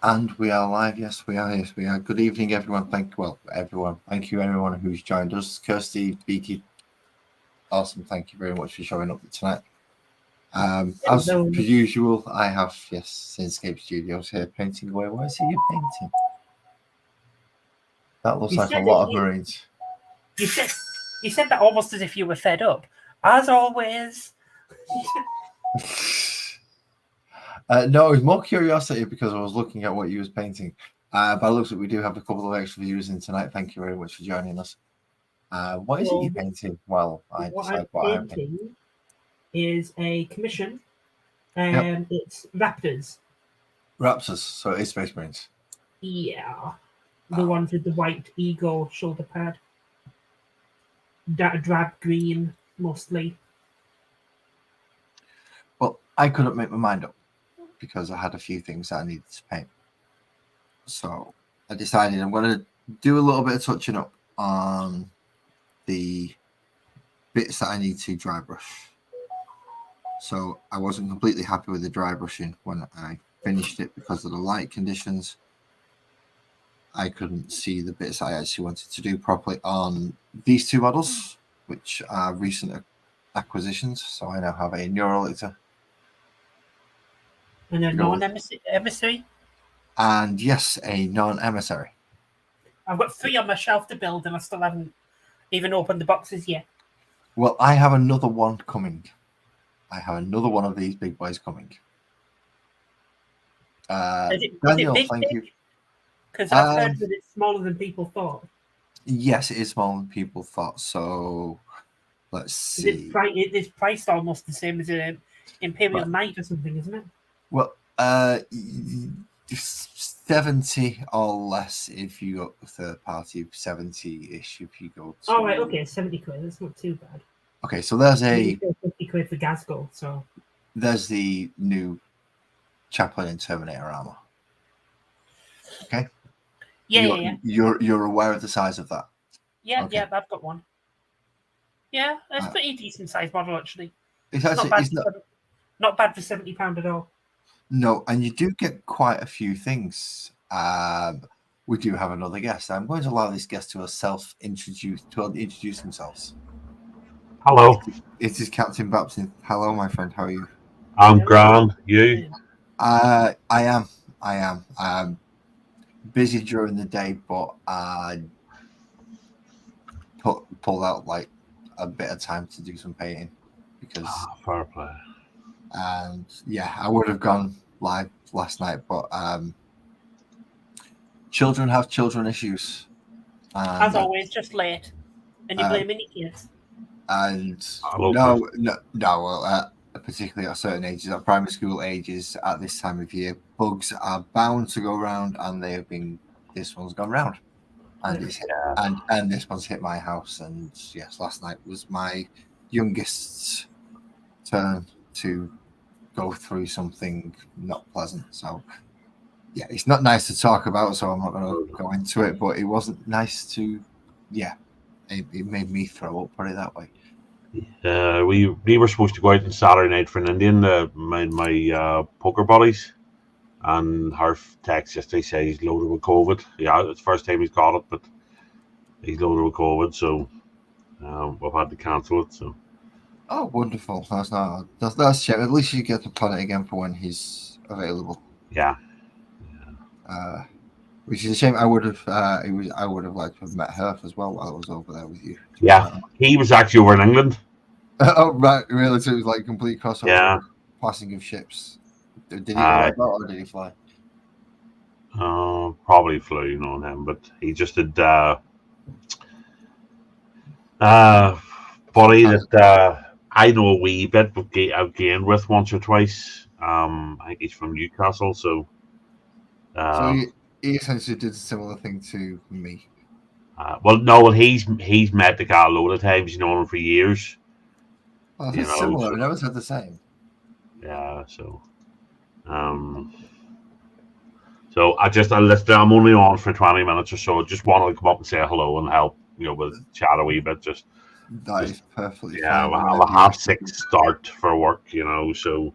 And we are live. Yes, we are. Yes, we are. Good evening, everyone. Everyone. Thank you, everyone who's joined us. Kirsty, Beaky, awesome. Thank you very much for showing up tonight. As Hello. per usual, I have Sinscape Studios here painting away. Why is he painting? That looks You like a said lot of it, marines. you said you said that almost as if you were fed up. As always. No, it was more curiosity because I was looking at what you was painting. But it looks like we do have a couple of extra viewers in tonight. Thank you very much for joining us. What is it you're Well, painting? Well, I what decide I'm what I'm painting. painting is a commission. Yep, It's raptors. Raptors. So it's Space Marines. Yeah, the Ah, ones with the white eagle shoulder pad. Drab green mostly. well, I couldn't make my mind up because I had a few things that I needed to paint. So I decided I'm going to do a little bit of touching up on the bits that I need to dry brush. So I wasn't completely happy with the dry brushing when I finished it because of the light conditions. I couldn't see the bits I actually wanted to do properly on these two models, which are recent acquisitions. So I now have a Neuraliter And a to go with, non-emissary. and yes, a non-emissary. I've got 3 on my shelf to build, and I still haven't even opened the boxes yet. Well, I have another one coming. I have another one of these big boys coming. Is it Daniel, big? thank you. Because I've heard that it's smaller than people thought. Yes, it is smaller than people thought. So let's see. It's priced almost the same as an Imperial Right. Knight or something, isn't it? Well, 70 or less if you go third party, 70-ish if you go to. Oh, right, okay, 70 quid. That's not too bad. Okay, so there's Maybe 50 quid for Gasgol, so. there's the new Chaplain and Terminator armor. Okay. Yeah. You're aware of the size of that. Yeah, Okay. I've got one. Yeah, it's a pretty decent sized model actually. It's Not actually bad. it's Not bad for £70 at all. no, and you do get quite a few things. We do have another guest. I'm going to allow this guest to introduce themselves. Hello, It is Captain Babson. Hello, my friend. How are you? I'm Grand. You? I am. I'm busy during the day, but I pulled out like a bit of time to do some painting because, Fair play. and yeah, I would have gone live last night, but children have children issues. And, As always, just late. And you're blaming your kids. And Hello, no, particularly at certain ages, at primary school ages, at this time of year, bugs are bound to go round, and this one's gone round, and it's hit, and this one's hit my house. And yes, last night was my youngest's turn to go through something not pleasant. So yeah, it's not nice to talk about, so I'm not going to go into it. But it wasn't nice to, yeah, it made me throw up. Put it that way. we were supposed to go out on Saturday night for an Indian. My poker buddies, and her text yesterday says he's loaded with COVID. Yeah, it's the first time he's got it, but he's loaded with COVID, so we've had to cancel it. So. Oh, wonderful! That's shit. At least you get to plan it again for when he's available. Yeah. Which is a shame. I would have liked to have met her as well while I was over there with you. Yeah, he was actually over in England. Oh right, really? So it was like complete crossover. Yeah. Passing of ships. Did he go or did he fly? Probably flew, on him, but he just did. Buddy that I know a wee bit, but I've gained with once or twice. I think he's from Newcastle, so. So he essentially did a similar thing to me. He's met the guy a load of times. He's known him for years. Well, that's similar. I never said the same. Yeah, so. So I listed. I'm only on for 20 minutes or so. Just wanted to come up and say hello and help, with chat a wee bit. That is perfectly fine. Yeah, I'll have 6 start for work, so.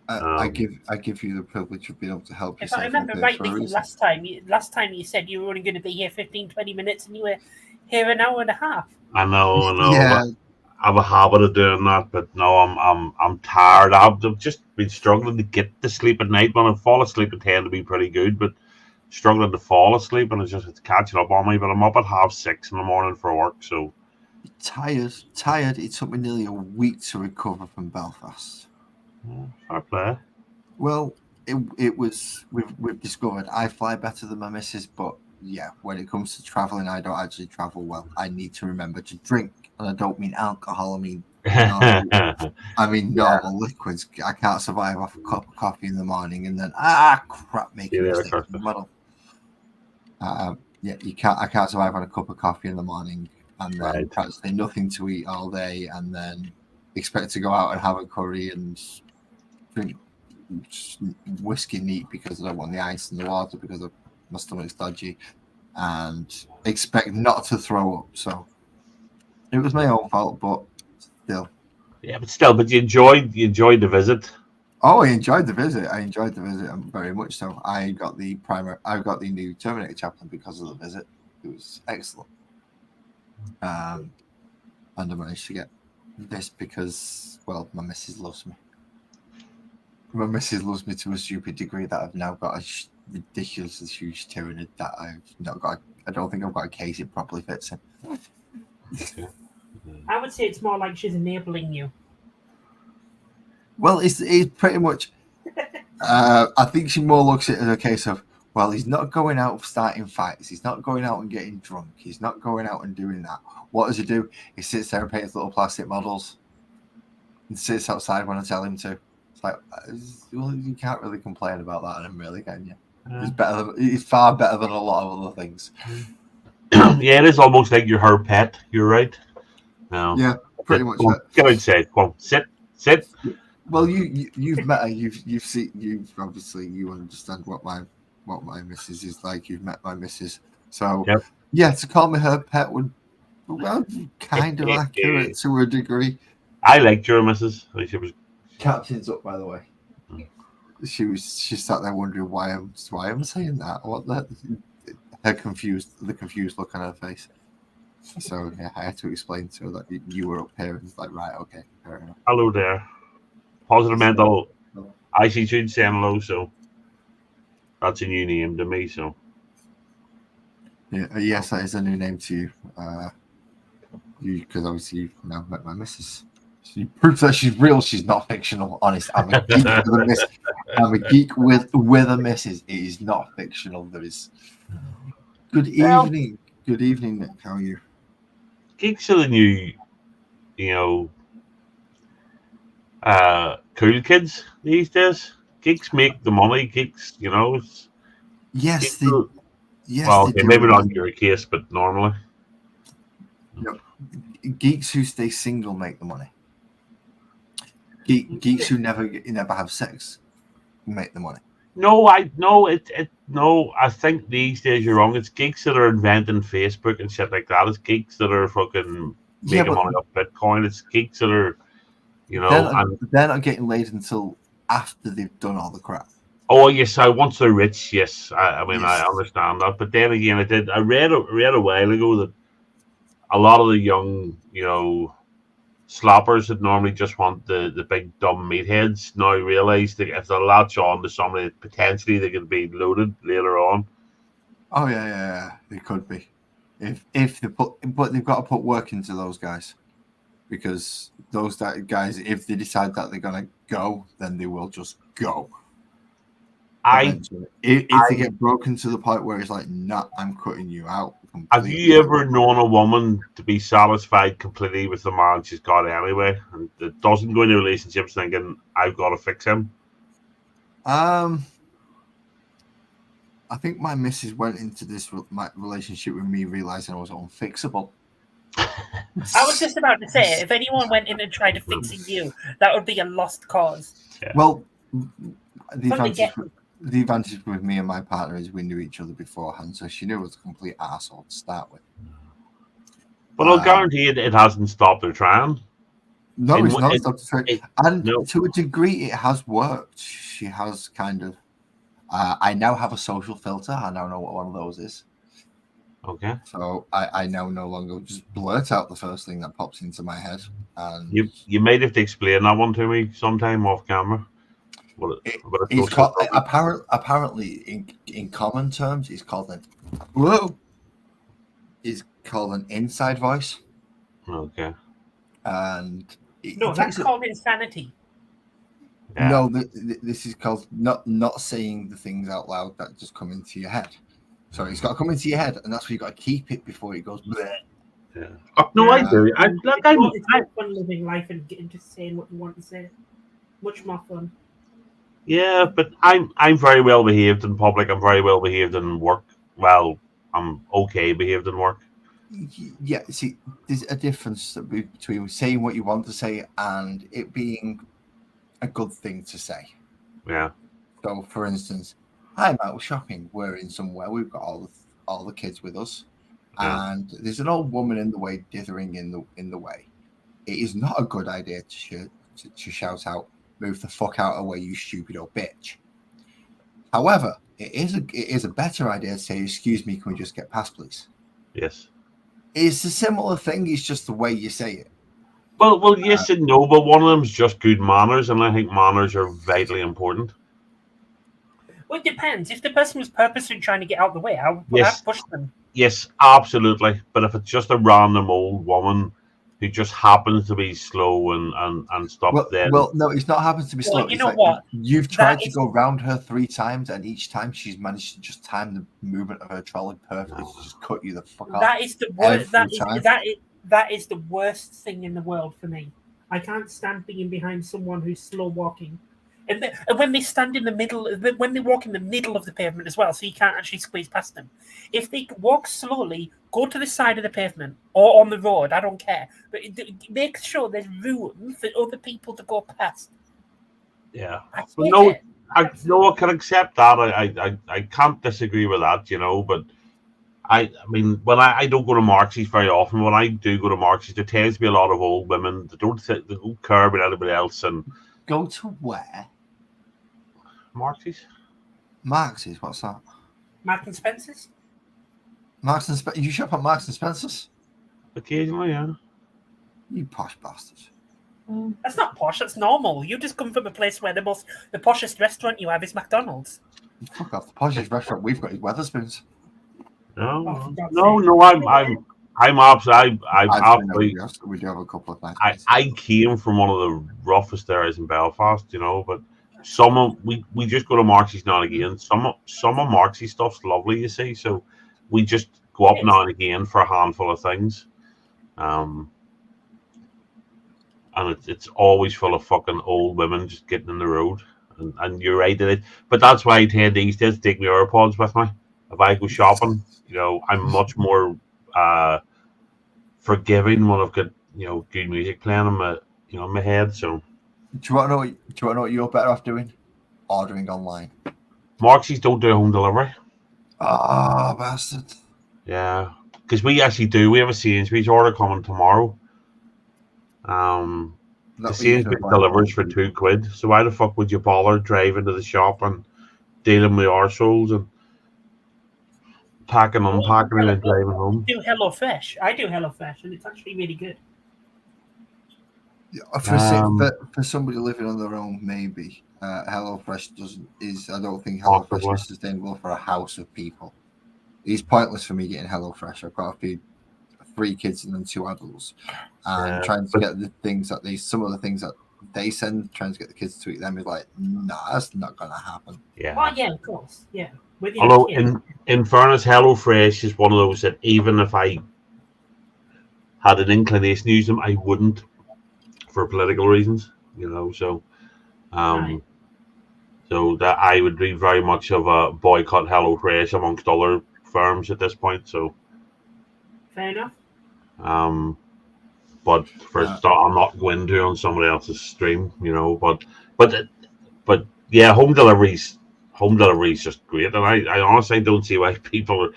I give you the privilege of being able to help you. If I remember rightly from last time you said you were only going to be here 15, 20 minutes, and you were here an hour and a half. I know. Yeah. I have a habit of doing that, but no, I'm tired. I've just been struggling to get to sleep at night. When I fall asleep, I tend to be pretty good, but struggling to fall asleep, and it's catching up on me. But I'm up at 6:30 in the morning for work, so Tired. It took me nearly a week to recover from Belfast. fair play. Well, it was we've discovered I fly better than my missus, but yeah, when it comes to traveling, I don't actually travel well. I need to remember to drink, and I don't mean alcohol. I mean normal liquids. I can't survive off a cup of coffee in the morning and then crap, making mistakes in the middle. Yeah, you can't. I can't survive on a cup of coffee in the morning and then practically nothing to eat all day, and then expect to go out and have a curry and drink whiskey neat because I don't want the ice and the water because my stomach's dodgy, and expect not to throw up. So it was my own fault, but still. Yeah, but you enjoyed the visit. Oh, I enjoyed the visit. Very much so. I got the new Terminator chaplain because of the visit. It was excellent. And I managed to get this because, well, my missus loves me. My missus loves me to a stupid degree that I've now got a ridiculously huge Tyranid that I've not got. I don't think I've got a case it properly fits in. I would say it's more like she's enabling you. Well, it's pretty much. I think she more looks at it as a case of, well, he's not going out starting fights. He's not going out and getting drunk. He's not going out and doing that. What does he do? He sits there and paints little plastic models and sits outside when I tell him to. It's like, well, you can't really complain about that, and really, can you? He's far better than a lot of other things. Yeah, it is almost like you're her pet. You're right. No. Yeah, pretty much. Get outside. Come on, sit. Well, you've met her. You've seen. You understand what my missus is like. You've met my missus, so yeah. To call me her pet would, well, kind of accurate to a degree. I liked your missus. She was. Captain's up, by the way. She sat there wondering why I'm saying that. What that? The confused look on her face. So yeah, I had to explain to her that you were up here, and it's like, right, okay, fair enough. Hello there. Positive mental. I see you saying hello, so that's a new name to me. So yeah, yes, that is a new name to you. Because obviously you've now met my missus. She proves that she's real. She's not fictional. Honest, I'm a geek with a miss. I'm a geek with a missus. It is not fictional. There is. Good evening. Good evening, Nick. How are you? Geeks are the new, cool kids these days. Geeks make the money. Geeks, Yes, maybe not in your case, but normally. No. Geeks who stay single make the money. Geeks who never have sex make the money. No, I think these days you're wrong. It's geeks that are inventing Facebook and shit like that. It's geeks that are fucking making money off Bitcoin. It's geeks that are, they're not getting laid until after they've done all the crap. Oh yes, once they're rich, yes. I understand that, but then again, I read a while ago that a lot of the young, sloppers that normally just want the big dumb meatheads now realise that if they latch on to somebody, potentially they could be loaded later on. Oh yeah, they could be. If but they've got to put work into those guys, because those guys, if they decide that they're gonna go, then they will just go. If they get broken to the point where it's like, nah, I'm cutting you out. Have you ever known a woman to be satisfied completely with the man she's got anyway, and that doesn't go into relationships thinking, I've got to fix him? I think my missus went into this relationship with me realizing I was unfixable. I was just about to say, if anyone went in and tried to fix you, that would be a lost cause. Yeah. Well, the advantage with me and my partner is we knew each other beforehand, so she knew I was a complete arsehole to start with. But I'll guarantee it hasn't stopped her trying. No, In it's wh- not. in- It's Doctor Strange. it- And no. to a degree, it has worked. She has kind of. I now have a social filter. I now know what one of those is. Okay. So I now no longer just blurt out the first thing that pops into my head. And You might have to explain that one to me sometime off camera. What about a it's social called filter? apparently in common terms, it's called whoa. It's called an inside voice, Okay. and No, that's called insanity. Yeah. No, this is called not saying the things out loud that just come into your head. So it's got to come into your head, and that's where you got to keep it before it goes. Bleh. Yeah. Oh, no, I do. It's more fun living life and just saying what you want to say. Much more fun. Yeah, but I'm very well behaved in public. I'm very well behaved in work. Well, I'm okay behaved in work. Yeah, see, there's a difference between saying what you want to say and it being a good thing to say. Yeah. So, for instance, I'm out shopping. We're in somewhere. We've got all the kids with us, and there's an old woman in the way dithering in the way. It is not a good idea to shout out, "Move the fuck out of the way, you stupid old bitch." However, it is a better idea to say, "Excuse me, can we just get past, please?" Yes. It's a similar thing. It's just the way you say it. Well, yes and no, but one of them's just good manners, and I think manners are vitally important. Well, it depends. If the person was purposely trying to get out of the way, I'll push them. Yes, absolutely. But if it's just a random old woman who just happens to be slow and stuff, then no, it's not happens to be slow. You know what? You've tried to go round her 3 times, and each time she's managed to just time the movement of her trolley perfectly to just cut you the fuck off. That is the worst. That is the worst thing in the world for me. I can't stand being behind someone who's slow walking. And when they stand in the middle, when they walk in the middle of the pavement as well, so you can't actually squeeze past them. If they walk slowly, go to the side of the pavement or on the road, I don't care. But make sure there's room for other people to go past. Yeah. I can accept that. I can't disagree with that, but I mean, when I don't go to Marxies very often, when I do go to Marxies, there tends to be a lot of old women that don't care about anybody else. And go to where? Marxies? Marxies, what's that? Marks and Spencer's? Marks and Spencer? You shop at Marks and Spencer's? Occasionally, yeah. You posh bastards. That's not posh, that's normal. You just come from a place where the poshest restaurant you have is McDonald's. Fuck off. The poshest restaurant we've got is Wetherspoons. No, I'm absolutely. We do have a couple of nice. I came from one of the roughest areas in Belfast, but we just go to Marxies now and again. Some of Marxies stuff's lovely, you see. So we just go up now and again for a handful of things, and it's always full of fucking old women just getting in the road. And you're right in it, but that's why I tend these days to take my AirPods with me if I go shopping. I'm much more forgiving when I've got good music playing in my head. So do you want to know what you're better off doing? Ordering online. Marxies don't do home delivery. Ah, bastard. Yeah, because we actually do. We have a Sainsbury's order coming tomorrow. The Sainsbury's delivers for £2. So why the fuck would you bother driving to the shop and dealing with arseholes and packing, unpacking, and then driving home? I do HelloFresh, and it's actually really good. For somebody living on their own, maybe HelloFresh I don't think HelloFresh is sustainable for a house of people. It's pointless for me getting HelloFresh. I've got to feed 3 kids and then 2 adults, and trying to get some of the things that they send, trying to get the kids to eat them is like, nah, that's not going to happen. Yeah. Oh yeah, of course, yeah. Although in fairness, HelloFresh is one of those that even if I had an inclination to use them, I wouldn't for political reasons, So, so that I would be very much of a boycott HelloFresh amongst other firms at this point. So, fair enough. But I'm not going to on somebody else's stream, But yeah, home delivery is just great, and I honestly don't see why people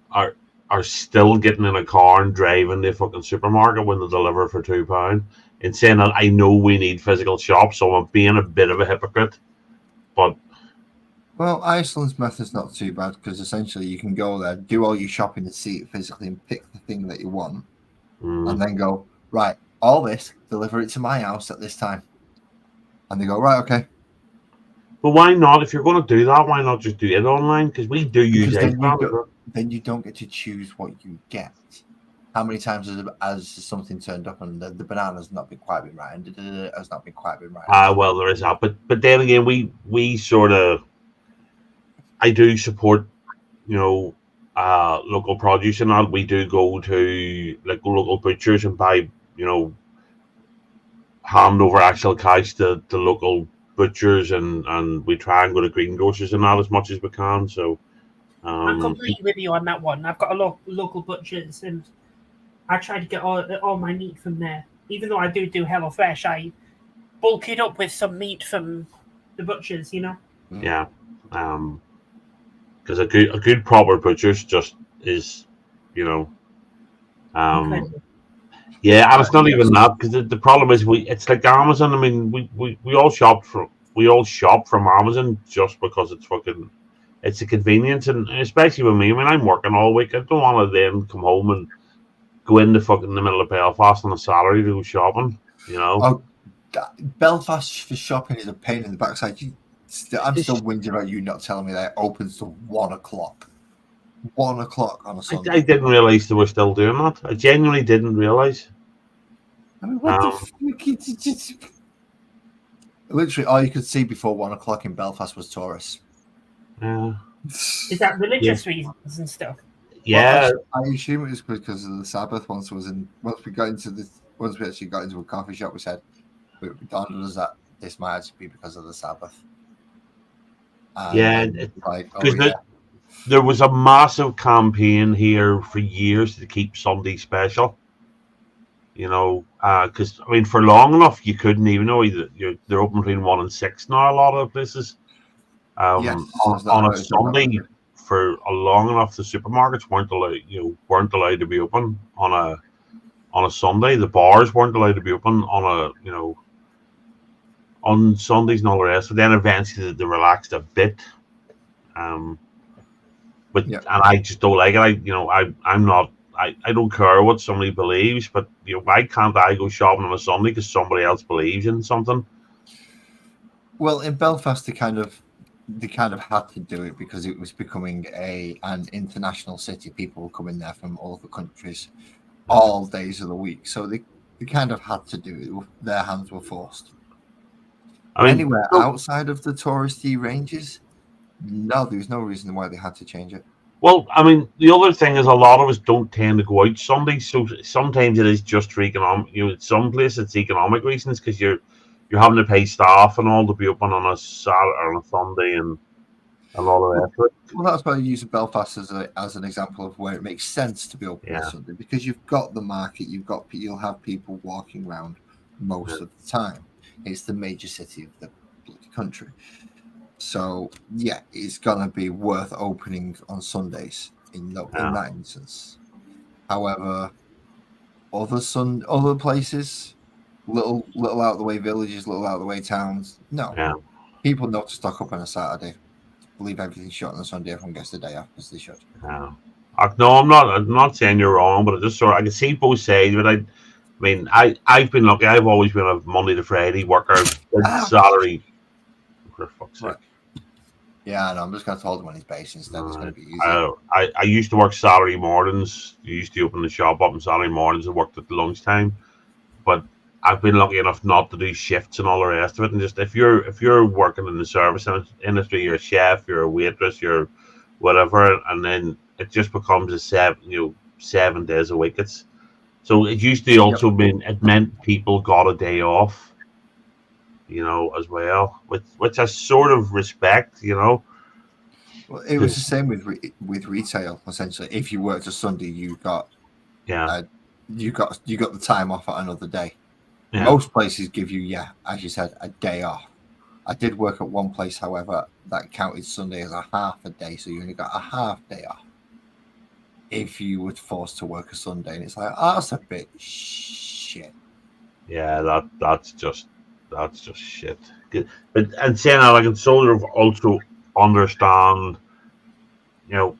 are still getting in a car and driving to a fucking supermarket when they deliver for £2. in saying that I know we need physical shops, so I'm being a bit of a hypocrite. But well, Iceland's method's not too bad because essentially you can go there, do all your shopping and see it physically, and pick the thing that you want, and then go right. All this, deliver it to my house at this time, and they go right, okay. But why not? If you're going to do that, why not just do it online? Because we do use Because Iceland. then you don't get to choose what you get. How many times has something turned up and the banana's not been quite been right and has not been quite been right? Well, there is that, but then again, we sort of, I do support, local produce and all. We do go to like local butchers and buy, hand over actual cash to local butchers, and we try and go to greengrocers and that as much as we can. So I'm completely with you on that one. I've got a local butchers, and I try to get all my meat from there. Even though I do HelloFresh, I bulk it up with some meat from the butchers. Yeah, because a good proper butcher's just is, incredible. Yeah, and it's not even that because the problem is it's like Amazon. I mean, we all shop from Amazon just because it's a convenience, and especially with me. I mean, I'm working all week. I don't want to then come home and go into the middle of Belfast on a Saturday to go shopping. Oh, Belfast for shopping is a pain in the backside. I'm still whinging about you not telling me that it opens till 1:00. 1:00 on a Sunday. I didn't realise they were still doing that. I genuinely didn't realise. I mean, what the fuck? Literally, all you could see before 1:00 in Belfast was tourists. Yeah. Is that religious reasons and stuff? Yeah. Well, I assume it was because of the Sabbath. Once we actually got into a coffee shop, we said it dawned on us that this might actually be because of the Sabbath. There was a massive campaign here for years to keep Sunday special. Because I mean, for long enough, you couldn't even know they're open between 1 and 6 now. A lot of places. On a Sunday, for a long enough, the supermarkets weren't allowed to be open on a Sunday. The bars weren't allowed to be open on Sundays and all the rest. But then eventually they relaxed a bit. And I just don't like it. I'm not. I don't care what somebody believes, but why can't I go shopping on a Sunday because somebody else believes in something? Well, in Belfast, they kind of had to do it because it was becoming an international city. People were coming there from all the countries, all days of the week. So they kind of had to do it. Their hands were forced. Anywhere outside of the touristy ranges, no, there was no reason why they had to change it. Well, I mean, the other thing is a lot of us don't tend to go out Sundays, so sometimes it is just for economic. Some places it's economic reasons because you're having to pay staff and all to be open on a Saturday or on a Sunday and all the rest of it. Well, that's why I use Belfast as an example of where it makes sense to be open on Sunday because you've got the market, you'll have people walking around most of the time. It's the major city of the country. So, it's going to be worth opening on Sundays in that instance. However, other places, little out of the way villages, little out of the way towns, no. Yeah. People know to stock up on a Saturday. Believe everything's shut on a Sunday. Everyone gets the day off because they should. Yeah. No, I'm not saying you're wrong, but I can see both sides. But I've been lucky. I've always been a Monday to Friday worker, salary. For fuck's sake. Right. Yeah, I know. I'm just going to hold him on his base instead. It's going to be easy. I used to work Saturday mornings. I used to open the shop up on Saturday mornings and worked at lunchtime. But I've been lucky enough not to do shifts and all the rest of it. And just if you're working in the service industry, you're a chef, you're a waitress, you're whatever, and then it just becomes 7 days a week. So it used to also meant people got a day off. As well, which I sort of respect, Well, it was the same with retail. Essentially, if you worked a Sunday, you got the time off at another day. Yeah. Most places give you, as you said, a day off. I did work at one place, however, that counted Sunday as a half a day, so you only got a half day off if you were forced to work a Sunday, and it's like, that's a bit shit. Yeah, that's just shit. But and saying that, I can sort of also understand.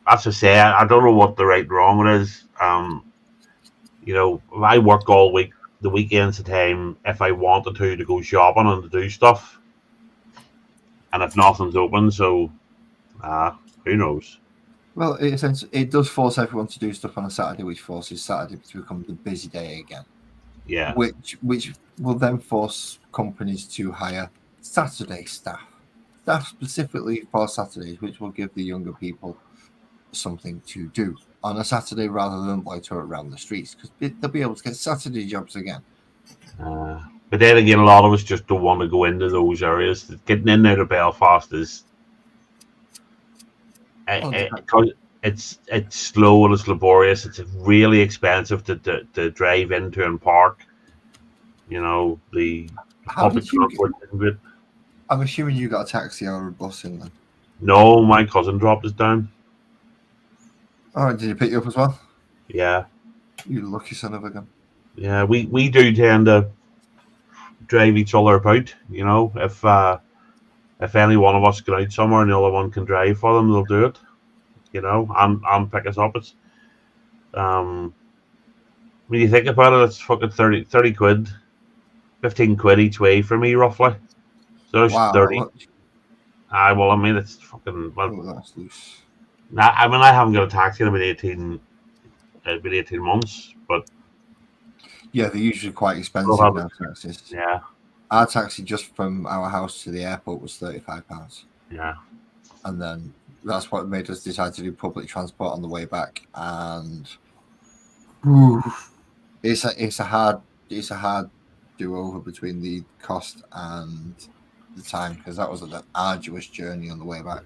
As I say, I don't know what the right and wrong it is. If I work all week, the weekends the time, if I wanted to go shopping and to do stuff, and if nothing's open, so who knows? Well, it does force everyone to do stuff on a Saturday, which forces Saturday to become the busy day again. Yeah. Which will then force companies to hire Saturday staff specifically for Saturdays, which will give the younger people something to do on a Saturday rather than loiter around the streets, because they'll be able to get Saturday jobs again. But then again, a lot of us just don't want to go into those areas. Getting in there to Belfast is it's slow and it's laborious. It's really expensive to drive into and park. The public transport. I'm assuming you got a taxi or a bus in then. No, my cousin dropped us down. Oh, did he pick you up as well? Yeah. You lucky son of a gun. Yeah, we do tend to drive each other about. If any one of us get out somewhere and the other one can drive for them, they'll do it. And pick us up. It's when you think about it, it's fucking 30 quid, 15 quid each way for me roughly. So there's 30. Well, I mean, it's fucking. Well, that's loose. I mean, I haven't got a taxi in about 18 months, but yeah, they're usually quite expensive now. Taxis. Yeah. Our taxi just from our house to the airport was £35. Yeah. And then that's what made us decide to do public transport on the way back. And it's a hard do over between the cost and the time, because that was an arduous journey on the way back.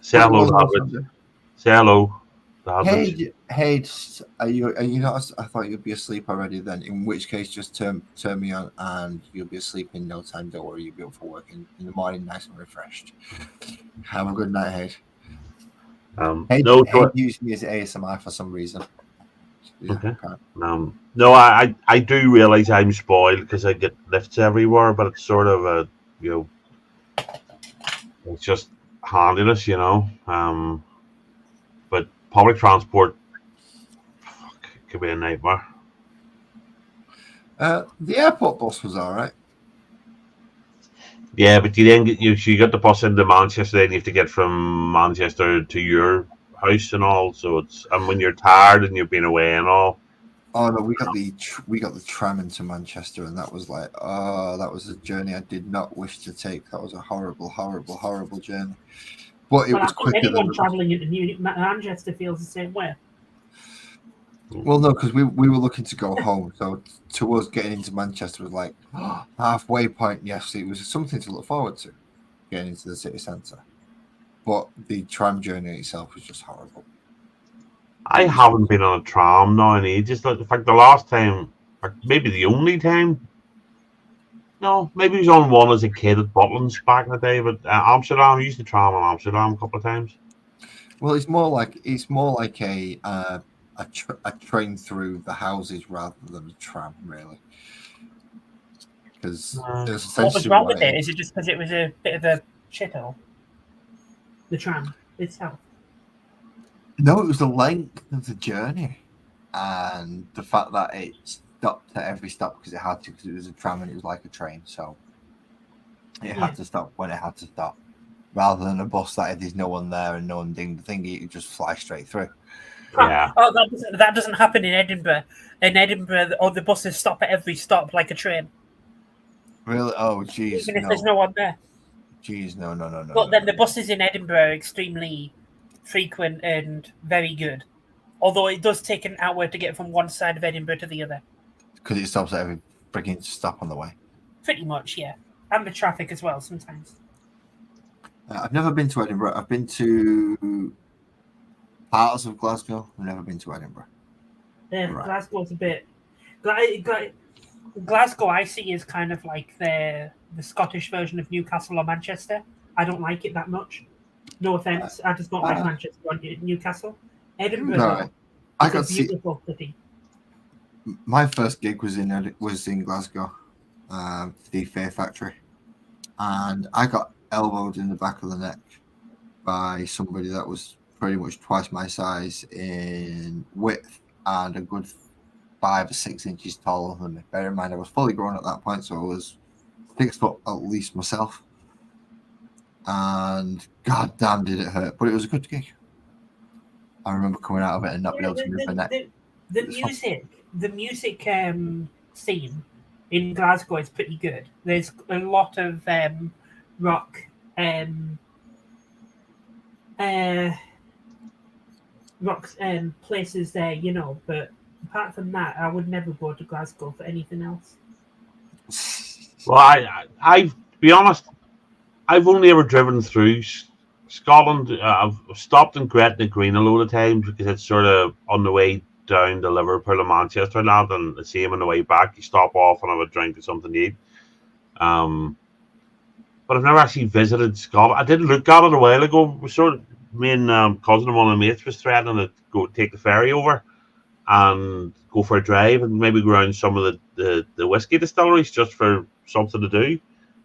Say hello, David. Say hello. Hey, are you not? I thought you'd be asleep already. Then, in which case, just turn me on, and you'll be asleep in no time. Don't worry, you'll be up for work in the morning, nice and refreshed. Have a good night, Hayde. Hayde used me as ASMR for some reason. Yeah, okay. No, I do realize I'm spoiled because I get lifts everywhere, but it's sort of it's just handiness, but public transport could be a nightmare. The airport bus was all right. Yeah, but you then you got the bus into Manchester, then you have to get from Manchester to your house and all. So and when you're tired and you've been away and all. Oh no, we got the tram into Manchester, and that was like, that was a journey I did not wish to take. That was a horrible, horrible, horrible journey. But it was quicker. Anyone travelling into Manchester feels the same way. Well, no, because we were looking to go home, so to us getting into Manchester was like halfway point. Yes, it was something to look forward to, getting into the city centre. But the tram journey itself was just horrible. I haven't been on a tram now in ages. Like, in fact, the last time, maybe the only time. No, maybe I was on one as a kid at Butlins back in the day. But Amsterdam, I used the tram in Amsterdam a couple of times. Well, it's more like a train through the houses rather than a tram, really. Because what was wrong with it? Is it just because it was a bit of a shithole? The tram itself. No, it was the length of the journey and the fact that it stopped at every stop because it had to, because it was a tram and it was like a train, so it had to stop when it had to stop, rather than a bus that there's no one there and no one ding the thingy, you just fly straight through. Yeah. Oh, that doesn't happen in Edinburgh. In Edinburgh, the buses stop at every stop like a train. Really? Oh, jeez. Even if there's no one there. Jeez, no. But then the buses in Edinburgh are extremely frequent and very good. Although it does take an hour to get from one side of Edinburgh to the other. Because it stops at every freaking stop on the way. Pretty much, yeah. And the traffic as well, sometimes. I've never been to Edinburgh. I've been to parts of Glasgow. I've never been to Edinburgh. Yeah, right. Glasgow's a bit... Glasgow, I see, is kind of like the Scottish version of Newcastle or Manchester. I don't like it that much. No offense, I just don't like Manchester or Newcastle. Edinburgh, I got a beautiful city. my first gig was in Glasgow, the Fair Factory, and I got elbowed in the back of the neck by somebody that was pretty much twice my size in width and a good 5 or 6 inches taller than me. Bear in mind, I was fully grown at that point, so I was 6 foot at least myself. And god damn, did it hurt! But it was a good gig. I remember coming out of it and not being able to move my neck. The music scene in Glasgow is pretty good. There's a lot of rock places there, you know. But apart from that, I would never go to Glasgow for anything else. Well, I to be honest, I've only ever driven through Scotland. I've stopped in Gretna Green a load of times because it's sort of on the way down to Liverpool and Manchester and that, and the same on the way back. You stop off and have a drink or something to eat. But I've never actually visited Scotland. I did look at it a while ago. Me and cousin of one of my mates was threatening to go take the ferry over and go for a drive and maybe go around some of the whiskey distilleries just for something to do.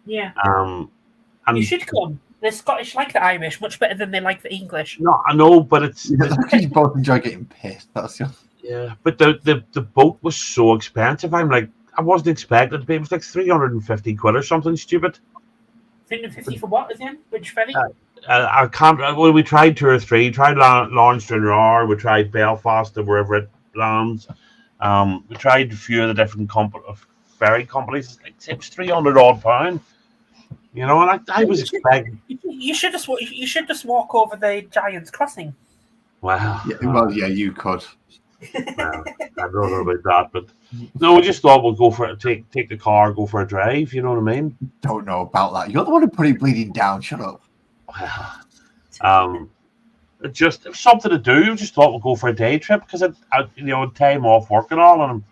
Yeah. And you should come. The Scottish like the Irish much better than they like the English. No, I know, but it's you both enjoy getting pissed. That's yeah. But the boat was so expensive. I'm like, I wasn't expecting it to be. It was like £350 or something stupid. 350 for what again? Which ferry? I can't. Well, we tried 2 or 3. Tried Lawrence to Roar. We tried Belfast or wherever it lands. We tried a few of the different ferry companies. It was £300 odd. You know, and I was expecting. You should just walk over the Giant's Crossing. Wow. Yeah, you could. Well, I don't know about that, but no, we just thought we'd go for it. Take the car, go for a drive. You know what I mean? Don't know about that. You're the one who put it bleeding down. Shut up. Well, it was something to do. We just thought we'd go for a day trip because time off work and all, and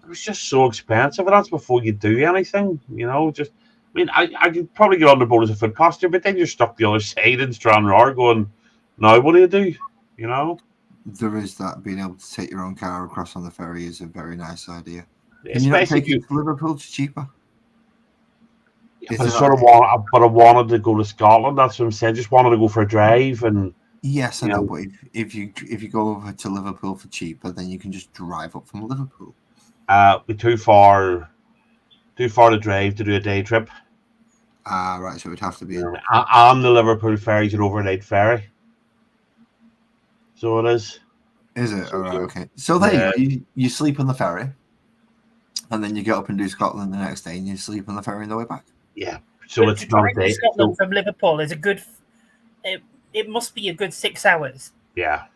it was just so expensive. And that's before you do anything. You know, just. I mean, I could probably get on the boat as a foot passenger, but then you're stuck the other side in Stranraer going, now what do you do? You know? There is that. Being able to take your own car across on the ferry is a very nice idea. Yeah, Can you not take it to Liverpool? It's cheaper. Yeah, but I wanted to go to Scotland. That's what I'm saying. Just wanted to go for a drive. And yes, I know, but if you go over to Liverpool for cheaper, then you can just drive up from Liverpool. Be too far to drive to do a day trip. Right, so it would have to be. And the Liverpool ferry's an overnight ferry. So it is. Is it? All right, okay. So there you sleep on the ferry, and then you get up and do Scotland the next day, and you sleep on the ferry on the way back. Yeah. So it's not day. Scotland from Liverpool is a good. It must be a good 6 hours. Yeah.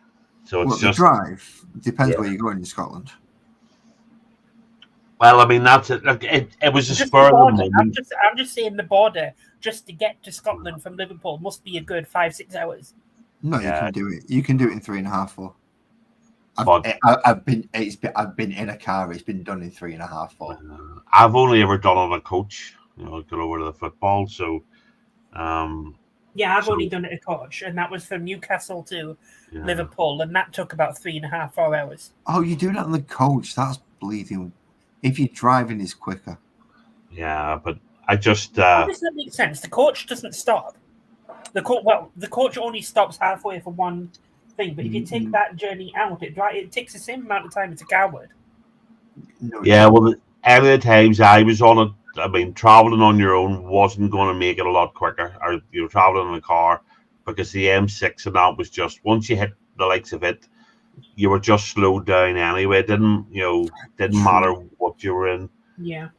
So it's just the drive. Depends where you're going in Scotland. Well, I mean, that's it. Like, it was a spur of the moment. I'm just saying the border just to get to Scotland from Liverpool must be a good 5-6 hours. No, you can do it. You can do it in 3.5 4. I've been in a car. It's been done in 3.5 4. I've only ever done on a coach. You know, go over to the football. So, yeah, I've only done it a coach, and that was from Newcastle to Liverpool, and that took about 3.5 4 hours. Oh, you do that on the coach? That's bleeding. If you're driving, is quicker. Yeah, but I just. How does that make sense? The coach doesn't stop. The coach only stops halfway for one thing. But if you take that journey out, it takes the same amount of time as a car would. No, yeah, well, any of the times I was on it, I mean, traveling on your own wasn't going to make it a lot quicker. Or you were traveling in a car because the M6 and that was just once you hit the likes of it. You were just slowed down anyway. It didn't matter what you were in. Yeah.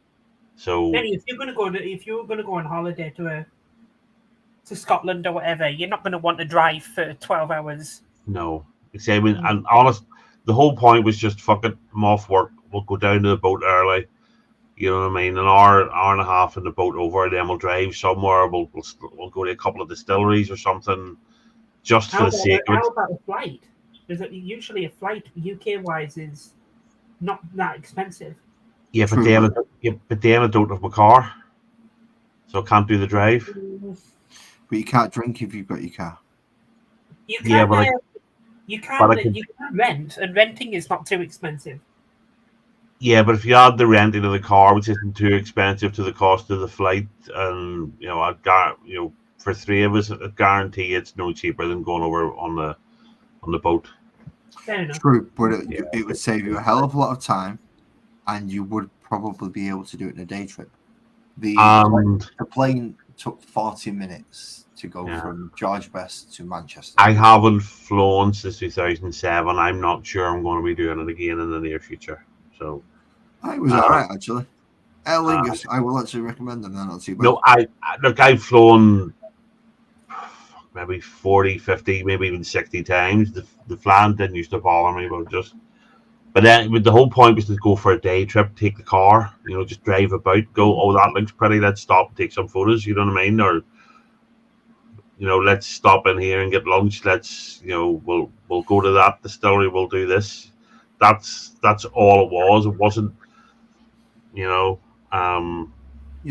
So if you're going to go on holiday to Scotland or whatever, you're not going to want to drive for 12 hours. No, I mean, and honest, the whole point was just fuck it. I'm off work. We'll go down to the boat early. You know what I mean? An hour and a half in the boat over, then we'll drive somewhere. We'll go to a couple of distilleries or something, just for the sake of it. How about a flight? Usually a flight UK-wise is not that expensive. Yeah, but then I don't have my car, so I can't do the drive. But you can't drink if you've got your car. You can rent, and renting is not too expensive. Yeah, but if you add the renting of the car, which isn't too expensive to the cost of the flight, and for three of us, I guarantee it's no cheaper than going over on the boat. Fair enough. True, but it would save you a hell of a lot of time, and you would probably be able to do it in a day trip. The plane took 40 minutes to go from George West to Manchester. I haven't flown since 2007. I'm not sure I'm going to be doing it again in the near future. So it was all right, actually. Aer Lingus, I will actually recommend them. They're not too bad. No, I've flown maybe 40, 50, maybe even 60 times. The flying didn't used to bother me, but then the whole point was to go for a day trip, take the car, just drive about, go, oh, that looks pretty, let's stop and take some photos, you know what I mean? Or, let's stop in here and get lunch, let's, we'll go to that distillery, we'll do this. That's all it was. It wasn't, you'll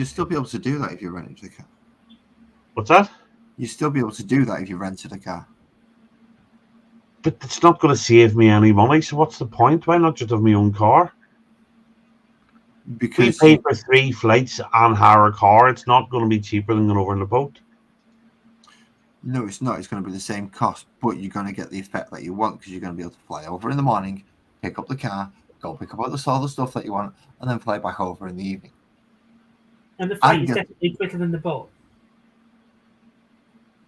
still be able to do that if you rented a car. What's that? You'll still be able to do that if you rented a car. But it's not going to save me any money, so what's the point? Why not just have my own car? Because we pay for 3 flights and hire a car. It's not going to be cheaper than going over in the boat. No, it's not. It's going to be the same cost, but you're going to get the effect that you want because you're going to be able to fly over in the morning, pick up the car, go pick up all the stuff that you want, and then fly back over in the evening. And the flight is definitely quicker than the boat.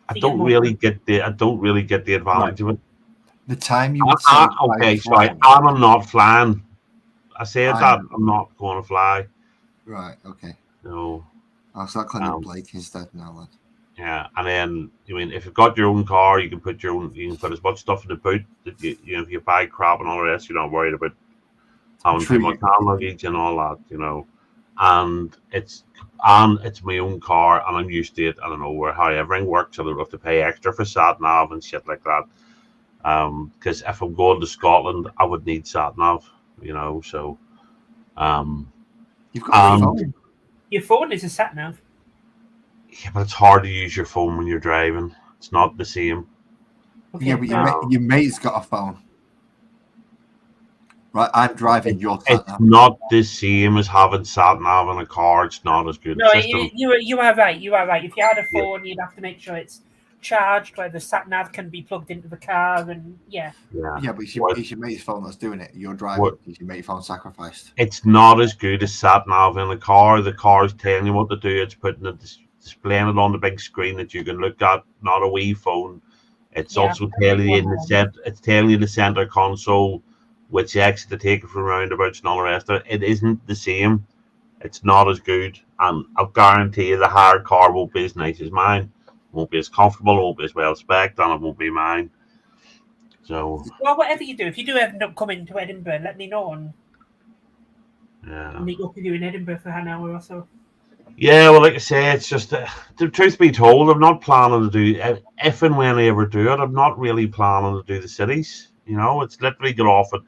I don't really get the advantage of it. The time you would save okay, sorry, I'm not flying. I said that I'm not going to fly. Right. Okay. No. I'll start cleaning Blake instead now. Then. Yeah, and then if you've got your own car, you can put as much stuff in the boot that if you buy crap and all the rest, you're not worried about having too much hand luggage and all that, And it's my own car, and I'm used to it. I don't know how everything works. I don't have to pay extra for sat nav and shit like that. Because if I'm going to Scotland, I would need sat nav, So, you've got your phone. Your phone is a sat nav. Yeah, but it's hard to use your phone when you're driving. It's not the same. Okay, yeah, but your mate's got a phone. Right, I'm driving your sat nav. It's not the same as having sat nav in a car. It's not as good. No, you are right. You are right. If you had a phone, you'd have to make sure it's charged, where the sat nav can be plugged into the car, and yeah, but it's your mate's phone that's doing it. You're driving. It's your mate's phone sacrificed. It's not as good as sat nav in a car. The car is telling you what to do. It's displaying it on the big screen that you can look at, not a wee phone. It's also telling you it's telling you the center console which exit to take it from roundabouts and all the rest of it. It isn't the same. It's not as good, and I'll guarantee you the hire car won't be as nice as mine. Won't be as comfortable, won't be as well spec'd, and it won't be mine. So, well, whatever you do, if you do end up coming to Edinburgh, let me know and meet up with you in Edinburgh for an hour or so. Yeah, well, like I say, it's just the truth be told, I'm not planning to do if and when I ever do it. I'm not really planning to do the cities. It's literally get off at.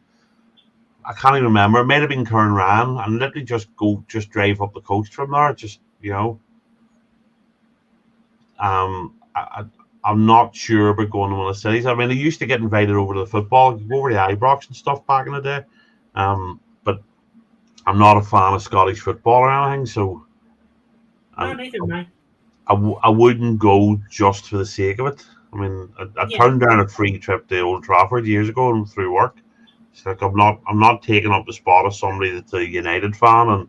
I can't even remember. It might have been Kern and literally just drive up the coast from there. I'm not sure about going to one of the cities. I mean, I used to get invited over to the football, go over to Ibrox and stuff back in the day. But I'm not a fan of Scottish football or anything, so neither am I. I wouldn't go just for the sake of it. I mean, I turned down a free trip to Old Trafford years ago and through work. It's like I'm not taking up the spot of somebody that's a United fan, and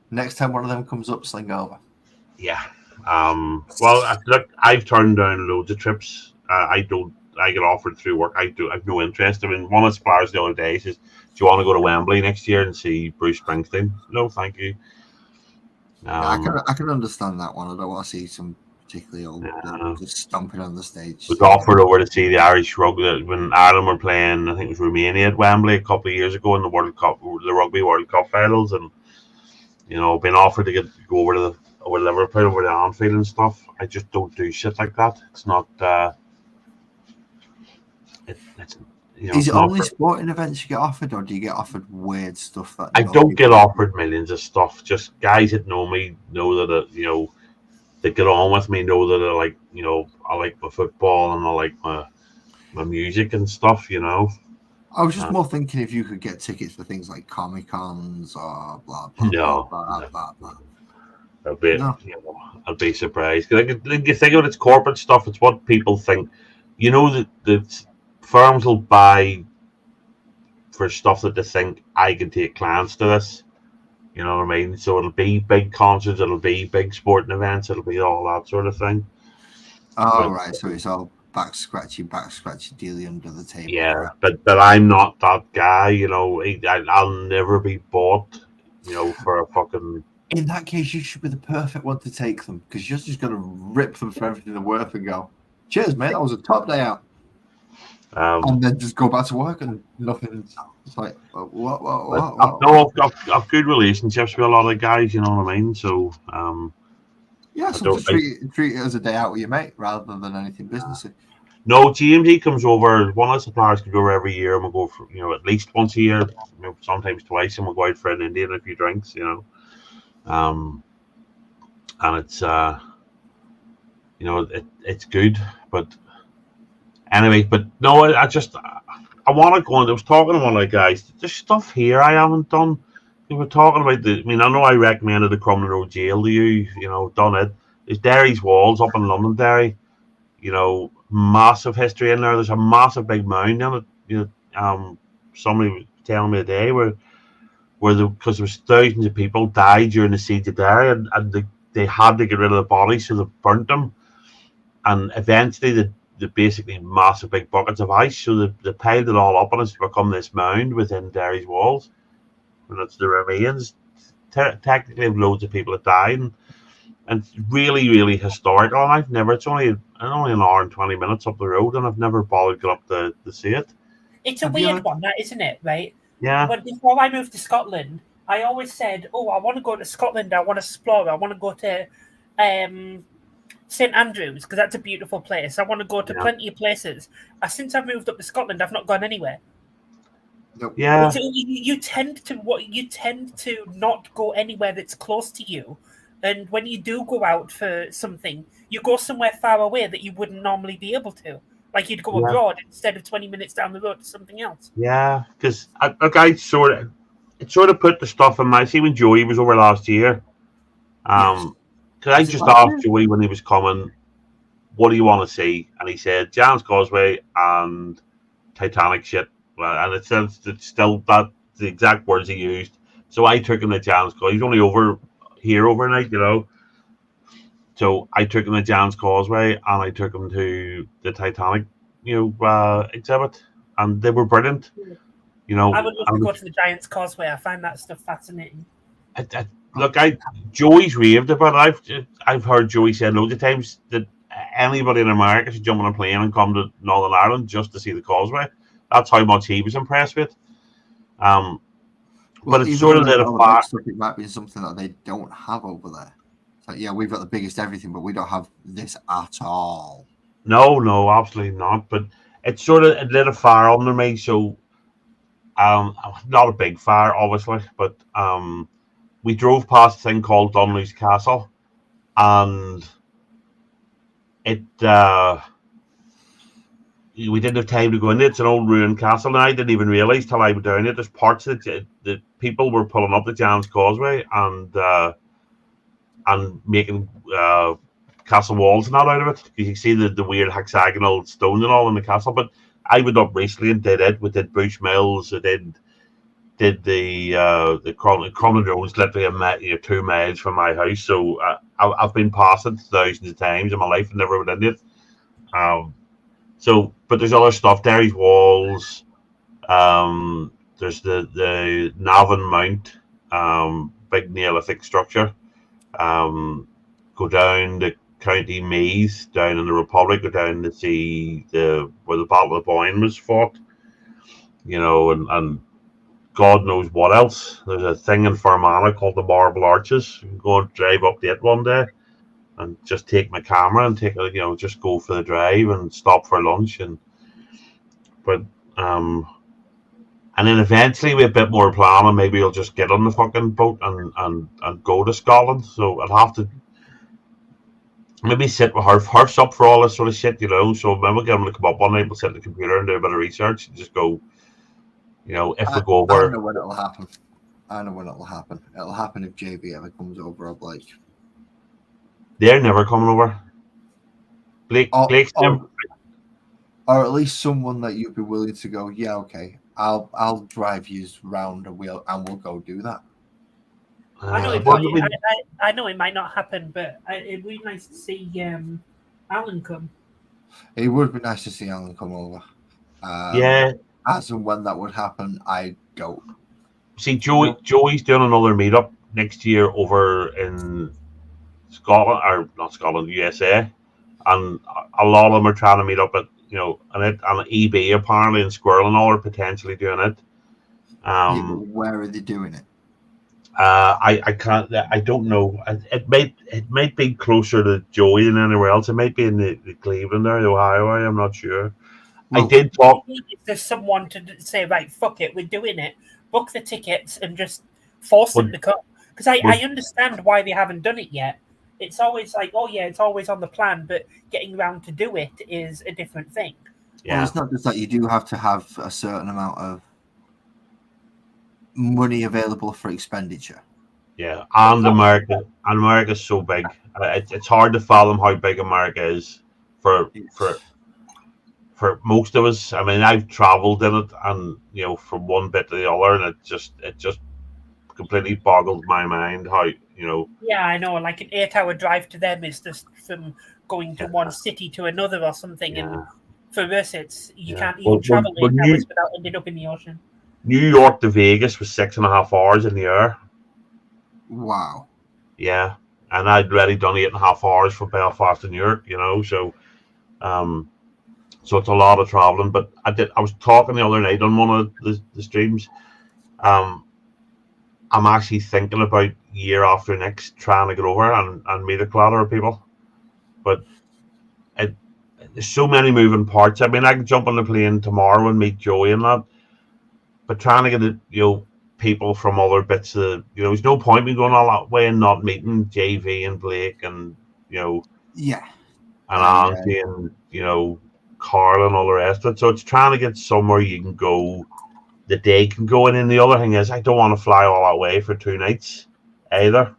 next time one of them comes up, sling over. Yeah. Well, look, I've turned down loads of trips. I get offered through work. I've no interest. I mean, one of the suppliers the other day says, "Do you want to go to Wembley next year and see Bruce Springsteen?" No, thank you. I can understand that one. I don't want to see some particularly old just stomping on the stage. Was offered over to see the Irish rugby when Ireland were playing. I think it was Romania at Wembley a couple of years ago in the World Cup, the Rugby World Cup finals, and been offered to go over to Liverpool, over to Anfield and stuff. I just don't do shit like that. It's not. Is it only sporting events you get offered, or do you get offered weird stuff? That I don't get offered millions of stuff. Just guys that know me know that that get on with me know that I like my football and I like my music and stuff. I was just more thinking if you could get tickets for things like Comic Cons or blah blah No. blah blah blah. I'd be, No. I'd be surprised. Like, you think of it, it's corporate stuff. It's what people think. You know that the firms will buy for stuff that they think I can take clients to this. You know what I mean? So it'll be big concerts, it'll be big sporting events, it'll be all that sort of thing. Oh, right. So it's all back scratchy dealy under the table. Yeah, Right? but I'm not that guy. You know, I'll never be bought. You know, for a fucking. In that case, you should be the perfect one to take them because you're just going to rip them for everything they're worth and go, cheers, mate. That was a top day out. And then just go back to work and nothing. It's like, what? No, I've good relationships with a lot of guys. You know what I mean? So, yeah. So just treat it as a day out with your mate rather than anything businessy. No, GMT comes over. One of the suppliers comes over every year, and we'll go for at least once a year, sometimes twice, and we'll go out for an Indian and a few drinks. And it's it's good, but anyway. But no, I want to go on. I was talking to one of the guys. There's stuff here I haven't done. We were talking about I know I recommended the Crumlin Road Jail to you. Done it. There's Derry's Walls up in Londonderry. Massive history in there. There's a massive big mound in it. Somebody was telling me today where because there was thousands of people died during the siege of Derry, and they had to get rid of the bodies, so they burnt them, and eventually they basically massive big buckets of ice, so they piled it all up, and it's become this mound within Derry's walls, and it's the remains. Technically, loads of people have died, and it's really, really historical. And it's only an hour and 20 minutes up the road, and I've never bothered to get up to see it. It's a weird one, that isn't it? Right? Yeah. But before I moved to Scotland, I always said, "Oh, I want to go to Scotland. I want to explore. I want to go to St Andrews because that's a beautiful place. I want to go to plenty of places." Since I've moved up to Scotland, I've not gone anywhere. Nope. Yeah. You tend to not go anywhere that's close to you. And when you do go out for something, you go somewhere far away that you wouldn't normally be able to. Like you'd go abroad instead of 20 minutes down the road to something else. Yeah, because I sort of put the stuff in my... See, when Joey was over last year, because I just asked Joey when he was coming, what do you want to see? And he said, Giant's Causeway and Titanic shit. And it's still the exact words he used. So I took him to Giant's Causeway. He's only over here overnight, So I took him to Giant's Causeway and I took him to the Titanic, exhibit, and they were brilliant. I would love to go to the Giant's Causeway. I find that stuff fascinating. Joey's raved about it. I've heard Joey say loads of times that anybody in America should jump on a plane and come to Northern Ireland just to see the Causeway. That's how much he was impressed with. But it's sort of a fact. It might be something that they don't have over there. So yeah, we've got the biggest everything, but we don't have this at all. No, absolutely not. But it lit a fire under me. So, not a big fire, obviously, but we drove past a thing called Dunluce Castle, and we didn't have time to go in it. It's an old ruined castle, and I didn't even realise till I was down it. There's parts of it that people were pulling up the Giant's Causeway and making castle walls and that out of it. You can see the weird hexagonal stone and all in the castle. But I went up recently and did it. We did Bush Mills. I did the Crumlin Road's literally 2 miles from my house. So I've been past it thousands of times in my life and never went in it. But there's other stuff. Derry's Walls. There's the Navan Mount, big Neolithic structure. Go down to County Meath, down in the Republic. Go down to see where the Battle of Boyne was fought. And God knows what else. There's a thing in Fermanagh called the Marble Arches. You can go and drive up to it one day and just take my camera and just go for the drive and stop for lunch and then eventually with a bit more planning, maybe I'll just get on the fucking boat and go to Scotland. So I'd have to maybe sit with Hurf's up for all this sort of shit, So maybe get him to come up one night, we'll sit at the computer and do a bit of research and just go, You know, if we go I over, know when it'll happen. It'll happen if JB ever comes over or Blake. they're never coming over. Blake's never. Or at least someone that you'd be willing to go, yeah, okay, I'll drive you round and we'll go do that. I know it might not happen, but it'd be nice to see Alan come. It would be nice to see Alan come over. Yeah. As and when that would happen, I don't. See, Joey's doing another meetup next year over in Scotland, or not Scotland, USA, and a lot of them are trying to meet up at and EB apparently and Squirrel and all are potentially doing it. Where are they doing it? I can't. I don't know. It might be closer to Joey than anywhere else. It might be in the Cleveland area, Ohio area. I'm not sure. Well, I did talk. If there's someone to say, right, fuck it, we're doing it. Book the tickets and just force them to come. Because I understand why they haven't done it yet. It's always like, oh yeah, it's always on the plan, but getting around to do it is a different thing. Yeah, well, it's not just that you do have to have a certain amount of money available for expenditure. Yeah, and America's so big. It's hard to fathom how big America is for most of us. I mean, I've traveled in it, and from one bit to the other, and it just completely boggled my mind how. Yeah, I know. Like an 8-hour drive to them is just from going to one city to another or something, and for us, you can't even travel 8 hours without ending up in the ocean. New York to Vegas was 6.5 hours in the air. Wow. Yeah, and I'd already done 8.5 hours from Belfast to New York. So it's a lot of traveling. But I was talking the other night on one of the streams. I'm actually thinking about year after next trying to get over and meet a lot of people, but there's so many moving parts. I mean, I can jump on the plane tomorrow and meet Joey and that, but trying to get people from other bits of there's no point in going all that way and not meeting JV and Blake and and Angie and Carl and all the rest of it. So it's trying to get somewhere you can go. The day can go in, and the other thing is I don't want to fly all that way for 2 nights either.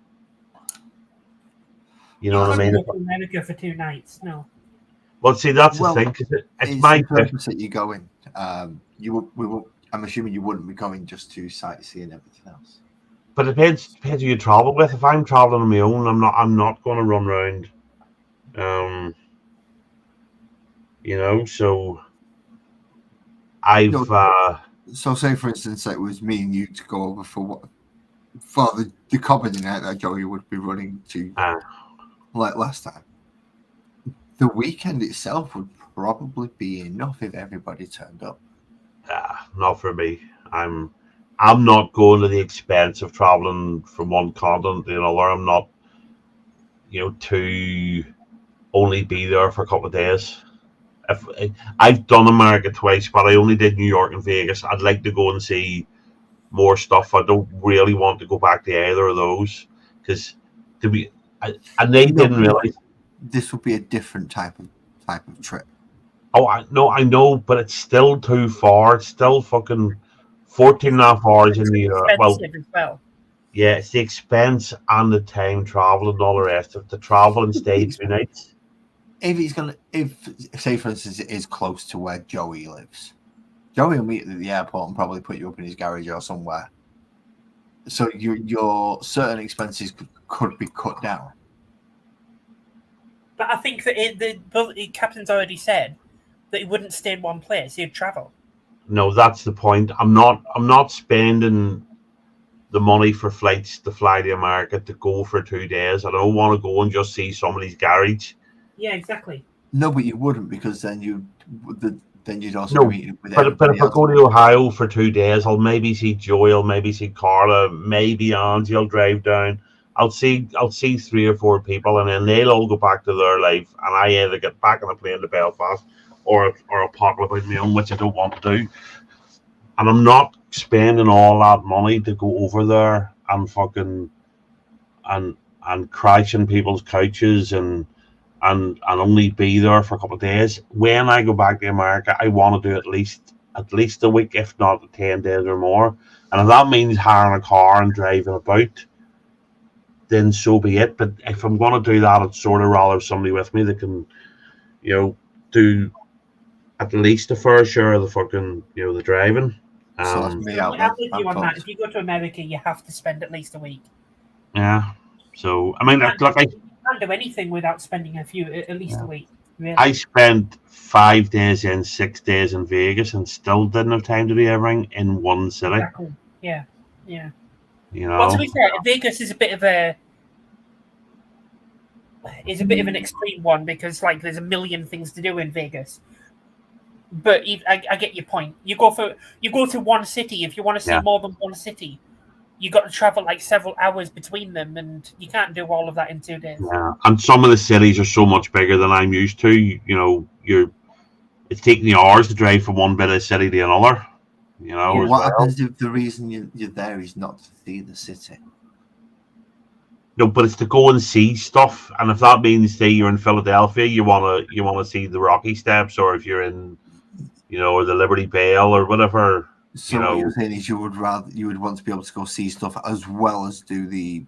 You know what I mean? America for 2 nights, no. Well, see, that's the thing. It's my purpose that you go in. I'm assuming you wouldn't be going just to sightsee and everything else. But it depends who you travel with. If I'm traveling on my own, I'm not going to run around. So I've. So, say for instance, it was me and you to go over for the comedy night that Joey would be running to, like last time. The weekend itself would probably be enough if everybody turned up. Not for me. I'm not going to the expense of traveling from one continent to another. I'm not, to only be there for a couple of days. I've done America twice, but I only did New York and Vegas. I'd like to go and see more stuff. I don't really want to go back to either of those because and they didn't realize this would be a different type of trip. Oh, I know, but it's still too far. It's still fucking 14.5 hours in the year. Well, yeah, it's the expense and the time travel and all the rest of it. To travel and stay 2 nights. If say for instance it is close to where Joey lives, Joey will meet at the airport and probably put you up in his garage or somewhere. So your certain expenses could be cut down. But I think that the captain's already said that he wouldn't stay in one place; he'd travel. No, that's the point. I'm not spending the money for flights to fly to America to go for 2 days. I don't want to go and just see somebody's garage. Yeah, exactly. No, but you wouldn't because then you'd also meet with. But if I go to Ohio for 2 days, I'll maybe see Joey, I'll maybe see Carla, maybe Angie. I'll drive down. I'll see 3 or 4 people, and then they'll all go back to their life, and I either get back on a plane to Belfast or a pocket about my own, which I don't want to do. And I'm not spending all that money to go over there and fucking and crashing people's couches and only be there for a couple of days. When I go back to America, I want to do at least at least a week, if not 10 days or more. And if that means hiring a car and driving about, then so be it. But if I'm going to do that, I'd sort of rather have somebody with me that can, do at least a fair share of the fucking, the driving. So that's me out. I'm with you on that. If you go to America, you have to spend at least a week. Yeah. So I mean, you can't do anything without spending at least a week. Really. I spent 5 days in, 6 days in Vegas, and still didn't have time to do everything in one city. Exactly. Yeah. Well, to be fair, Vegas is a bit of an extreme one because there's a million things to do in Vegas. But I get your point. You go to one city if you want to see more than one city. You got to travel several hours between them, and you can't do all of that in 2 days. Yeah, and some of the cities are so much bigger than I'm used to. It's taking you hours to drive from one bit of the city to another. What happens if the reason you're there is not to see the city? No, but it's to go and see stuff, and if that means, say, you're in Philadelphia, you wanna see the Rocky Steps, or if you're in, or the Liberty Bell or whatever. So what you're saying is you would want to be able to go see stuff as well as do the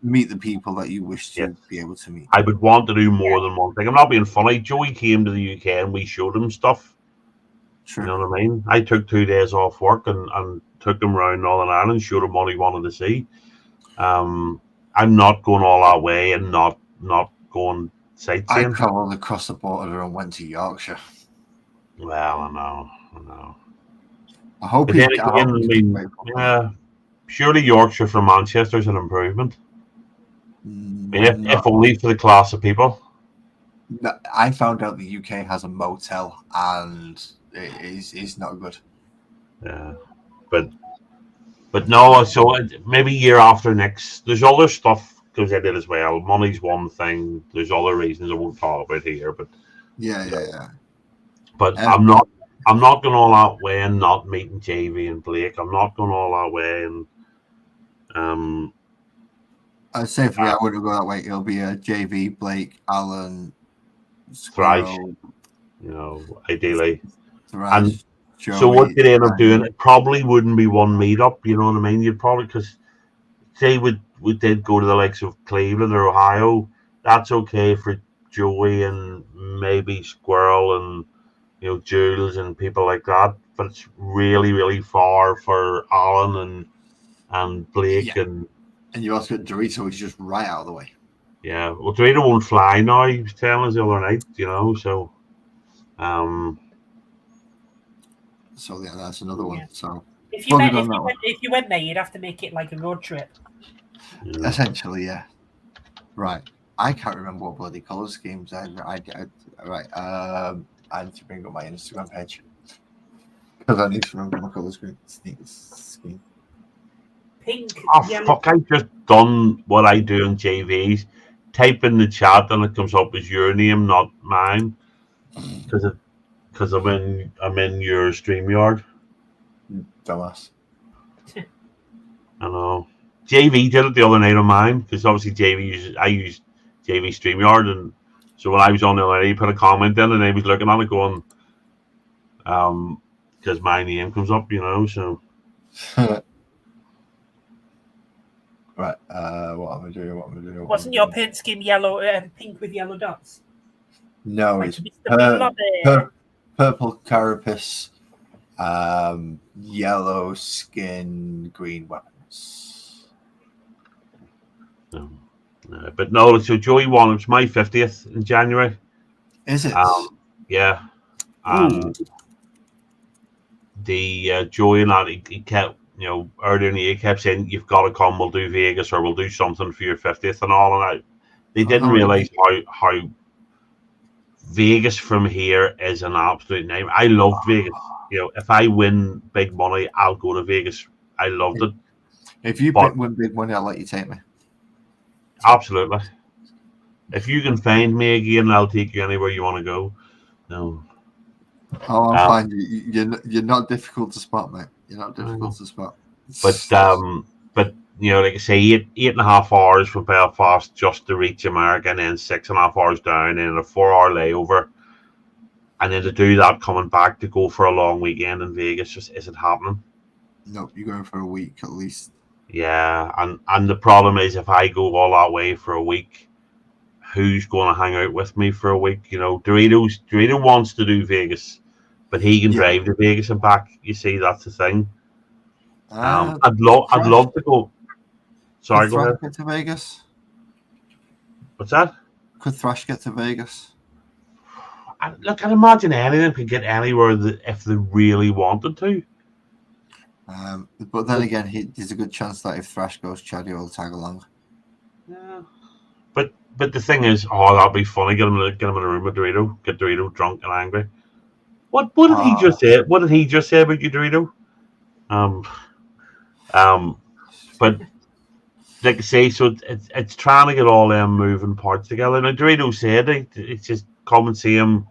meet the people that you wish to be able to meet. I would want to do more than one thing. I'm not being funny. Joey came to the UK and we showed him stuff. True. You know what I mean? I took 2 days off work and took him around Northern Ireland, showed him what he wanted to see. I'm not going all that way and not going sightseeing. I travelled across the border and went to Yorkshire. Well, I know. I hope surely Yorkshire from Manchester is an improvement. If only for the class of people. I found out the UK has a motel and it is not good. Yeah, but no. So maybe year after next, there's other stuff goes into it as well. Money's one thing. There's other reasons I won't talk about here, but yeah. But I'm not going all that way and not meeting JV and Blake. I'm not going all that way and I'd say for me, I wouldn't go that way. It'll be a JV, Blake, Alan, Thrice, ideally. Thrice, and Joey, so what you'd end up doing, it probably wouldn't be one meetup, you know what I mean? You'd probably, because say we did go to the likes of Cleveland or Ohio, that's okay for Joey and maybe Squirrel and Jules and people like that, but it's really, really far for Alan and Blake and you also got Dorito, which is just right out of the way. Yeah, well, Dorito won't fly now. He was telling us the other night, so. So yeah, that's another one. Yeah. So if you went there, you'd have to make it like a road trip. Yeah. Essentially, yeah. Right. I can't remember what bloody colour schemes I right. I need to bring up my Instagram page because I need to remember my colour scheme. Pink. Oh fuck! I just done what I do in JVs. Type in the chat and it comes up as your name, not mine, because I'm in your StreamYard. Dumbass. I know. JV did it the other night on mine because obviously I use JV StreamYard, and so when I was on the other night, he put a comment in and he was looking at it going, because my name comes up, so. Right. What am I doing? Wasn't your paint scheme yellow, pink with yellow dots? No, it's purple carapace, yellow skin, green weapons. But no, so Joey won. It's my 50th in January. Is it? Yeah. The Joey and that he kept. Earlier in the year, kept saying, you've got to come, we'll do Vegas or we'll do something for your 50th and all. And they didn't realise how Vegas from here is an absolute name. I love Vegas. If I win big money, I'll go to Vegas. I loved it. If you win big money, I'll let you take me. Absolutely. If you can find me again, I'll take you anywhere you want to go. No. Oh, I'll find you. You're not difficult to spot, mate. You're not difficult to spot. But like I say, 8.5 hours from Belfast just to reach America, and then 6.5 hours down, and a 4-hour layover. And then to do that, coming back to go for a long weekend in Vegas just isn't happening. Nope, you're going for a week at least. Yeah, and the problem is if I go all that way for a week, who's going to hang out with me for a week? You know, Dorito wants to do Vegas, but he can drive to Vegas and back. You see, that's the thing. I'd love to go. Sorry, go ahead. Get to Vegas? What's that? Could Thrash get to Vegas? Look, I'd imagine any of them could get anywhere if they really wanted to. But then again, there's a good chance that if Thrash goes, Chaddy will tag along. Yeah. But the thing is, that'd be funny. Get him in a room with Dorito. Get Dorito drunk and angry. What did he just say? What did he just say about you, Dorito? But like I say, so it's trying to get all them moving parts together. Now Dorito said it's just come and see him.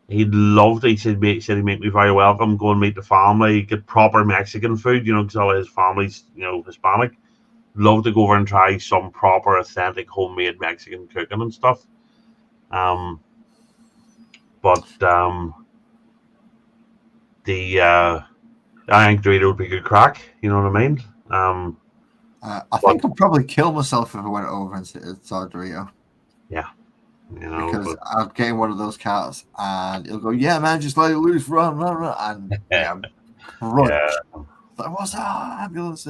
He loved it. He said he'd make me very welcome. Go and meet the family. Get proper Mexican food, because all his family's Hispanic. Love to go over and try some proper, authentic, homemade Mexican cooking and stuff. But I think Dorito would be good crack. You know what I mean? I think I'd probably kill myself if I went over and saw Dorito. Yeah. Because I'd get in one of those cars and he'll go, yeah, man, just let it loose, run. And crunch. Yeah. Like, what's that? Ambulance.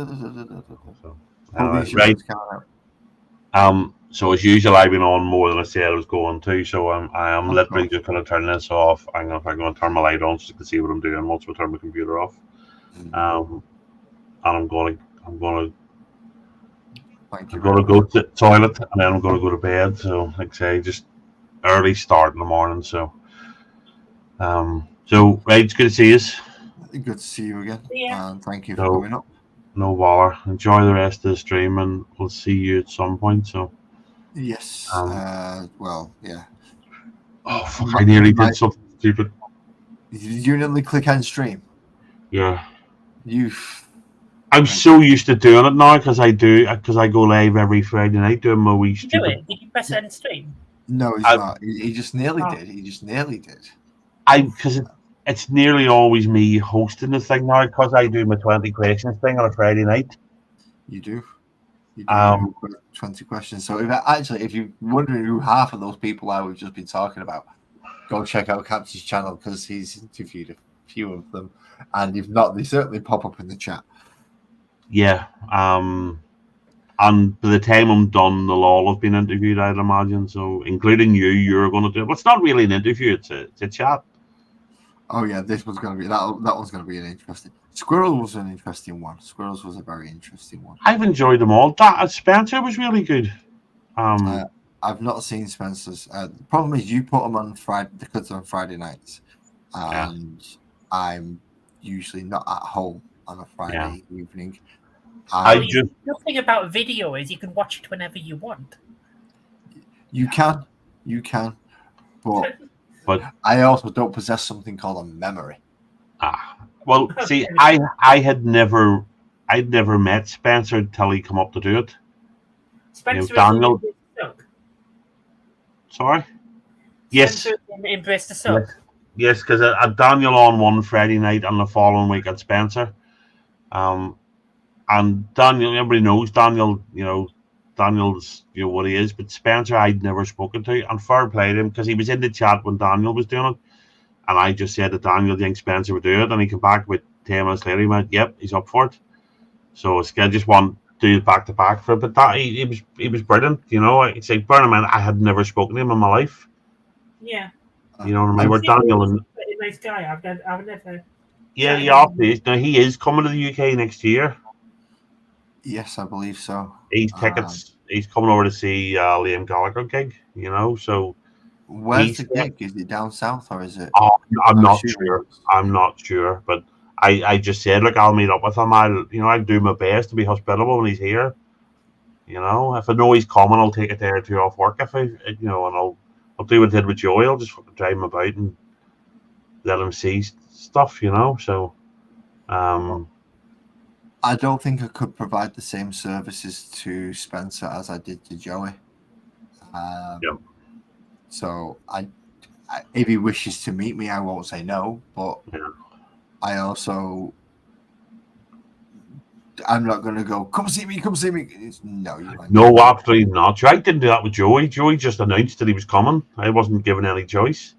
Right. So as usual, I've been on more than I said I was going to. So I am literally just going to turn this off. I'm going to turn my light on so you can see what I'm doing once we turn my computer off. And I'm going to go to the toilet and then I'm going to go to bed. So, like I say, just early start in the morning. So right, it's good to see you. Good to see you again. Yeah. And thank you for coming up. No bother. Enjoy the rest of the stream and we'll see you at some point. So, yes. Well, yeah. Oh, fuck, I nearly did something stupid. You nearly click end stream. Yeah. I'm so used to doing it now because I go live every Friday night doing my wee stupid. Do it? Did you press end stream? No, he's not. He just nearly did. He just nearly did. Because it's nearly always me hosting the thing now because I do my 20 questions thing on a Friday night. You do. You do 20 questions. So if you're wondering who half of those people are we've just been talking about, go check out Captain's channel because he's interviewed a few of them, and if not, they certainly pop up in the chat. Yeah. And by the time I'm done, they'll all have been interviewed, I'd imagine. So, including you're going to do it. Well, it's not really an interview; it's a chat. Oh yeah, this one's going to be that one's going to be an interesting. Squirrel was an interesting one. Squirrels was a very interesting one. I've enjoyed them all. Spencer was really good. I've not seen Spencer's. The problem is you put them on Friday because they're on Friday nights, and I'm usually not at home on a Friday evening. The thing about video is you can watch it whenever you want. You can, but I also don't possess something called a memory. Well, see, I'd never met Spencer until he come up to do it. Spencer Daniel. Sorry. Yes. In Bristol Silk. Yes, because I had Daniel on one Friday night and the following week at Spencer. And Daniel, everybody knows Daniel, Daniel's what he is, but Spencer I'd never spoken to, and fair play to him because he was in the chat when Daniel was doing it, and I just said to Daniel, "Do you think Spencer would do it?" And he came back with 10 minutes later. He went, "Yep, he's up for it." So I just want to do it back to back for it, but that he was brilliant. It's like bear in mind I had never spoken to him in my life. Yeah. You know what I mean? We're Daniel and a nice guy. I've never. Yeah, now he is coming to the UK next year. Yes, I believe so. He's tickets. He's coming over to see Liam Gallagher gig. So where's the gig? Is it down south or is it? I'm not sure. I'm not sure, but I just said, look, I'll meet up with him. I'll do my best to be hospitable when he's here. If I know he's coming, I'll take a day or two off work. And I'll do what I did with Joey. I'll just drive him about and let him see stuff. So. I don't think I could provide the same services to Spencer as I did to Joey. So I if he wishes to meet me, I won't say no. But I also, I'm not going to go. Come see me. Come see me. No, you won't. No, absolutely not. I didn't do that with Joey. Joey just announced that he was coming. I wasn't given any choice.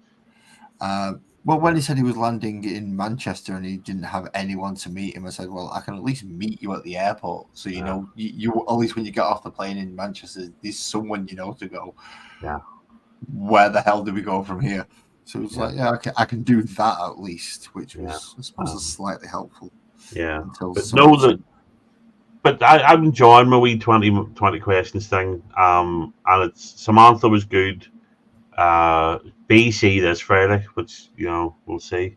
Well, when he said he was landing in Manchester and he didn't have anyone to meet him, I said, well, I can at least meet you at the airport. So, you know, you at least when you get off the plane in Manchester, there's someone you know to go. Yeah. Where the hell do we go from here? So it's like, okay, I can do that at least, which was, I suppose, slightly helpful. Yeah. But I'm enjoying my wee 20 questions thing. And it's Samantha was good. BC this Friday, which we'll see.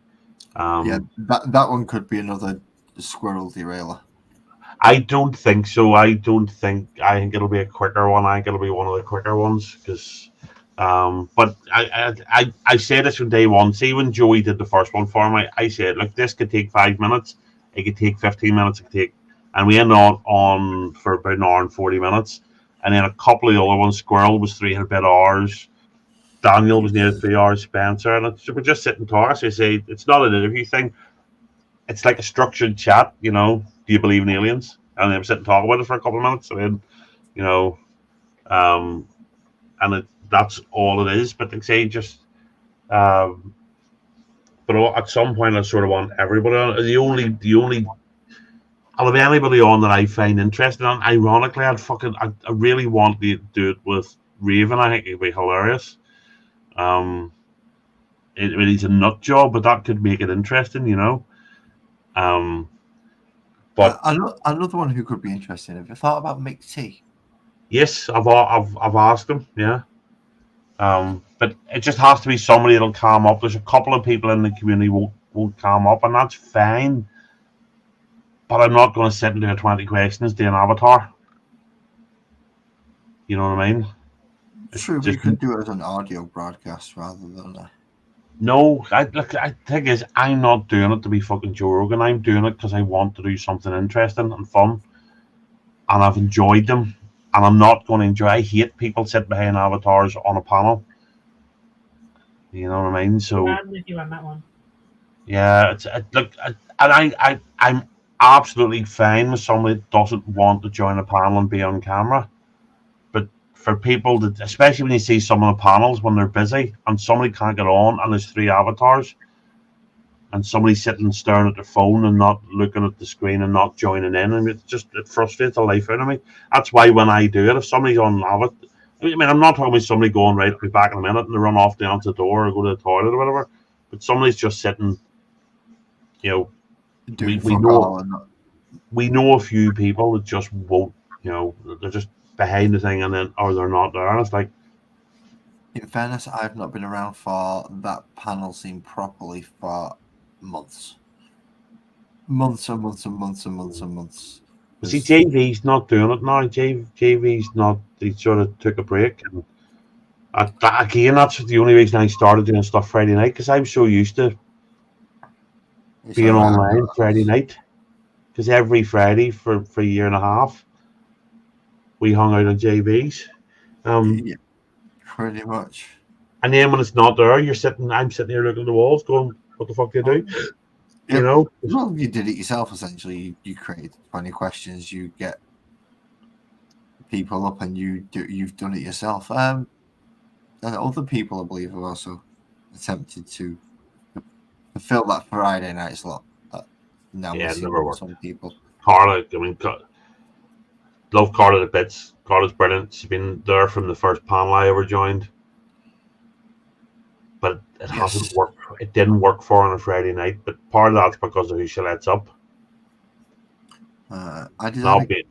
That one could be another squirrel derailer. I don't think so. I think it'll be a quicker one. I think it'll be one of the quicker ones because. But I said this from day one. See, when Joey did the first one for me, I said, look, this could take 5 minutes. It could take 15 minutes. And we ended on for about an hour and 40 minutes. And then a couple of the other ones. Squirrel was 3 and a bit hours. Daniel was near 3 hours. Spencer, and we're just sitting talking. So I say it's not an interview thing. It's like a structured chat. Do you believe in aliens? And then we sit and talk about it for a couple of minutes. And then, and that's all it is. But they say just, but at some point I sort of want everybody on. The only. I'll have anybody on that I find interesting. And ironically, I really want to do it with Raven. I think it'd be hilarious. It's a nut job, but that could make it interesting, But another one who could be interesting. Have you thought about Mick T? Yes, I've asked him. Yeah. But it just has to be somebody that'll calm up. There's a couple of people in the community won't calm up, and that's fine. But I'm not going to sit and do 20 questions to an avatar. You know what I mean? True, but you could do it as an audio broadcast rather than a... No, I think is I'm not doing it to be fucking Joe Rogan. I'm doing it because I want to do something interesting and fun, and I've enjoyed them. And I'm not going to enjoy. I hate people sitting behind avatars on a panel. You know what I mean? So I'm with you on that one. Yeah, I'm absolutely fine with somebody that doesn't want to join a panel and be on camera. But for people that, especially when you see some of the panels when they're busy and somebody can't get on and there's 3 avatars, and somebody sitting staring at their phone and not looking at the screen and not joining in, and it frustrates the life out of me. That's why when I do it, if somebody's on avatar, I'm not talking about somebody going, right, I'll be back in a minute, and they run off down to the door or go to the toilet or whatever, but somebody's just sitting, we know a few people that just won't, they're just behind the thing or they're not there, and it's like, in fairness, I've not been around for that panel scene properly for months. Months and months and months and months and months. See, JV's not doing it now. JV's not, he sort of took a break. And again, that's the only reason I started doing stuff Friday night, because I'm so used to being online Friday night. Because every Friday for a year and a half, we hung out on JV's. Yeah, pretty much. And then when it's not there, I'm sitting here looking at the walls going, what the fuck do you do? Well, you did it yourself, essentially. You created 20 questions, you get people up, and you've done it yourself. And other people, I believe, have also attempted to fill that Friday night slot. Now it never worked. Some people. Carla, love Carla to bits. Carla's brilliant. She's been there from the first panel I ever joined. But it hasn't worked. It didn't work for her on a Friday night, but part of that's because of who she lets up. I designed a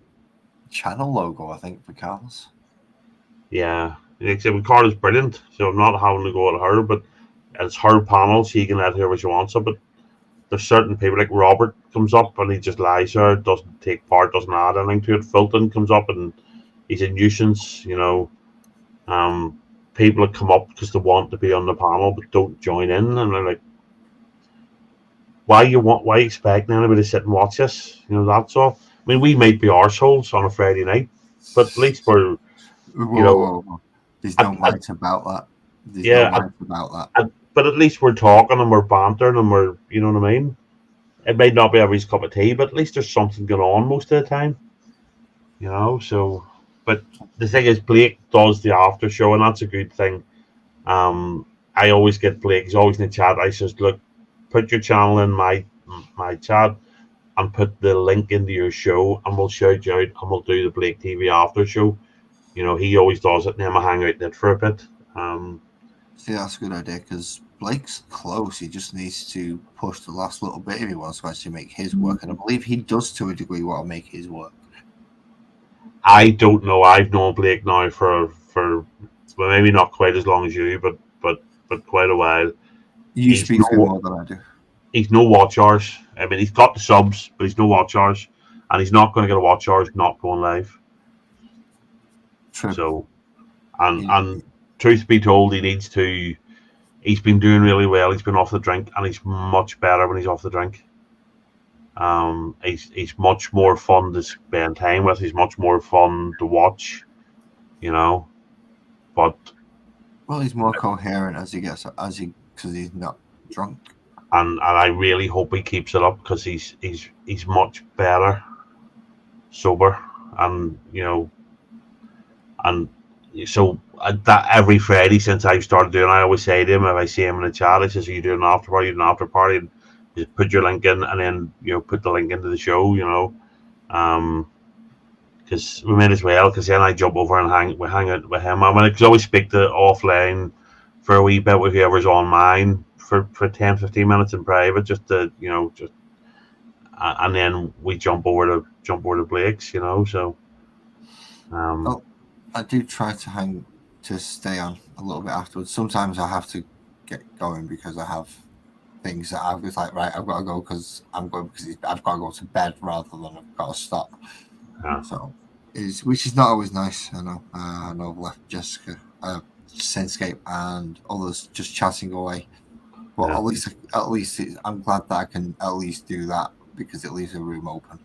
channel logo, I think, for Carla's. Yeah. Except Carla's brilliant, so I'm not having to go at her, but it's her panel, she can let her what she wants of it. There's certain people, like Robert comes up and he just lies there, doesn't take part, doesn't add anything to it. Fulton comes up and he's a nuisance, people that come up because they want to be on the panel but don't join in, and they're like, why expecting anybody to sit and watch this? That's all. I mean, we might be arseholes on a Friday night, but at least we're, Whoa. There's no mics about that. There's Yeah, no life about that. but at least we're talking and we're bantering and we're, you know what I mean? It might not be everybody's cup of tea, but at least there's something going on most of the time, you know. So, but the thing is, Blake does the after show, and that's a good thing. I always get Blake. He's always in the chat. I says, look, put your channel in my chat and put the link into your show, and we'll shout you out, and we'll do the Blake TV after show. You know, he always does it, and then I hang out in it for a bit. See, that's a good idea because Blake's close. He just needs to push the last little bit if he wants to actually make his work, and I believe he does to a degree want to make his work. I don't know. I've known Blake now for well, maybe not quite as long as you, but quite a while. You speak to him more than I do. He's no watch hours. I mean, he's got the subs, but he's no watch hours, and he's not going to get a watch hours not going live. True. So, and truth be told, he needs to. He's been doing really well. He's been off the drink, and he's much better when he's off the drink. He's much more fun to spend time with. He's much more fun to watch, you know. But well, he's more coherent as he gets because he's not drunk. And I really hope he keeps it up because he's much better sober, and you know, and so that every Friday since I've started doing, I always say to him if I see him in the chat, I says, "Are you doing an after party? An after party?" And just put your link in, and then put the link into the show, because we might as well. Because then I jump over and hang out with him. I mean, I could always speak to offline for a wee bit with whoever's on mine for 10-15 minutes in private, just to and then we jump over to Blake's, so. Oh, I do try to stay on a little bit afterwards. Sometimes I have to get going because I have things that I was like, right, I've got to go because I've got to go to bed rather than I've got to stop. Yeah. So, which is not always nice. I know. I know I've left Jessica, Senscape, and others just chatting away. But at least I'm glad that I can at least do that because it leaves a room open.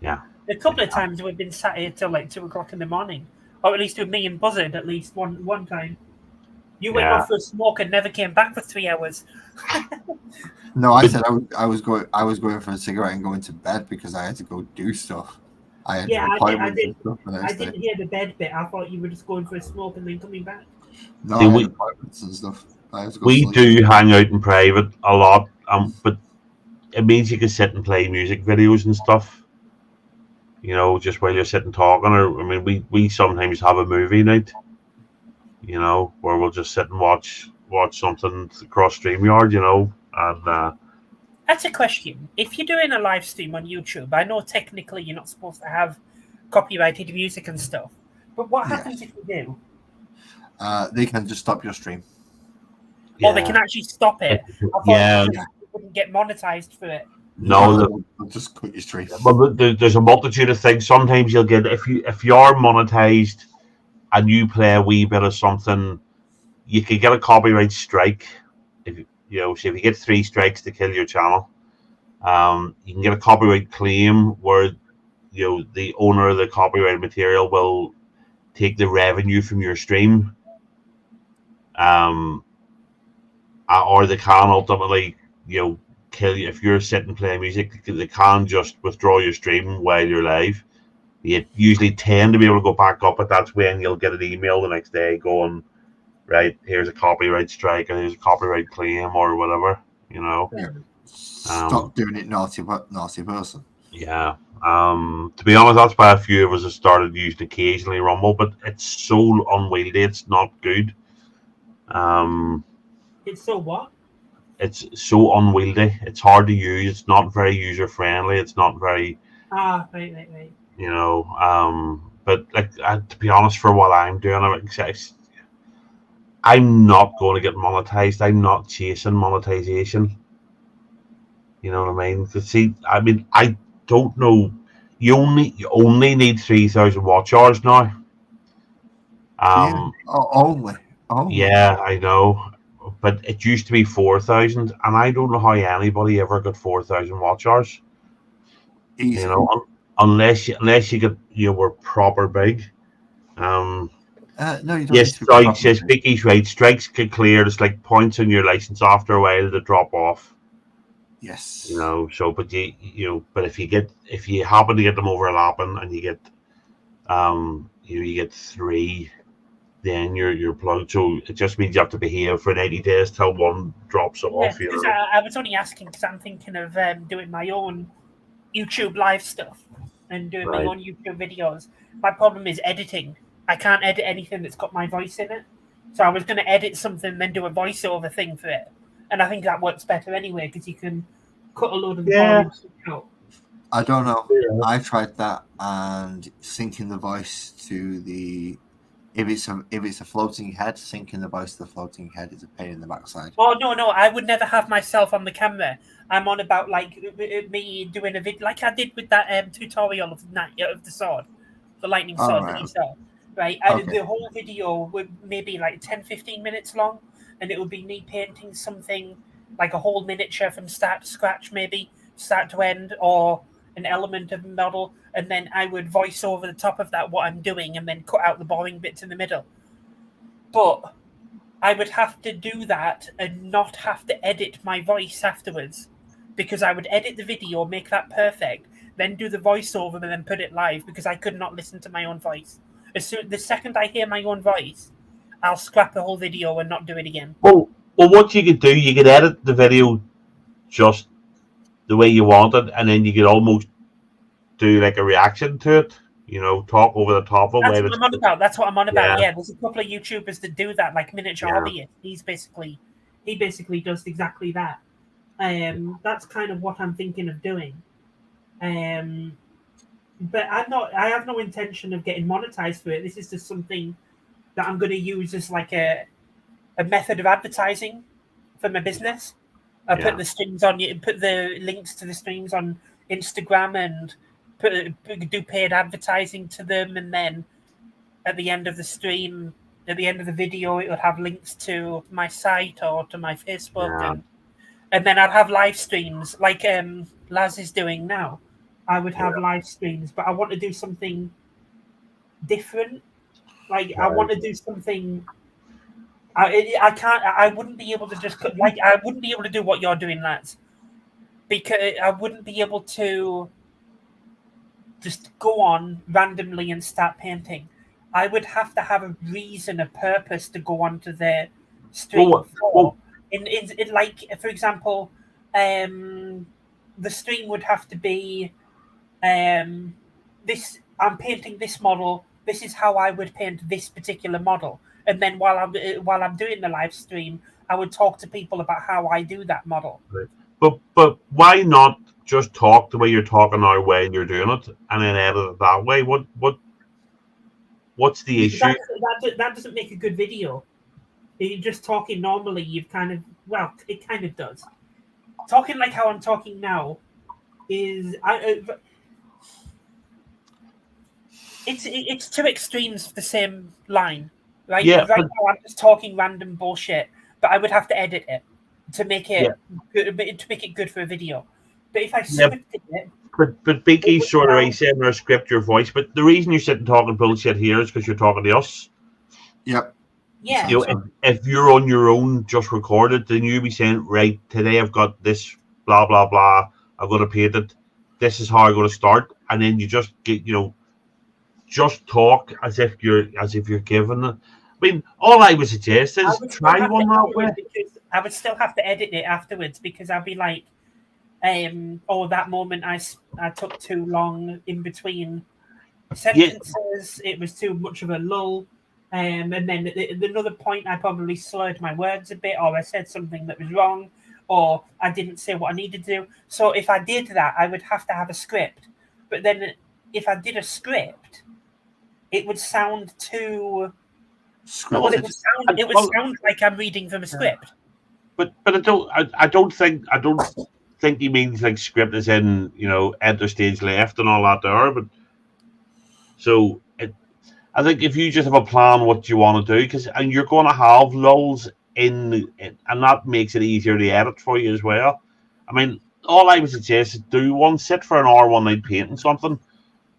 Yeah. A couple of times we've been sat here till like 2 o'clock in the morning, or at least with me and Buzzard. At least one time, you went off for a smoke and never came back for 3 hours. No, I said I was going for a cigarette and going to bed because I had to go do stuff. I had appointments and stuff the next day. I didn't hear the bed bit. I thought you were just going for a smoke and then coming back. No, I had appointments and stuff. We do hang out in private a lot, but it means you can sit and play music videos and stuff. Just while you're sitting talking, or I mean, we sometimes have a movie night. Where we'll just sit and watch something across StreamYard. And that's a question. If you're doing a live stream on YouTube, I know technically you're not supposed to have copyrighted music and stuff, but what happens if you do? They can just stop your stream. Or they can actually stop it. You wouldn't get monetized for it. No, they'll just quit your stream. Well, there's a multitude of things. Sometimes you'll get if you're monetized and you play a wee bit of something, you could get a copyright strike. If if you get 3 strikes to kill your channel, you can get a copyright claim where the owner of the copyrighted material will take the revenue from your stream, or they can ultimately kill you if you're sitting playing music. They can just withdraw your stream while you're live. You usually tend to be able to go back up, but that's when you'll get an email the next day going, right, here's a copyright strike or here's a copyright claim or whatever. Stop doing it, naughty person. Yeah. To be honest, that's why a few of us have started using occasionally Rumble, but it's so unwieldy. It's not good. It's so what? It's so unwieldy. It's hard to use. It's not very user friendly. It's not very. Right. But to be honest, for what I'm doing, I'm not going to get monetized. I'm not chasing monetization. You know what I mean? I don't know. You only need 3,000 watch hours now. Only. Yeah, I know. But it used to be 4,000, and I don't know how anybody ever got 4,000 watch hours. Easy. Unless you get were proper big. No, you don't. Yes, need to be strikes. proper. Yes, Vicky's right. Strikes get cleared. It's like points on your license after a while to drop off. Yes. You know. So, but but if you happen to get them overlapping and you get you get 3, then you're plugged. So it just means you have to behave for 90 days till one drops Yeah, off. You because know. I was only asking because I'm thinking of doing my own YouTube live stuff and doing my Right. own YouTube videos. My problem is editing. I can't edit anything that's got my voice in it. So I was going to edit something, then do a voiceover thing for it. And I think that works better anyway because you can cut a load of the boring stuff out. I don't know. Yeah. I tried that, and syncing the voice to the if it's a floating head, syncing the voice to the floating head is a pain in the backside. Oh no, I would never have myself on the camera. I'm on about like me doing a video like I did with that tutorial of the sword, the lightning sword that you saw. Right, Okay. the whole video would maybe like 10-15 minutes long, and it would be me painting something like a whole miniature from start to scratch, maybe start to end, or an element of a model, and then I would voice over the top of that what I'm doing, and then cut out the boring bits in the middle. But I would have to do that and not have to edit my voice afterwards, because I would edit the video, make that perfect, then do the voiceover and then put it live because I could not listen to my own voice. The second I hear my own voice, I'll scrap the whole video and not do it again. Well, what you could do, you could edit the video just the way you want it, and then you could almost do like a reaction to it. You know, talk over the top of That's it. what I'm on about. That's what I'm on about. Yeah. Yeah, there's a couple of YouTubers that do that, like Miniature Hobbyist. He basically does exactly that. That's kind of what I'm thinking of doing. But I have no intention of getting monetized for it. This is just something that I'm going to use as like a method of advertising for my business. I put the streams on, put the links to the streams on Instagram, and do paid advertising to them, and then at the end of the stream, at the end of the video, it would have links to my site or to my Facebook, and then I'd have live streams like Laz is doing now. I would have live streams, but I want to do something different. Like I want to do something. I can't. I wouldn't be able to just like I wouldn't be able to do what you're doing, Laz, because I wouldn't be able to just go on randomly and start painting. I would have to have a reason, a purpose to go onto the stream for. In like, for example, the stream would have to be this. I'm painting this model. This is how I would paint this particular model. And then while I'm doing the live stream, I would talk to people about how I do that model. Right. But why not just talk the way you're talking our way and you're doing it, and then edit it that way? What's the issue? That doesn't make a good video. You're just talking normally. You've kind of it kind of does. Talking like how I'm talking now is it's two extremes of the same line. Right, now I'm just talking random bullshit, but I would have to edit it to make it good for a video. But if I scripted it, but Binky's sort of saying or script your voice. But the reason you're sitting talking bullshit here is because you're talking to us. Yep. Yeah. You know, if you're on your own, just recorded, then you'll be saying, right, today I've got this, blah blah blah. I'm going to paint it. This is how I'm going to start, and then you just get, just talk as if you're given it. I mean, all I would suggest is try one that way. Because I would still have to edit it afterwards because I'll be like, that moment I took too long in between sentences. It was too much of a lull. And then at another point, I probably slurred my words a bit, or I said something that was wrong, or I didn't say what I needed to do. So if I did that, I would have to have a script. But then if I did a script, it would sound too. Scripted. It would sound like I'm reading from a script. But I don't think he means like script as in enter stage left and all that there. But so I think if you just have a plan what you want to do, and you're going to have lulls in, and that makes it easier to edit for you as well. I mean, all I would suggest is sit for an hour one night painting something,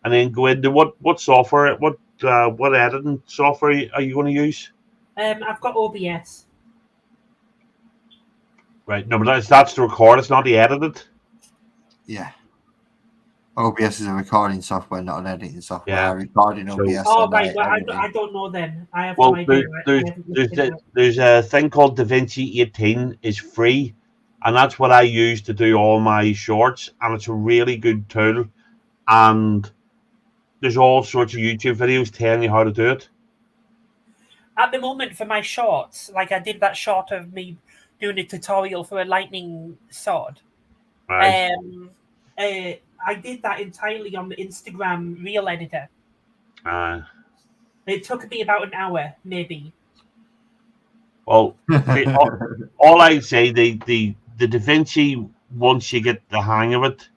and then go into what software, what editing software are you going to use? I've got OBS. Right. No, but that's to record. It's not the edited. Yeah. OBS is a recording software, not an editing software. Yeah. I record in So- OBS. Oh, and right. Well, edit I don't know then. I have Well, no idea. I haven't looked into it. there's a thing called DaVinci 18 is free, and that's what I use to do all my shorts, and it's a really good tool. And there's all sorts of YouTube videos telling you how to do it. At the moment, for my shorts, like I did that short of me doing a tutorial for a lightning sword. Right. I did that entirely on the Instagram Reel editor. It took me about an hour, maybe. Well, see, all I'd say, the DaVinci, once you get the hang of it,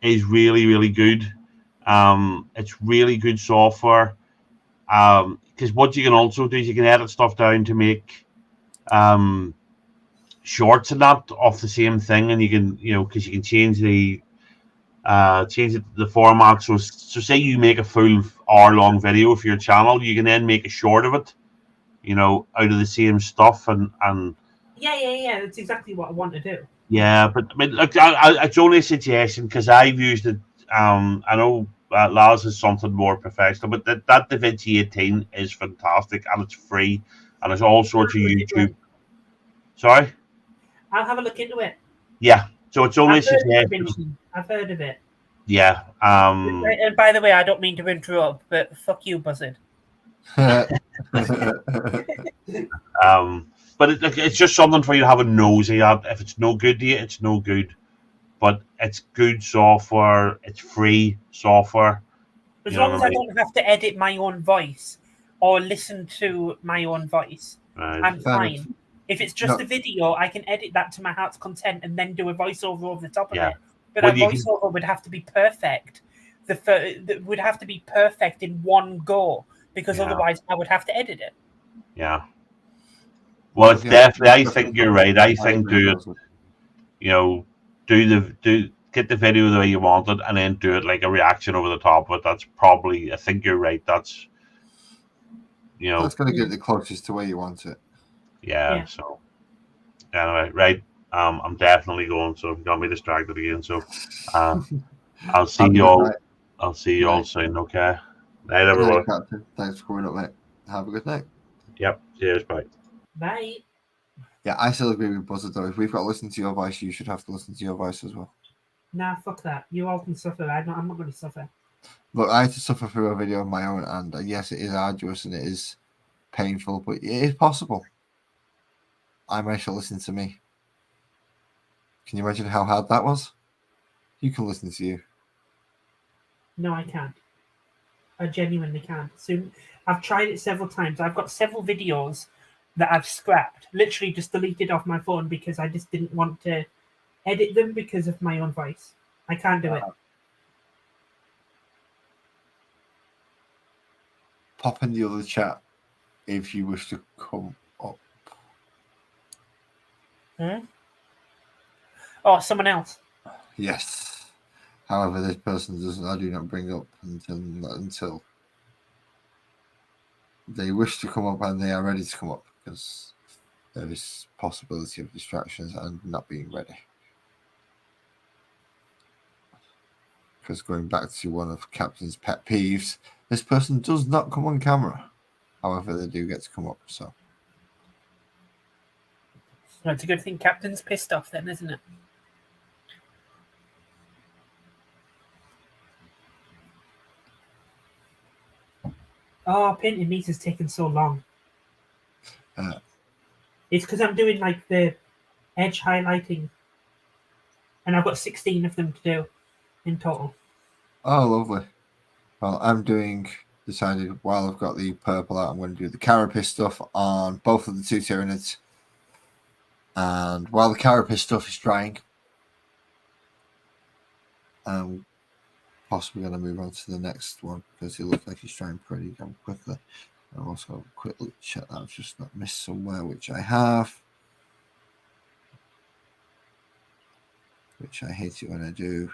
is really, really good. It's really good software. Because what you can also do is you can edit stuff down to make shorts and that off the same thing, and you can, because you can change the format. So say you make a full hour-long video for your channel, you can then make a short of it, out of the same stuff, and Yeah. That's exactly what I want to do. yeah. But I mean, look, it's only a suggestion because I've used it. I know Laz is something more professional, but that DaVinci 18 is fantastic, and it's free, and there's all sorts of YouTube. Sorry. I'll have a look into it. Yeah. So it's only a I've heard of suggestion. I've heard of it. Yeah. And by the way, I don't mean to interrupt, but fuck you, Buzzard. But it's just something for you to have a nosy at. If it's no good to you, it's no good. But it's good software. It's free software. As long as I don't have to edit my own voice or listen to my own voice, I'm fine. If it's just a video, I can edit that to my heart's content and then do a voiceover over the top of it. But that voiceover would have to be perfect. That would have to be perfect in one go, because otherwise I would have to edit it. Yeah. Well, it's definitely. I think you're right. I think get the video the way you want it, and then do it like a reaction over the top of it. That's probably. I think you're right. That's. That's going to get the closest to where you want it. Yeah. So. Anyway, right. I'm definitely going. So got me distracted again. So, I'll see you all. I'll see you all soon. Okay. Night, everyone. Captain. Thanks for coming up, mate. Have a good night. Yep. Cheers. Bye. Bye. Yeah, I still agree with Buzzard though. If we've got to listen to your voice, you should have to listen to your voice as well. Nah, fuck that. You all can suffer. I'm not going to suffer. Look, I had to suffer through a video of my own, and yes, it is arduous and it is painful, but it is possible. I managed to listen to me. Can you imagine how hard that was? You can listen to you. No, I can't. I genuinely can't. Soon, I've tried it several times. I've got several videos that I've scrapped, literally just deleted off my phone because I just didn't want to edit them because of my own voice. I can't do it. Pop in the other chat if you wish to come up. Oh, someone else. Yes. However, this person doesn't. I do not bring up until they wish to come up and they are ready to come up, because there is possibility of distractions and not being ready. Because going back to one of Captain's pet peeves, this person does not come on camera. However, they do get to come up. So it's a good thing Captain's pissed off then, isn't it? Oh, painting meat has taken so long. It's because I'm doing like the edge highlighting, and I've got 16 of them to do in total. Oh, lovely. Well, I'm decided while I've got the purple out, I'm going to do the carapace stuff on both of the two Tyranids. And while the carapace stuff is drying, I'm possibly going to move on to the next one because it looks like he's drying pretty damn quickly. I'll also have a quick look check that I've just not missed somewhere, which I have. Which I hate it when I do.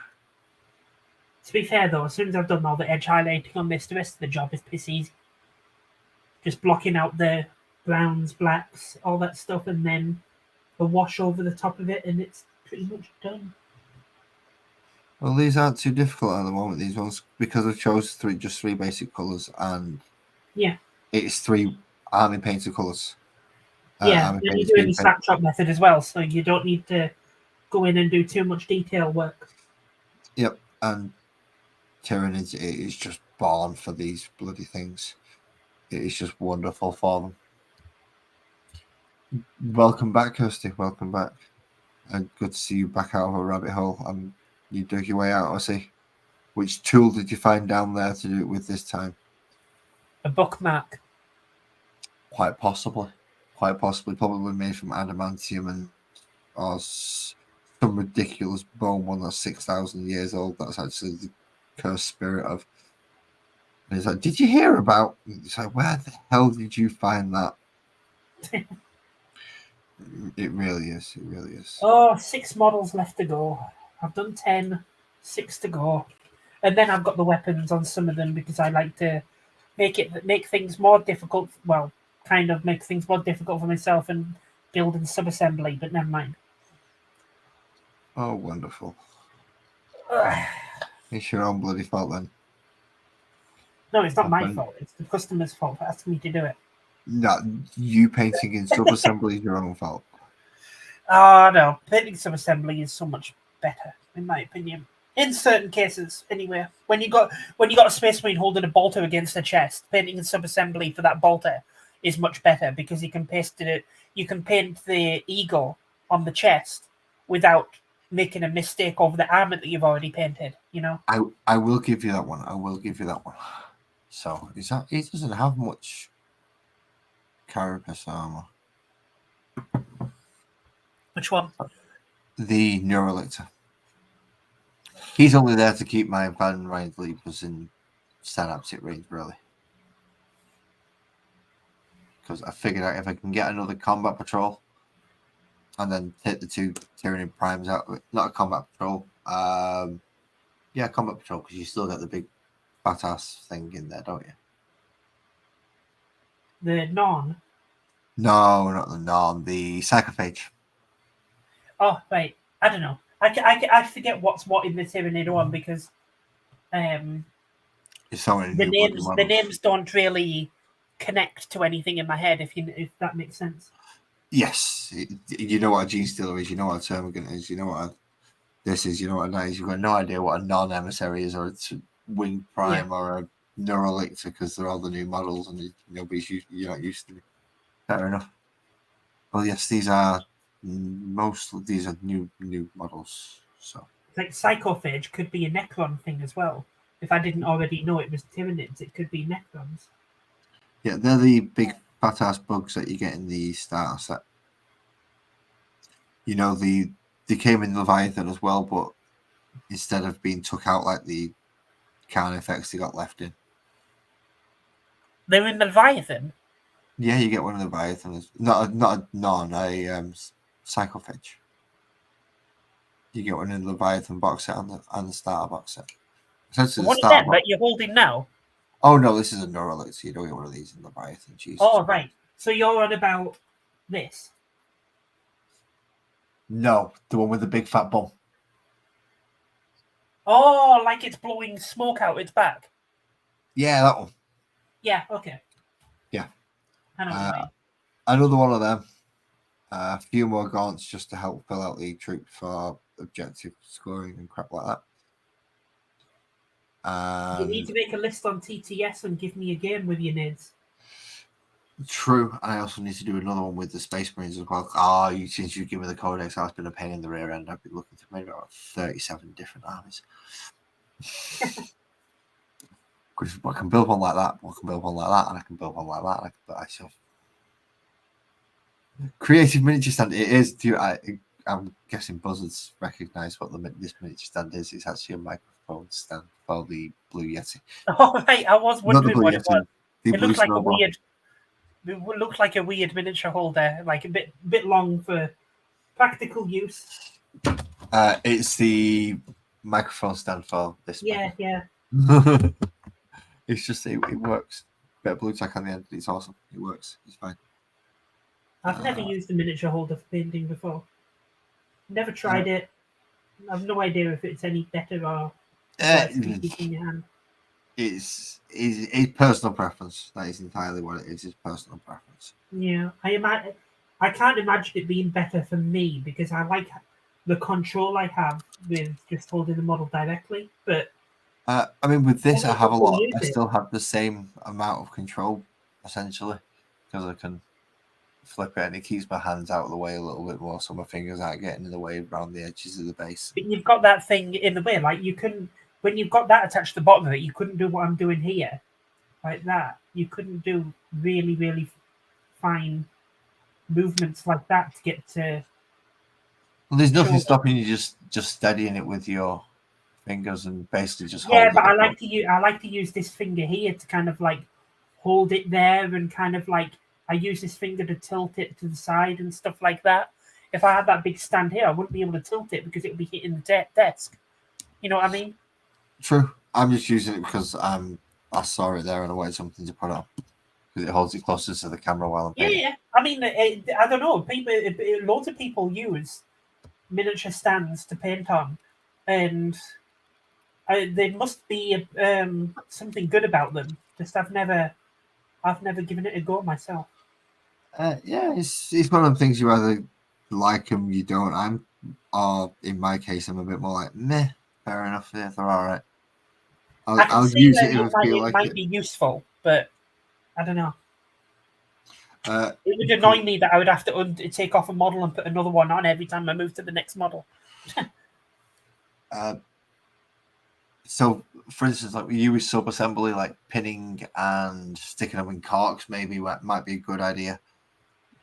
To be fair, though, as soon as I've done all the edge highlighting on this, the rest of the job is piss easy. Just blocking out the browns, blacks, all that stuff, and then a wash over the top of it, and it's pretty much done. Well, these aren't too difficult at the moment, these ones, because I've chose just three basic colours, and it's 3 army painted colours. Yeah, and you're doing the snapshot method as well, so you don't need to go in and do too much detail work. Yep, and Tyranids is just born for these bloody things. It is just wonderful for them. Welcome back, Kirsty. Welcome back. And good to see you back out of a rabbit hole. You dug your way out, I see. Which tool did you find down there to do it with this time? A bookmark. Quite possibly. Probably made from adamantium or some ridiculous bone one that's 6,000 years old. That's actually the cursed spirit of. And he's like, did you hear about? It's like, where the hell did you find that? It really is. It really is. Oh, 6 models left to go. I've done 10, 6 to go. And then I've got the weapons on some of them because I like to make things more difficult. Well, kind of make things more difficult for myself and build in sub-assembly, but never mind. Oh, wonderful. Ugh. It's your own bloody fault then. No, it's not my fault. It's the customer's fault for asking me to do it. No, you painting in sub-assembly is your own fault. Oh, no. Painting sub-assembly is so much better, in my opinion. In certain cases, anyway. When you got a Space Marine holding a bolter against a chest, painting in sub-assembly for that bolter is much better because you can paint the eagle on the chest without making a mistake over the armor that you've already painted, you know? I will give you that one. So, he doesn't have much carapace armor. Which one? The Neurolictor. He's only there to keep my Van Ryan Leapers in synaptic range, really. Because I figured out if I can get another combat patrol and then take the 2 Tyranid primes out, not a combat patrol, combat patrol, because you still get the big fat ass thing in there, don't you? The non? No, not the non, the Psychophage. Oh, right. I don't know. I forget what's what in the Tyranid one because So the names don't really connect to anything in my head, if that makes sense. Yes, you know what a Gene Stealer is, you know what a Termagant is, you know what this is, you know what a Knight is. You've got no idea what a non-emissary is, or a Wing Prime, or a Neurolictor, because they're all the new models and you're not used to it. Fair enough. Well, yes, these are new models. So, like Psychophage could be a Necron thing as well. If I didn't already know it was Tyranids, it could be Necrons. Yeah, they're the big fat ass bugs that you get in the starter set. You know, they came in Leviathan as well, but instead of being took out like the Carnifex, they got left in. They're in Leviathan? Yeah, you get one of the Leviathan. Not a Psychophage. You get one in the Leviathan box set and the starter box set. Essentially, what is that that you're holding now? Oh no, this is a Neurolictor. You don't get one of these in Leviathan. Jesus. Oh right. So you're on about this? No, the one with the big fat bum. Oh, like it's blowing smoke out its back. Yeah, that one. Yeah. Okay. Yeah. I know what you mean. Another one of them. A few more gaunts just to help fill out the troop for objective scoring and crap like that. You need to make a list on TTS and give me a game with your nids. True. I also need to do another one with the Space Marines as well. Since you give me the codex, that's been a pain in the rear end. I've been looking to maybe about 37 different armies. Because I can build one like that, I can build one like that, and I can build one like that. And I can build myself. Creative miniature stand. It is. I'm guessing Buzzards recognise what this miniature stand is. It's actually a microphone stand for the Blue Yeti. Oh right, I was wondering what it was. It looks like Snowball. It looks like a weird miniature holder, like a bit long for practical use. It's the microphone stand for this. Yeah. It's just it works. Bit of blue tack on the end. It's awesome. It works. It's fine. I've never used a miniature holder for painting before. Never tried it. I've no idea if it's any better or worse than keeping your hand. It's personal preference. That is entirely what it is. It's personal preference. Yeah, I can't imagine it being better for me because I like the control I have with just holding the model directly. But I mean, with this, I have a lot. I it. still have the same amount of control, essentially, because I can flip it and it keeps my hands out of the way a little bit more, so my fingers aren't getting in the way around the edges of the base. But you've got that thing in the way, like you couldn't when you've got that attached to the bottom of it. You couldn't do what I'm doing here, like that. You couldn't do really, really fine movements like that to get to. Well, there's nothing stopping you just steadying it with your fingers and basically just hold Yeah, but it. I like to use this finger here to kind of like hold it there and kind of like I use this finger to tilt it to the side and stuff like that. If I had that big stand here, I wouldn't be able to tilt it because it would be hitting the desk. You know what I mean? True. I'm just using it because I saw it there and I wanted something to put on because it holds it closer to the camera while I'm painting. Yeah. I mean, I don't know. Loads of people use miniature stands to paint on, and there must be something good about them. Just I've never given it a go myself. Yeah, it's one of the things you either like them, you don't. Or in my case, I'm a bit more like meh. Fair enough. Yeah, they're all right. I'll use it if I feel like it. Might be useful, but I don't know. It would annoy me that I would have to take off a model and put another one on every time I move to the next model. So, for instance, like you with sub-assembly, like pinning and sticking them in corks, maybe might be a good idea.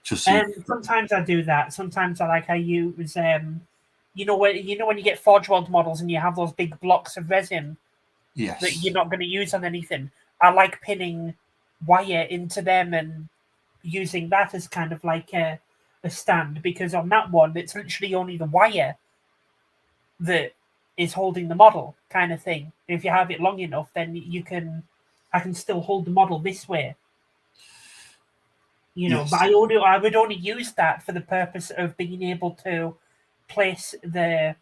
Just sometimes I do that. Sometimes I use when you get Forge World models and you have those big blocks of resin that you're not going to use on anything. I like pinning wire into them and using that as kind of like a stand, because on that one it's literally only the wire that is holding the model, kind of thing. If you have it long enough, then I can still hold the model this way. But I would only use that for the purpose of being able to place the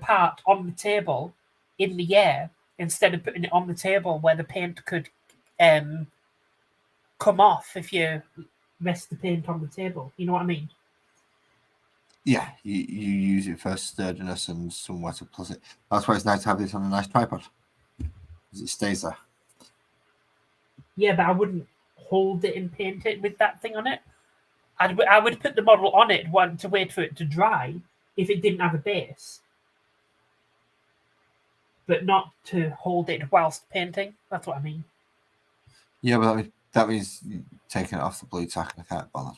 part on the table in the air instead of putting it on the table where the paint could come off if you rest the paint on the table. You know what I mean? Yeah, you use it for sturdiness and somewhere to place it. That's why it's nice to have this on a nice tripod, because it stays there. Yeah, but I wouldn't hold it and paint it with that thing on it. I would put the model on it to wait for it to dry if it didn't have a base, but not to hold it whilst painting. That's what I mean. Yeah, but that means taking it off the blue tack and I can't bother.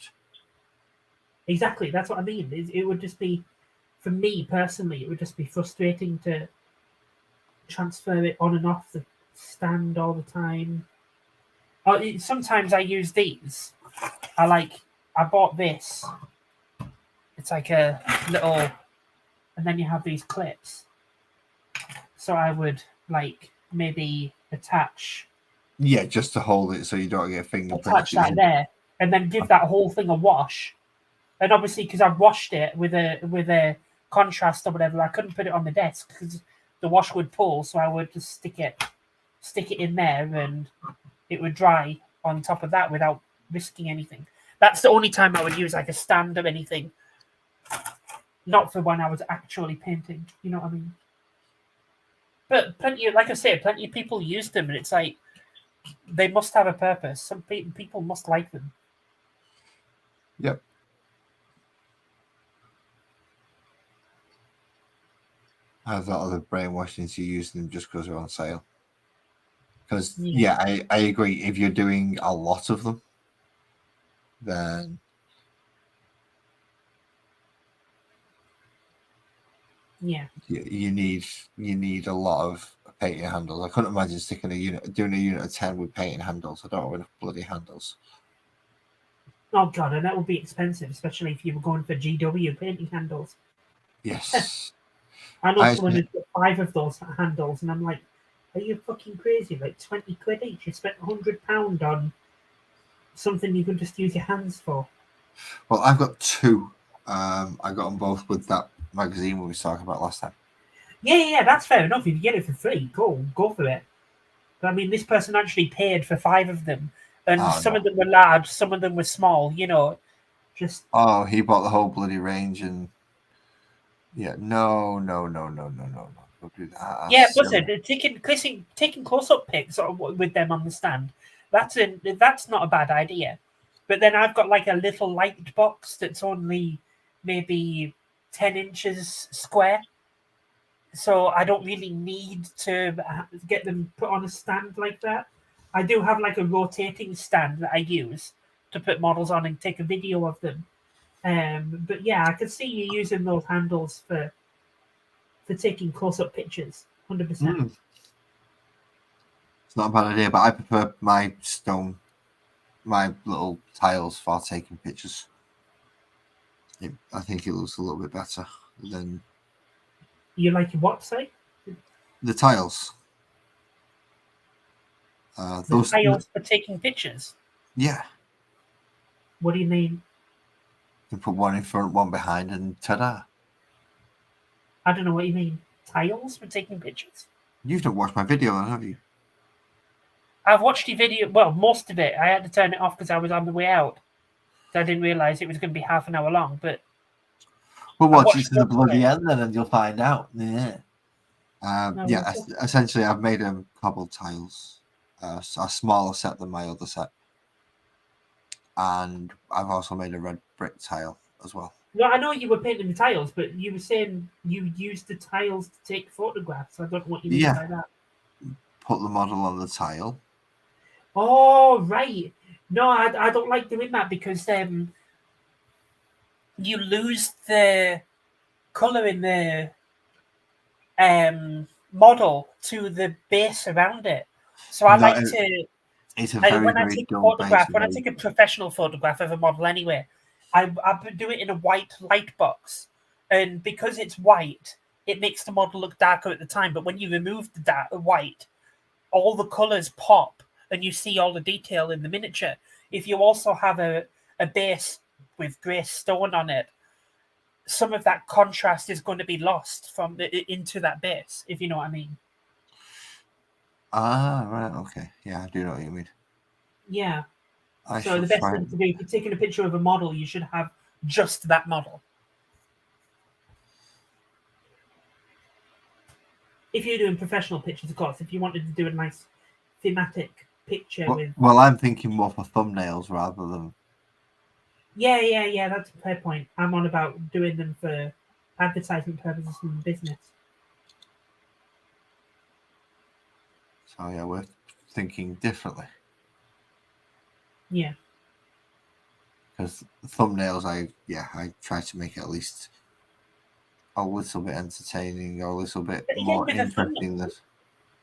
Exactly, that's what I mean. It would just be, for me personally, it would just be frustrating to transfer it on and off the stand all the time. Sometimes I use these. I bought this. It's like a little, and then you have these clips. So I would maybe attach. Yeah, just to hold it so you don't get fingerprints. Attach that there, and then give that whole thing a wash. And obviously, because I've washed it with a contrast or whatever, I couldn't put it on the desk because the wash would pull. So I would just stick it in there, and it would dry on top of that without risking anything. That's the only time I would use like a stand or anything. Not for when I was actually painting. You know what I mean? But plenty of people use them, and it's like they must have a purpose. Some people must like them. Yep. I have that other brainwashed into using them just because they're on sale. Because, I agree. If you're doing a lot of them, then you need a lot of painting handles. I couldn't imagine doing a unit of 10 with painting handles. I don't have enough bloody handles. Oh god, and that would be expensive, especially if you were going for GW painting handles. Yes. I know I someone spent- who's got 5 of those handles, and I'm like, are you fucking crazy? Like 20 quid each. You spent £100 on something you could just use your hands for. Well, I've got 2. I got them both with that magazine we was talking about last time. Yeah, that's fair enough. If you get it for free, go for it. But I mean, this person actually paid for 5 of them, and some no. of them were large, some of them were small. Just Oh, he bought the whole bloody range, and no. Don't do that. yeah. That's Listen, silly. taking close-up pics with them on the stand. That's not a bad idea. But then I've got like a little light box that's only maybe 10 inches square. So I don't really need to get them put on a stand like that. I do have like a rotating stand that I use to put models on and take a video of them. But yeah, I can see you using those handles for taking close-up pictures, 100%. It's not a bad idea, but I prefer my little tiles for taking pictures. I think it looks a little bit better than You like your what site? the tiles. The tiles for taking pictures. Yeah. What do you mean? You put one in front, one behind, and ta-da. I don't know what you mean. Tiles for taking pictures? You've not watched my video, have you? I've watched your video. Well, most of it. I had to turn it off because I was on the way out. So I didn't realise it was going to be half an hour long. But Well, I watch watched it to the most of bloody it. end, then, and you'll find out. Yeah. Essentially, I've made them cobbled tiles, a smaller set than my other set, and I've also made a red brick tile as well. No, I know you were painting the tiles, but you were saying you used the tiles to take photographs. I don't know what you mean by that. Put the model on the tile. Oh, right. No, I don't like doing that because you lose the colour in the model to the base around it. So I like to. It's a very, when I very take a dull photograph, base. when I take a professional photograph of a model anyway, I do it in a white light box. And because it's white, it makes the model look darker at the time. But when you remove the white, all the colours pop and you see all the detail in the miniature. If you also have a base with grey stone on it, some of that contrast is going to be lost into that base, if you know what I mean. Ah, right, okay. Yeah, I do know what you mean. Yeah. So the best thing to do, if you're taking a picture of a model, you should have just that model. If you're doing professional pictures, of course, if you wanted to do a nice thematic picture Well, I'm thinking more for thumbnails rather than... Yeah, that's a fair point. I'm on about doing them for advertisement purposes and business. So yeah, we're thinking differently. Yeah. Because thumbnails, I try to make it at least a little bit entertaining or a little bit more interesting.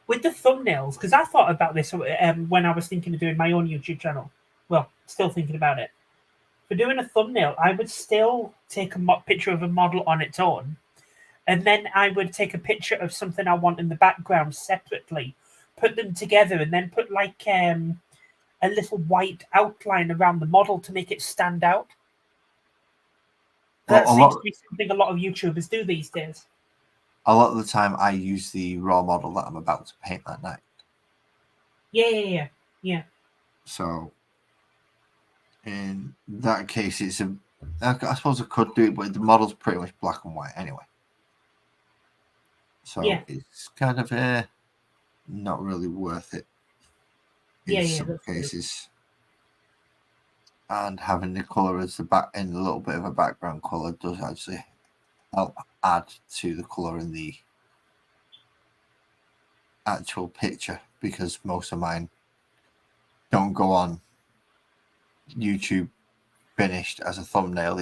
With the thumbnails, because I thought about this when I was thinking of doing my own YouTube channel. Well, still thinking about it. For doing a thumbnail, I would still take a picture of a model on its own, and then I would take a picture of something I want in the background separately, put them together, and then put like a little white outline around the model to make it stand out. That seems to be something a lot of YouTubers do these days. A lot of the time, I use the raw model that I'm about to paint that night. Yeah. So, in that case, I suppose I could do it, but the model's pretty much black and white anyway. So it's kind of not really worth it in some cases. True. And having the colour as in a little bit of a background colour does actually help add to the colour in the actual picture, because most of mine don't go on YouTube finished as a thumbnail.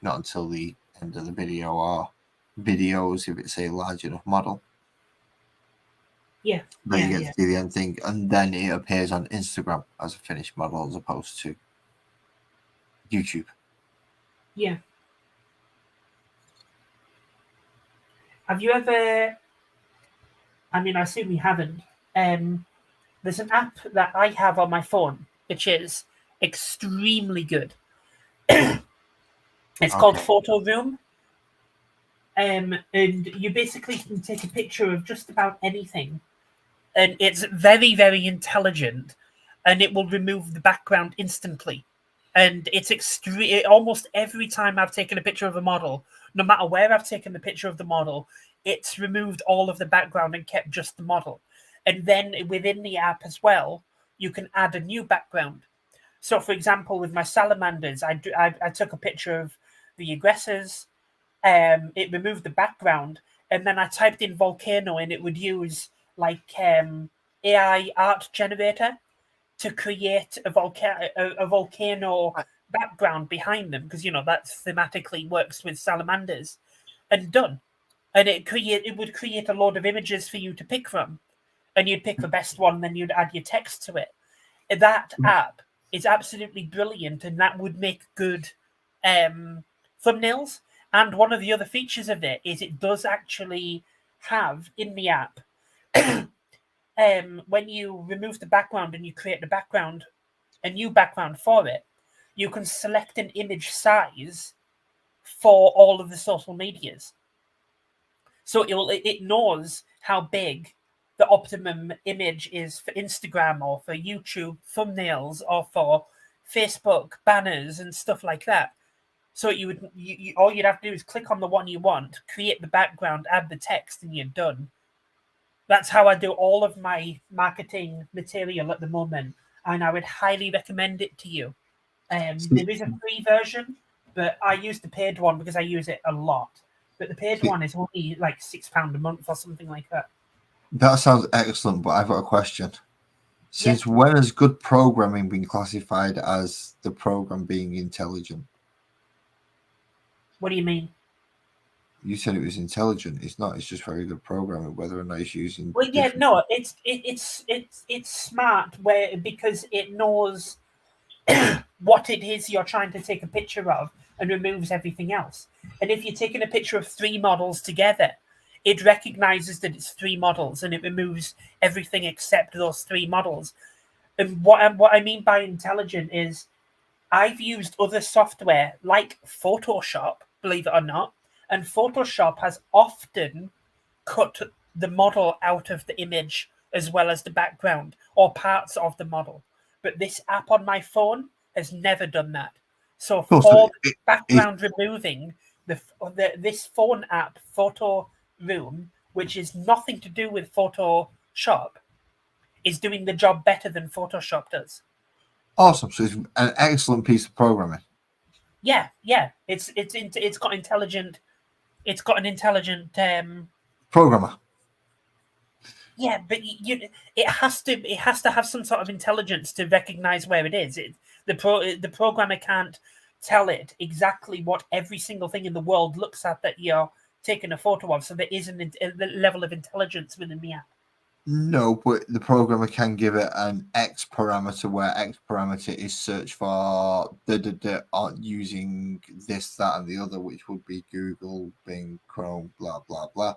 Not until the end of the video, or videos if it's a large enough model. Yeah. Then you get to see the end thing, and then it appears on Instagram as a finished model as opposed to YouTube. Yeah. Have you ever? I mean, I assume you haven't. There's an app that I have on my phone which is extremely good. It's called Okay. Photo Room. And you basically can take a picture of just about anything, and it's very, very intelligent, and it will remove the background instantly. And it's extreme. Almost every time I've taken a picture of a model, no matter where I've taken the picture of the model, it's removed all of the background and kept just the model. And then within the app as well, you can add a new background. So, for example, with my salamanders, I took a picture of the aggressors. It removed the background, and then I typed in volcano, and it would use like AI art generator to create a volcano Right. background behind them, because that thematically works with salamanders, and done. And it would create a load of images for you to pick from, and you'd pick the best one, then you'd add your text to it. That app is absolutely brilliant, and that would make good thumbnails. And one of the other features of it is it does actually have in the app when you remove the background and you create a new background for it, you can select an image size for all of the social medias. So it knows how big the optimum image is for Instagram or for YouTube thumbnails or for Facebook banners and stuff like that. So all you'd have to do is click on the one you want, create the background, add the text, and you're done. That's how I do all of my marketing material at the moment, and I would highly recommend it to you. See, There is a free version, but I use the paid one because I use it a lot. But the paid see, one is only like £6 a month or something like that. that sounds excellent, but I've got a question. Yeah. Since when has good programming been classified as the program being intelligent? What do you mean? You said it was intelligent. It's not. It's just very good programming. Whether or not it's using. Well, yeah, no, it's smart because it knows what it is you're trying to take a picture of and removes everything else. And if you're taking a picture of three models together, it recognizes that it's three models and it removes everything except those three models. And what I mean by intelligent is I've used other software like Photoshop, believe it or not, and Photoshop has often cut the model out of the image as well as the background or parts of the model. But this app on my phone has never done that. So Cool. for So the background removing, this phone app, Photo Room, which is nothing to do with Photoshop, is doing the job better than Photoshop does. awesome. So it's an excellent piece of programming. Yeah. It's got intelligent. It's got an intelligent. Programmer. Yeah, but it has to have some sort of intelligence to recognize where it is. The programmer can't tell it exactly what every single thing in the world looks at that you're taking a photo of. So there is a level of intelligence within the app. No, but the programmer can give it an X parameter where X parameter is search for using this, that, and the other, which would be Google, Bing, Chrome, blah blah blah,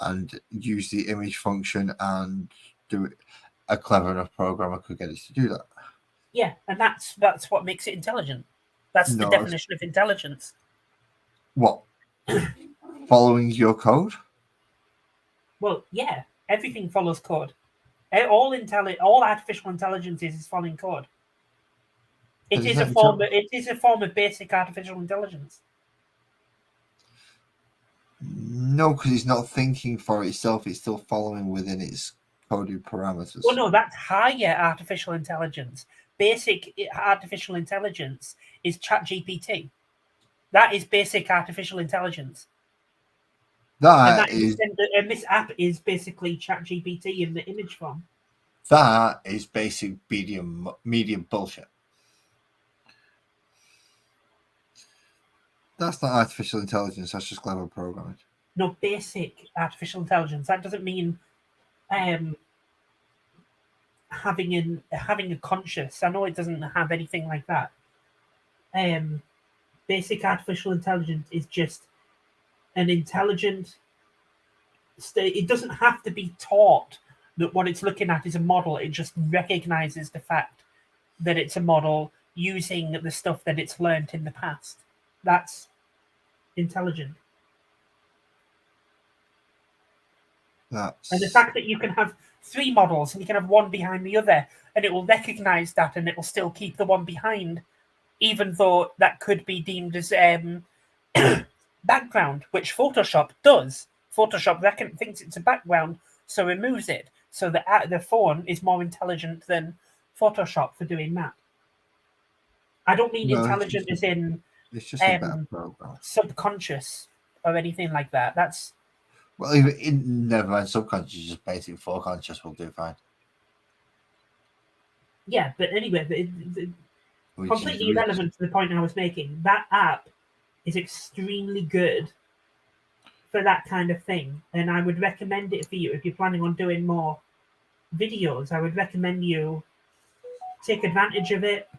and use the image function and do it. A clever enough programmer could get it to do that. Yeah, and that's what makes it intelligent. That's the No, definition of intelligence. what? Following your code? Well, yeah, everything follows code. All artificial intelligence is following code. But It is is a that form. It is a form of basic artificial intelligence. No, because it's not thinking for itself. It's still following within its coded parameters. Well, no, that's higher artificial intelligence. Basic artificial intelligence is ChatGPT. That is basic artificial intelligence. And this app is basically ChatGPT in the image form. That is basic medium bullshit. That's not artificial intelligence. That's just clever programming. No, basic artificial intelligence. That doesn't mean having a conscious. I know it doesn't have anything like that. Basic artificial intelligence is just an intelligent it doesn't have to be taught that what it's looking at is a model. It just recognizes the fact that it's a model using the stuff that it's learned in the past. That's intelligent. And the fact that you can have 3 models and you can have one behind the other, and it will recognize that, and it will still keep the one behind, even though that could be deemed as background, which Photoshop does. Photoshop thinks it's a background, so removes it. So the phone is more intelligent than Photoshop for doing that. I don't mean intelligent as in it's just a better program. Subconscious or anything like that. That's well, even never mind subconscious, just basic foreconscious will do fine. Yeah, but anyway, completely irrelevant to the point I was making. That app is extremely good for that kind of thing, and I would recommend it for you if you're planning on doing more videos. I would recommend you take advantage of it,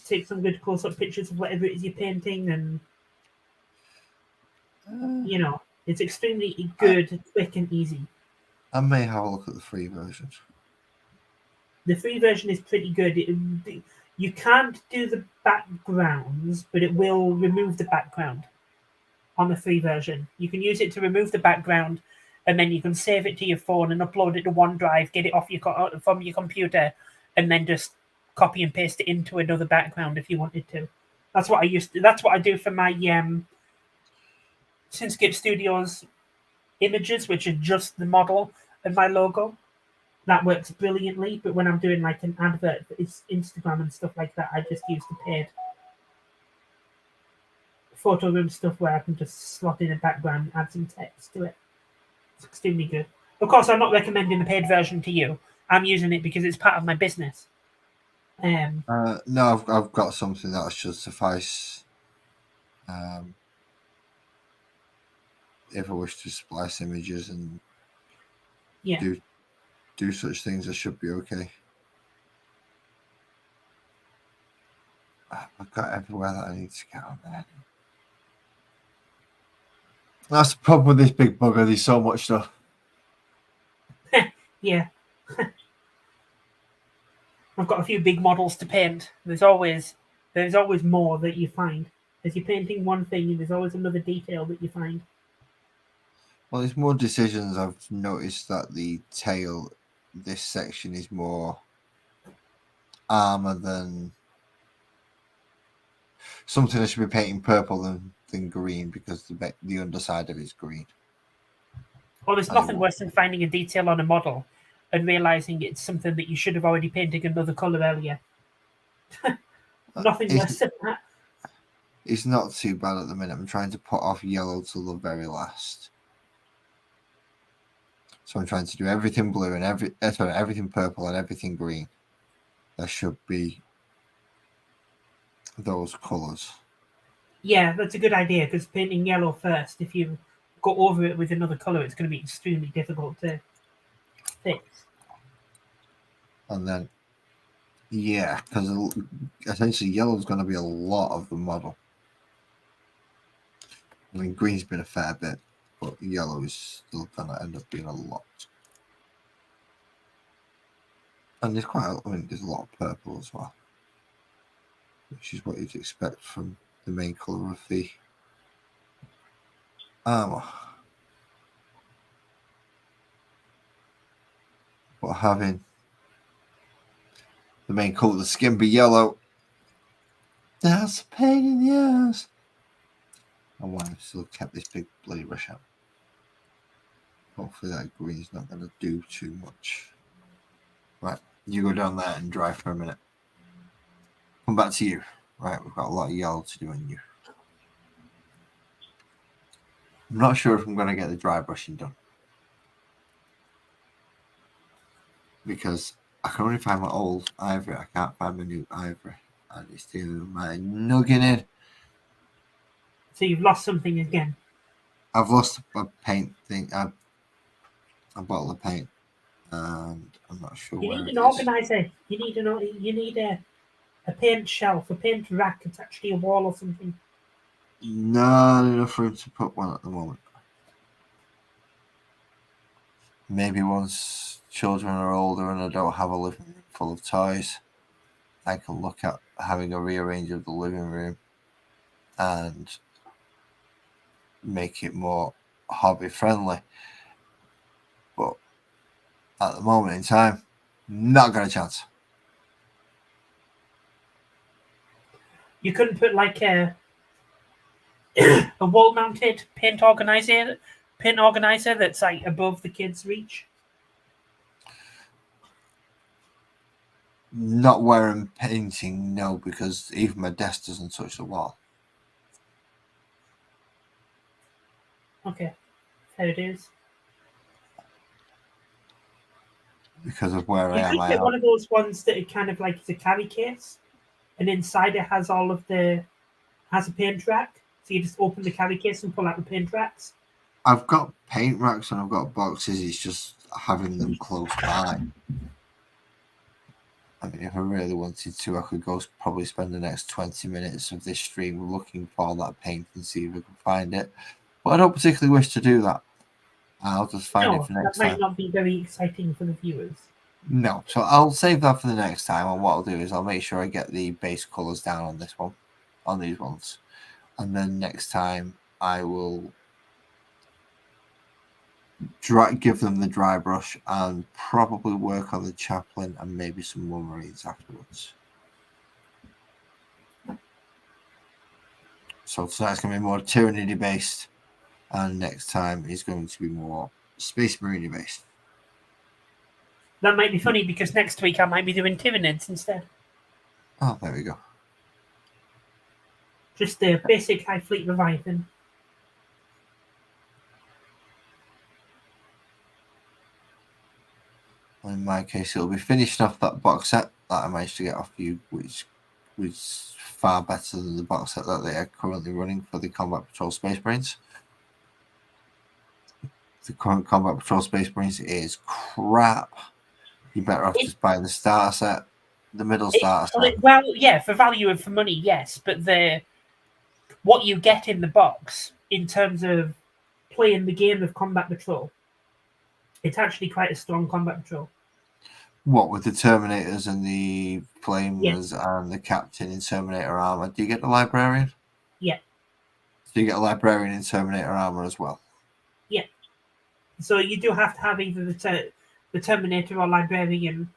take some good close-up pictures of whatever it is you're painting, and it's extremely good, quick, and easy. I may have a look at the free version. The free version is pretty good. You can't do the backgrounds, but it will remove the background on the free version. You can use it to remove the background, and then you can save it to your phone and upload it to OneDrive, get it off from your computer, and then just copy and paste it into another background if you wanted to. That's what I used to. That's what I do for my Synscape Studios images, which are just the model and my logo. That works brilliantly, but when I'm doing like an advert for Instagram and stuff like that, I just use the paid photo room stuff where I can just slot in a background and add some text to it. It's extremely good. Of course, I'm not recommending the paid version to you. I'm using it because it's part of my business. No, I've got something that should suffice. If I wish to splice images and do such things, I should be okay. I've got everywhere that I need to get on there. That's the problem with this big bugger. There's so much stuff. Yeah. I've got a few big models to paint. There's always more that you find. As you're painting one thing, there's always another detail that you find. Well, there's more decisions. I've noticed that the tail, this section is more armor than something I should be painting purple than green because the underside of it is green. Well, there's nothing worse than finding a detail on a model and realizing it's something that you should have already painted another color earlier. Nothing worse than that. It's not too bad at the minute. I'm trying to put off yellow till the very last. So I'm trying to do everything blue and everything purple and everything green. There should be those colors. Yeah, that's a good idea because painting yellow first, if you go over it with another color, it's going to be extremely difficult to fix. And then, yeah, because essentially yellow is going to be a lot of the model. I mean, green's been a fair bit, but yellow is still going to end up being a lot. And there's there's a lot of purple as well, which is what you'd expect from the main color of the armor. But having the main color of the skin be yellow, that's a pain in the ass. And why I've still kept this big bloody rush out. Hopefully that green's not going to do too much. Right, you go down there and dry for a minute. Come back to you. Right, we've got a lot of yellow to do on you. I'm not sure if I'm going to get the dry brushing done. Because I can only find my old ivory. I can't find my new ivory. And it's still my nugging in. So you've lost something again? I've lost a paint thing. A bottle of paint. And I'm not sure where it is. You need an organizer. You need a paint shelf, a paint rack attached to your wall or something. Not enough room to put one at the moment. maybe once children are older and I don't have a living room full of toys, I can look at having a rearrange of the living room and make it more hobby friendly. But at the moment in time, not got a chance. You couldn't put like a wall-mounted paint organizer that's like above the kids' reach. Not where I'm painting, no, because even my desk doesn't touch the wall. Okay, there it is. Because of where I You am, could get one of those ones that it kind of like it's a carry case, and inside it has has a paint rack. So you just open the carry case and pull out the paint racks. I've got paint racks and I've got boxes. It's just having them close by. I mean, if I really wanted to, I could go probably spend the next 20 minutes of this stream looking for that paint and see if I can find it. But I don't particularly wish to do that. I'll just find it for next time. That might not be very exciting for the viewers. No, so I'll save that for the next time. And what I'll do is I'll make sure I get the base colours down on this one, on these ones. And then next time I will give them the dry brush and probably work on the chaplain and maybe some more marines afterwards. So tonight's going to be more Tyranids based, and next time is going to be more Space Marine based. That might be funny because next week I might be doing Tyranids instead. Oh, there we go. Just the basic High Fleet Leviathan. In my case, it'll be finishing off that box set that I managed to get off you, which was far better than the box set that they are currently running for the Combat Patrol Space Marines. The current Combat Patrol Space Marines is crap. You're better off just buying the starter set, the middle starter set. Well, yeah, for value and for money, yes, but what you get in the box in terms of playing the game of Combat Patrol, it's actually quite a strong Combat Patrol. What, with the Terminators and the Flamers and the Captain in Terminator armor? Do you get the Librarian? Yeah. So you get a Librarian in Terminator armor as well? Yeah. So you do have to have either the Terminator or Librarian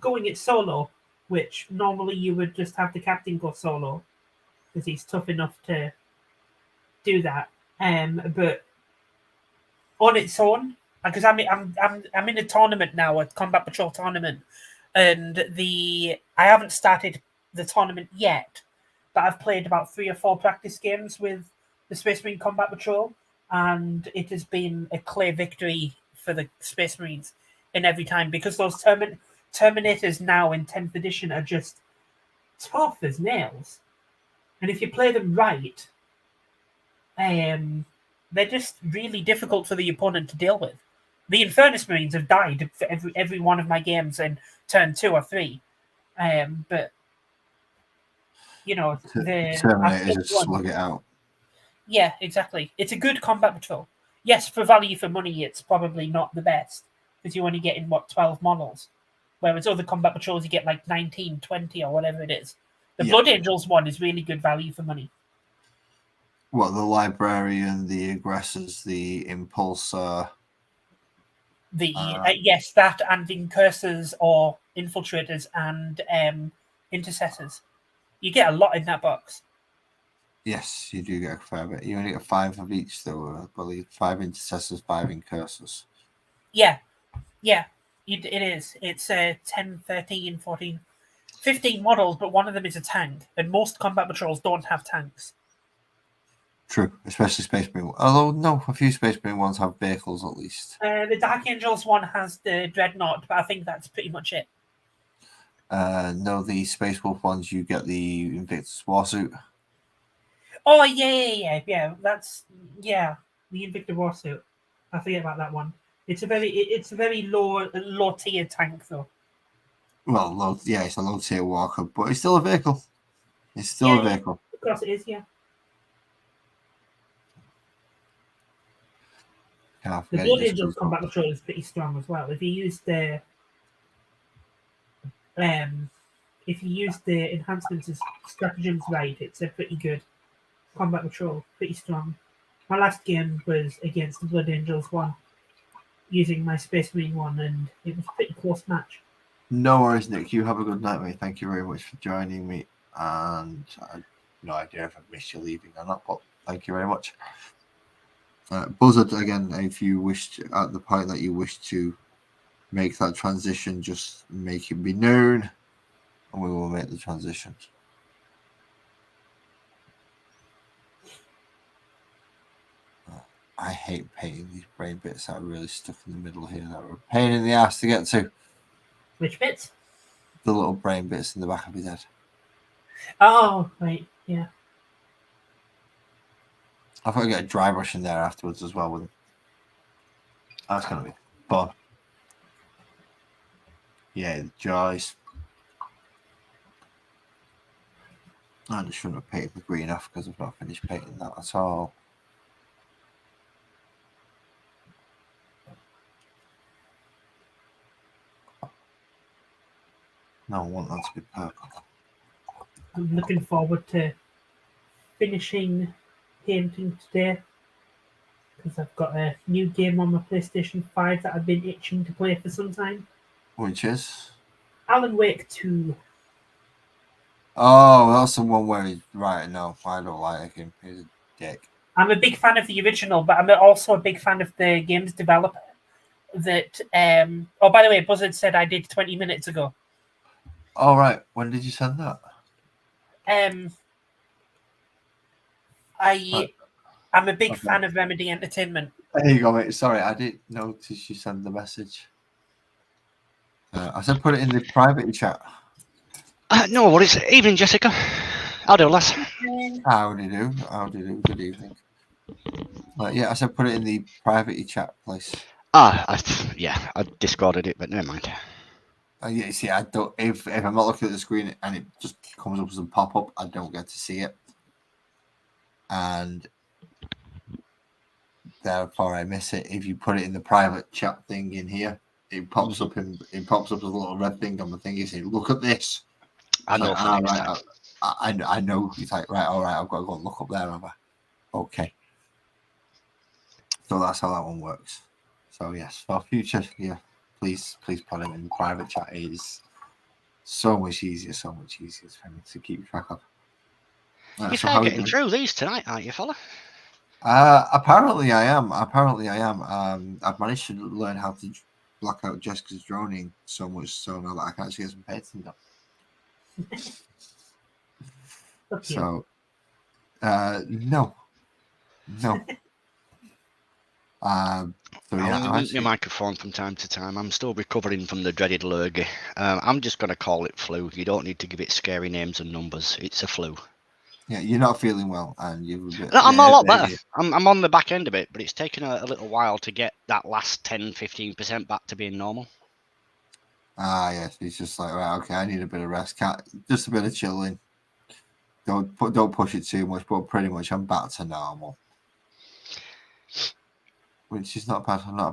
going it solo, which normally you would just have the Captain go solo because he's tough enough to do that. But on its own, because I'm in a tournament now, a Combat Patrol tournament, and I haven't started the tournament yet, but I've played about 3 or 4 practice games with the Space Marine Combat Patrol, and it has been a clear victory for the Space Marines in every time because those Terminators now in 10th edition are just tough as nails, and if you play them right, they're just really difficult for the opponent to deal with. The Infernus Marines have died for every one of my games in turn 2 or 3. But, you know, the Terminators just slug it out. Yeah, exactly. It's a good Combat Patrol. Yes, for value for money, it's probably not the best because you only get in, 12 models. Whereas other Combat Patrols, you get like 19, 20 or whatever it is. The Blood Angels one is really good value for money. What, the Librarian, the Aggressors, the Impulsor? Yes, that and Incursors or Infiltrators and Intercessors. You get a lot in that box. Yes, you do get a fair bit. You only get 5 of each, though, I believe. 5 Intercessors, 5 Incursors. Yeah. It is. It's 10, 13, 14, 15 models, but one of them is a tank. And most Combat Patrols don't have tanks. True, especially Space Marine. Although, no, a few Space Marine ones have vehicles at least. The Dark Angels one has the Dreadnought, but I think that's pretty much it. No, the Space Wolf ones, you get the Invictus Warsuit. Oh, yeah. That's, the Invictus Warsuit. I forget about that one. It's a very low tier tank, though. Well, it's a low tier walker, but it's still a vehicle. It's still a vehicle. Of course it is, yeah. Can't The forget Blood it just Angel's goes combat up. control is pretty strong as well. If you use the enhancements as stratagems right, it's a pretty good combat control, pretty strong. My last game was against the Blood Angels one, using my Space Marine one, and it was a pretty close match. No worries, Nick. You have a good night, mate. Thank you very much for joining me. And I have no idea if I've missed you leaving or not, but thank you very much. Buzzard, again, if you wish to, at the point that you wish to make that transition, just make it be known, and we will make the transition. I hate painting these brain bits that are really stuck in the middle here that are a pain in the ass to get to. Which bits? The little brain bits in the back of his head. Oh, right, yeah. I've got to get a dry brush in there afterwards as well with him. That's going to be fun. Yeah, the joys. I just shouldn't have painted the green off because I've not finished painting that at all. No, I want that to be purple. I'm looking forward to finishing painting today, because I've got a new game on my PlayStation 5 that I've been itching to play for some time. Which is? Alan Wake 2. Oh, that's the one where he's right. No, I don't like him. He's a dick. I'm a big fan of the original, but I'm also a big fan of the game's developer. That oh, by the way, Buzzard said I did 20 minutes ago. All right. When did you send that? I'm a big fan of Remedy Entertainment. There you go, mate. Sorry, I didn't notice you sent the message. I said put it in the private chat. No worries. Evening, Jessica. How do, lass? How do you do? How do you do? Good evening. Yeah, I said put it in the private chat, please. Yeah, I discarded it, but never mind. Yeah, see, I don't. If I'm not looking at the screen and it just comes up as a pop up, I don't get to see it, and therefore I miss it. If you put it in the private chat thing in here, it pops up and it pops up as a little red thing on the thing. You say, "Look at this." I know. Right, I know. It's like, right, all right. I've got to go and look up there, have I? Okay. So that's how that one works. So yes, for future, yeah, please put it in the private chat. It is so much easier for me to keep track of. You're getting through these tonight, aren't you, fella? Apparently I am. I've managed to learn how to block out Jessica's droning so much so now that I can actually get some painting done. So, no. So yeah, I'll mute your microphone from time to time. I'm still recovering from the dreaded lurgy. I'm just going to call it flu. You don't need to give it scary names and numbers. It's a flu. Yeah, you're not feeling well, and you've a bit. No, I'm a lot better. I'm on the back end of it, but it's taken a little while to get that last 10-15% back to being normal. Yes, it's just like, right, okay, I need a bit of rest. Just a bit of chilling. Don't push it too much, but pretty much I'm back to normal. Which is not bad. Not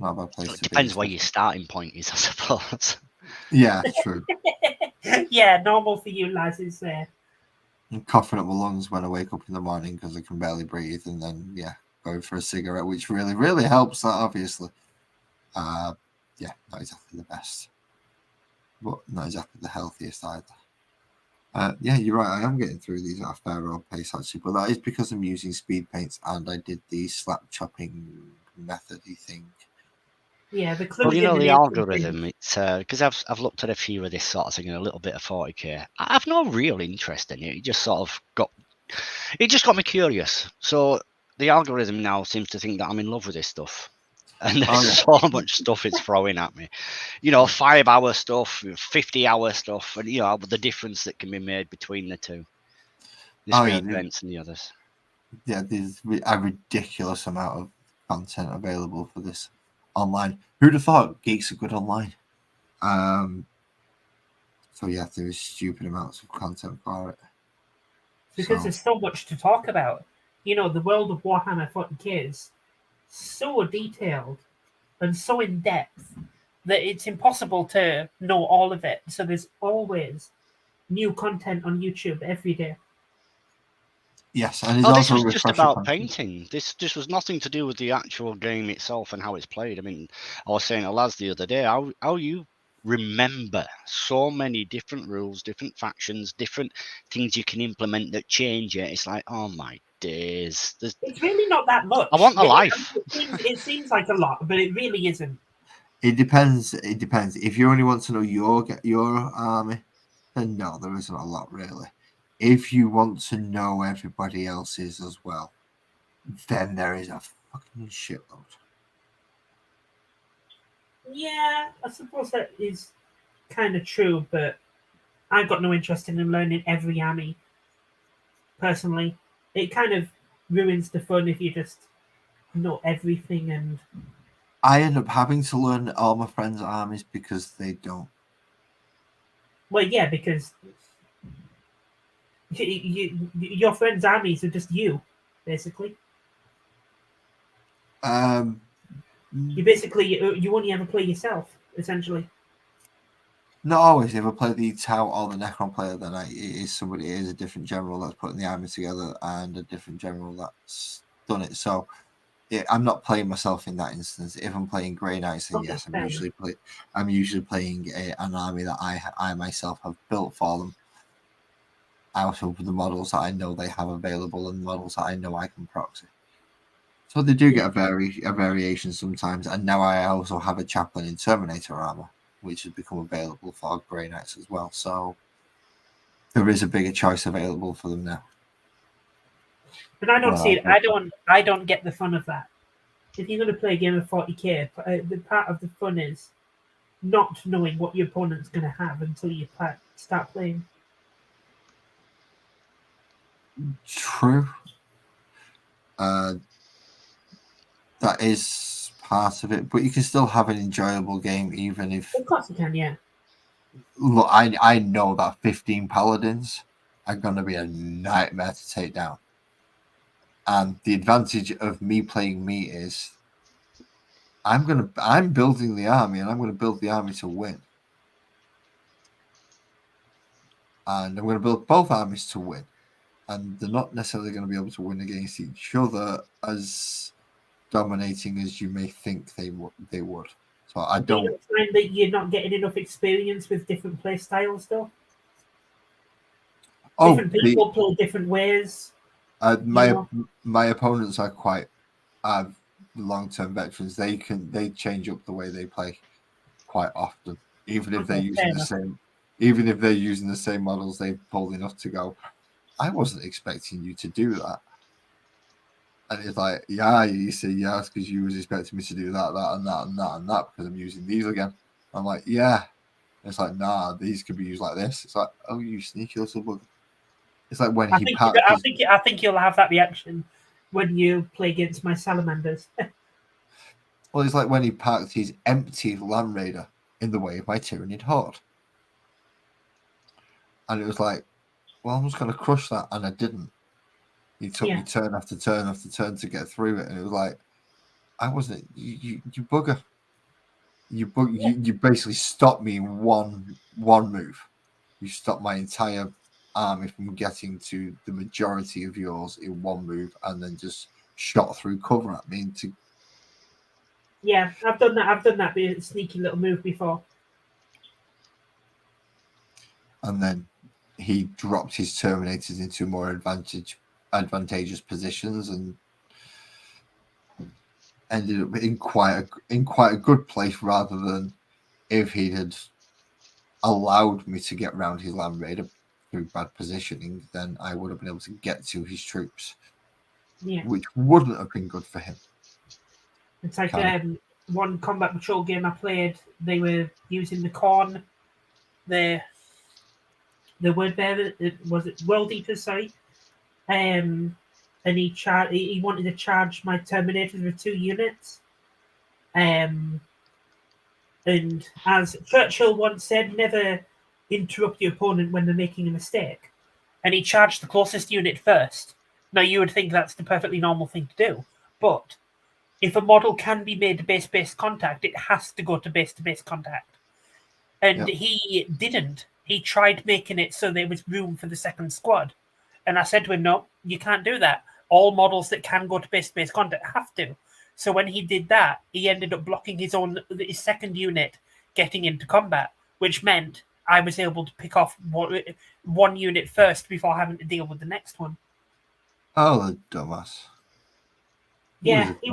a bad place. It depends where your starting point is, I suppose. Yeah, true. Yeah, normal for you lads is I'm coughing up my lungs when I wake up in the morning because I can barely breathe, and then going for a cigarette, which really, really helps. That obviously. Not exactly the best, but not exactly the healthiest either. Yeah, you're right. I am getting through these at a fair old pace actually, but that is because I'm using speed paints and I did the slap chopping methody thing. Yeah, well, you know the algorithm. It's because I've looked at a few of this sort of thing and a little bit of 40k. I have no real interest in it. It just sort of got me curious. So the algorithm now seems to think that I'm in love with this stuff. And there's so much stuff it's throwing at me. 5-hour stuff, 50-hour stuff, and the difference that can be made between the two. The speed events and the others. Yeah, there's a ridiculous amount of content available for this online. Who'd have thought geeks are good online? So yeah, there's stupid amounts of content for it. Because there's so much to talk about. The world of Warhammer 40k is so detailed and so in depth that it's impossible to know all of it. So there's always new content on YouTube every day. Yes, and it's Oh, this also was just refresher about content. painting. This was nothing to do with the actual game itself and how it's played. I mean, I was saying to Laz the other day, how you remember so many different rules, different factions, different things you can implement that change it. It's like, oh my days. It's really not that much. I want a life. It seems like a lot, but it really isn't. It depends. It depends. If you only want to know your army, then no, there isn't a lot really. If you want to know everybody else's as well, then there is a fucking shitload. Yeah, I suppose that is kind of true, but I've got no interest in learning every army. Personally, it kind of ruins the fun if you just know everything. And I end up having to learn all my friends' armies because they don't. well, yeah, because your friends' armies are just you, basically. You basically you only ever play yourself, essentially. Not always. If I play the Tau or the Necron player, then it is a different general that's putting the army together and a different general that's done it. So I'm not playing myself in that instance. If I'm playing Grey Knights, then yes, I'm usually playing an army that I myself have built for them out of the models that I know they have available and models that I know I can proxy. So they do get a variation sometimes. And now I also have a chaplain in Terminator armor, which has become available for Grey Knights as well. So there is a bigger choice available for them now. But I don't see it. I don't get the fun of that. If you're going to play a game of 40k, the part of the fun is not knowing what your opponent's going to have until you start playing. True. That is part of it, but you can still have an enjoyable game even if. Of course you can, yeah. Look, I know that 15 paladins are going to be a nightmare to take down. And the advantage of me playing me is I'm building the army, and I'm going to build the army to win. And I'm going to build both armies to win. And they're not necessarily going to be able to win against each other as dominating as you may think they would. So I don't. Do you find that you're not getting enough experience with different play styles, though? Different people play different ways. My opponents are quite long-term veterans. They change up the way they play quite often, even if they're using the same. Even if they're using the same models, they've pulled enough to go, I wasn't expecting you to do that. And it's like, yeah, you say yes because you was expecting me to do that, and that because I'm using these again. I'm like, yeah. It's like, nah, these could be used like this. It's like, oh, you sneaky little bug. It's like when I think you'll have that reaction when you play against my salamanders. Well, it's like when he parked his empty Land Raider in the way of my Tyranid horde. And it was like, well, I'm just going to crush that. And I didn't. He took me turn after turn after turn to get through it. And it was like, I wasn't, you bugger. You basically stopped me in one move. You stopped my entire army from getting to the majority of yours in one move and then just shot through cover at me. Yeah, I've done that. I've done that sneaky little move before. And then he dropped his Terminators into more advantageous positions and ended up in quite a good place rather than if he had allowed me to get around his Land Raider through bad positioning, then I would have been able to get to his troops, which wouldn't have been good for him. It's like one combat patrol game I played, they were using the Khorne, the word bearer, was it World Eaters, sorry. And he wanted to charge my Terminators with 2 units. And as Churchill once said, never interrupt your opponent when they're making a mistake. And he charged the closest unit first. Now, you would think that's the perfectly normal thing to do, but if a model can be made to base-to-base contact, it has to go to base-to-base contact. And he didn't. He tried making it so there was room for the second squad. And I said to him, no, you can't do that. All models that can go to base-to-base contact have to. So when he did that, he ended up blocking his second unit getting into combat, which meant I was able to pick off one unit first before having to deal with the next one. Oh, the dumbass. Yeah, he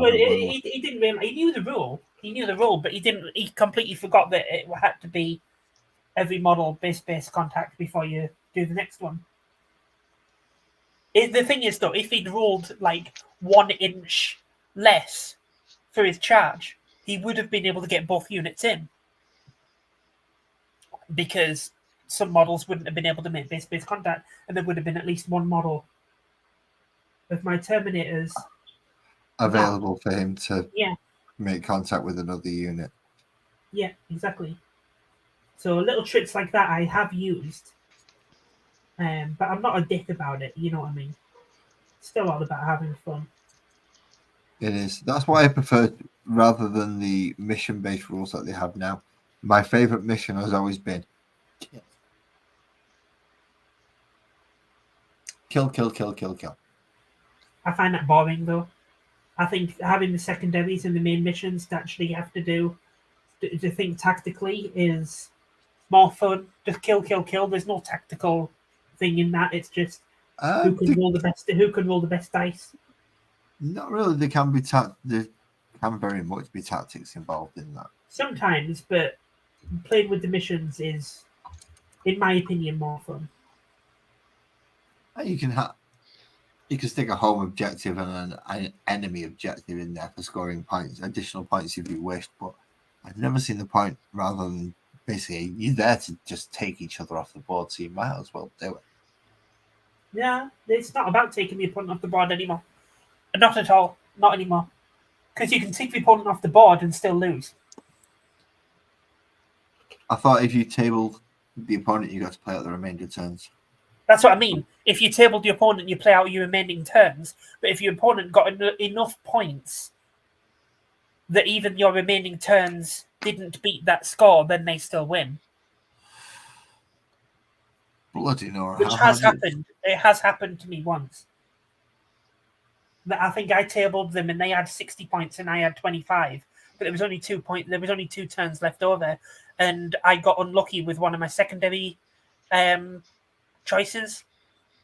didn't really. He knew the rule. He knew the rule, but he didn't. He completely forgot that it had to be every model base contact before you do the next one. The thing is, though, if he'd rolled like 1 inch less for his charge, he would have been able to get both units in, because some models wouldn't have been able to make base contact, and there would have been at least one model of my Terminators available for him to Yeah. make contact with another unit. Yeah, exactly. So little tricks like that I have used, but I'm not a dick about it. You know what I mean? Still all about having fun. It is. That's why I prefer, rather than the mission-based rules that they have now. My favorite mission has always been kill. Kill. I find that boring, though. I think having the secondaries and the main missions to actually have to think tactically is more fun. Just kill. There's no tactical thing in that. It's just who can roll the best dice. Not really. There can very much be tactics involved in that. Sometimes, but playing with the missions is, in my opinion, more fun. You can stick a home objective and an enemy objective in there for scoring points, additional points if you wished. But I've never seen the point. Rather than basically you're there to just take each other off the board, so you might as well do it. Yeah, it's not about taking the opponent off the board anymore. Not at all. Not anymore. Because you can take the opponent off the board and still lose. I thought if you tabled the opponent, you got to play out the remainder turns. That's what I mean. If you tabled your opponent, you play out your remaining turns. But if your opponent got enough points that even your remaining turns didn't beat that score, then they still win. Bloody Nora. Which has happened. It has happened to me once. I think I tabled them and they had 60 points and I had 25. But there was only 2 points. There was only 2 turns left over, and I got unlucky with one of my secondary choices.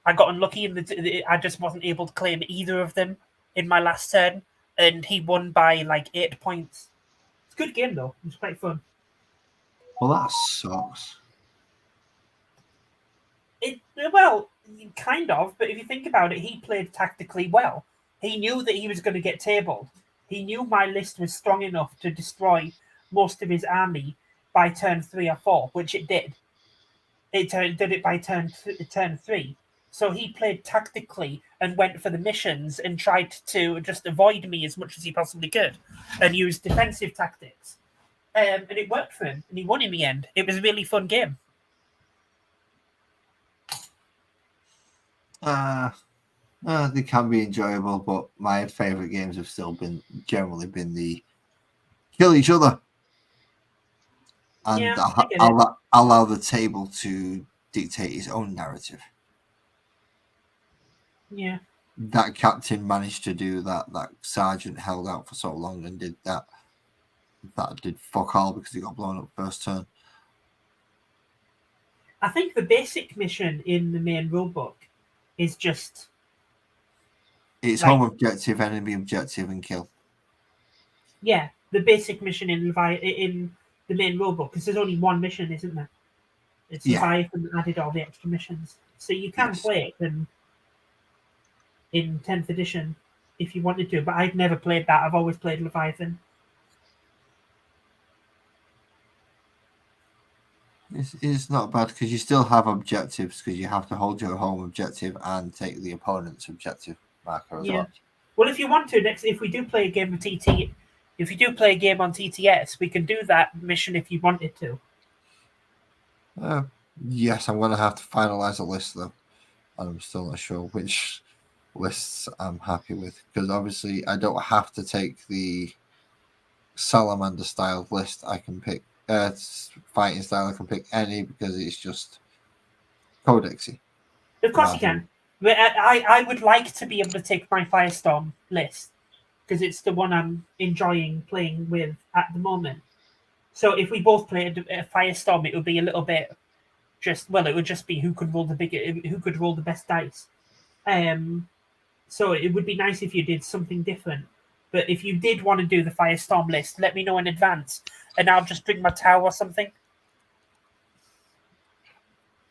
I got unlucky and I just wasn't able to claim either of them in my last turn, and he won by like 8 points. It's a good game though. It was quite fun. Well, that sucks. Well, kind of, but if you think about it, he played tactically well. He knew that he was going to get tabled. He knew my list was strong enough to destroy most of his army by turn 3 or 4, which it did. It did it by turn 3. So he played tactically and went for the missions and tried to just avoid me as much as he possibly could and use defensive tactics. And it worked for him, and he won in the end. It was a really fun game. They can be enjoyable, but my favorite games have still generally been the kill each other, and allow the table to dictate its own narrative. Yeah, that captain managed to do that. That sergeant held out for so long and did that. That did fuck all because he got blown up first turn. I think the basic mission in the main rulebook is just it's home objective, enemy objective, and kill. Yeah, the basic mission in the main rulebook, because there's only one mission, isn't there? It's Leviathan and added all the extra missions, so you can play it in 10th edition if you wanted to. But I've never played that. I've always played Leviathan. It's not bad because you still have objectives, because you have to hold your home objective and take the opponent's objective marker as well. Well, if you want to, if we do play a game of TT, if you do play a game on TTS, we can do that mission if you wanted to. Yes, I'm going to have to finalize a list though, and I'm still not sure which lists I'm happy with, because obviously I don't have to take the salamander style list. I can pick fighting style. I can pick any because it's just codexy. Of course you can. But I would like to be able to take my Firestorm list because it's the one I'm enjoying playing with at the moment. So if we both played a Firestorm, it would be a little bit it would just be who could roll the best dice. So it would be nice if you did something different. But if you did want to do the Firestorm list, let me know in advance, and I'll just bring my Tau or something.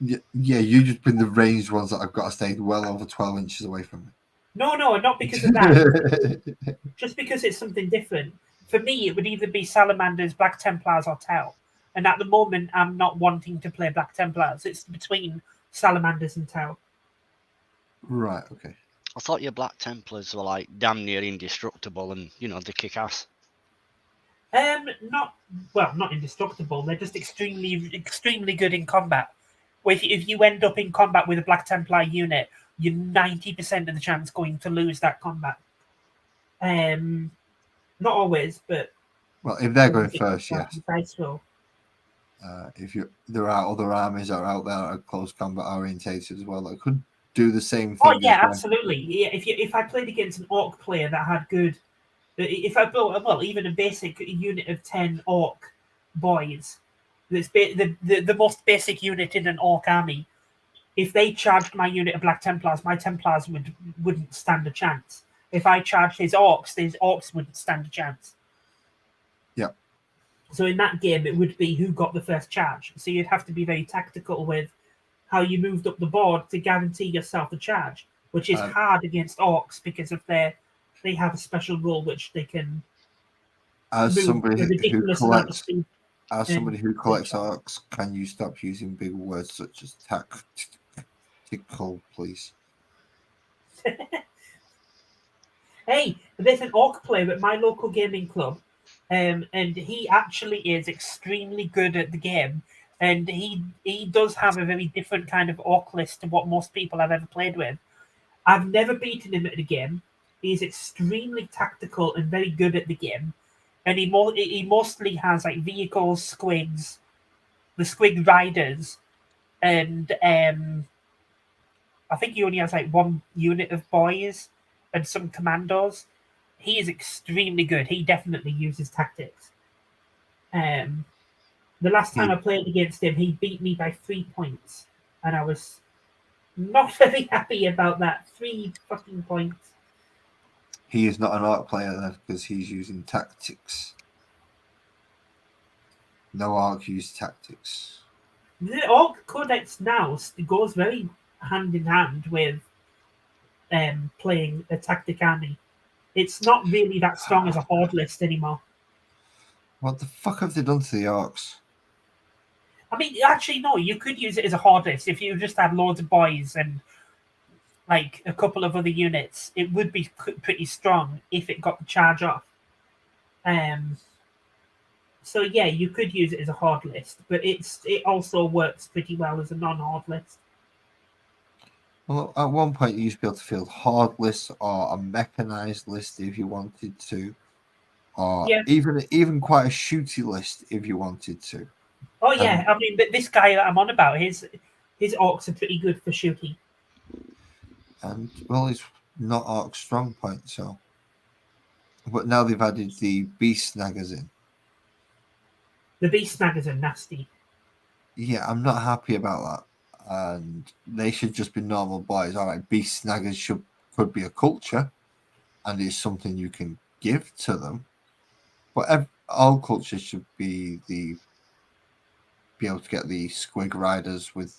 Yeah, you just bring the ranged ones that I've got to stay well over 12 inches away from me. No, not because of that. Just because it's something different. For me, it would either be Salamanders, Black Templars, or Tau. And at the moment, I'm not wanting to play Black Templars. It's between Salamanders and Tau. Right, okay. I thought your Black Templars were like damn near indestructible and, they kick ass. Not indestructible. They're just extremely good in combat. If you end up in combat with a Black Templar unit, you're 90% of the chance going to lose that combat. Not always, but well, if they're going first, yes. Dice roll. If there are other armies that are out there that are close combat orientated as well that could do the same thing. Oh yeah, absolutely. Yeah, if I played against an orc player that had good, even a basic unit of 10 orc boys, that's the most basic unit in an orc army. If they charged my unit of Black Templars, my Templars wouldn't stand a chance. If I charged his orcs wouldn't stand a chance. Yeah. So in that game, it would be who got the first charge. So you'd have to be very tactical with how you moved up the board to guarantee yourself a charge, which is hard against orcs because they have a special rule which they can. As somebody who collects charge. orcs, can you stop using big words such as tactical, please? Hey, there's an orc player at my local gaming club, and he actually is extremely good at the game. And he does have a very different kind of orc list to what most people I've ever played with. I've never beaten him at the game. He's extremely tactical and very good at the game. And he mostly has like vehicles, squigs, the squig riders, and I think he only has like one unit of boys and some commandos. He is extremely good. He definitely uses tactics. The last time I played against him, he beat me by 3 points. And I was not very happy about that. 3 fucking points. He is not an orc player then, because he's using tactics. No orc use tactics. The orc codex now goes very hand in hand with playing a tactic army. It's not really that strong as a horde list anymore. What the fuck have they done to the orcs? I mean, actually, no. You could use it as a horde list if you just had loads of boys and like a couple of other units. It would be pretty strong if it got the charge off. So yeah, you could use it as a horde list, but it also works pretty well as a non-horde list. Well, at one point you used to be able to field horde lists or a mechanized list if you wanted to, or even quite a shooty list if you wanted to. Oh yeah, I mean, but this guy that I'm on about, his orcs are pretty good for shooting. And well, it's not orc strong point, so. But now they've added the beast snaggers in. The beast snaggers are nasty. Yeah, I'm not happy about that. And they should just be normal boys. All right, beast snaggers could be a culture, and it's something you can give to them. But all cultures should be able to get the squig riders with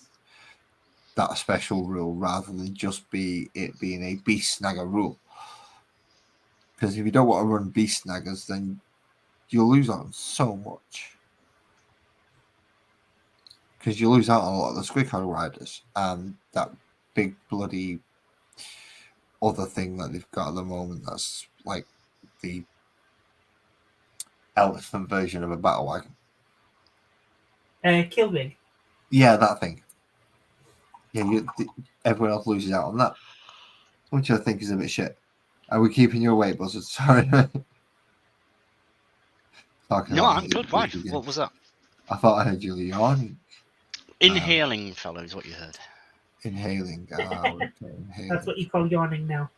that special rule, rather than just being a beast snagger rule. Because if you don't want to run beast snaggers, then you'll lose out on so much. Because you lose out on a lot of the squig riders and that big bloody other thing that they've got at the moment that's like the elephant version of a battle wagon. Kilvig. Yeah, that thing. Yeah, everyone else loses out on that. which I think is a bit shit. Are we keeping you awake, Buzzard? Sorry. No, I'm good. Why? What was that? I thought I heard you yawning. Inhaling, fellow, is what you heard. Inhaling. Okay, inhaling. That's what you call yawning now.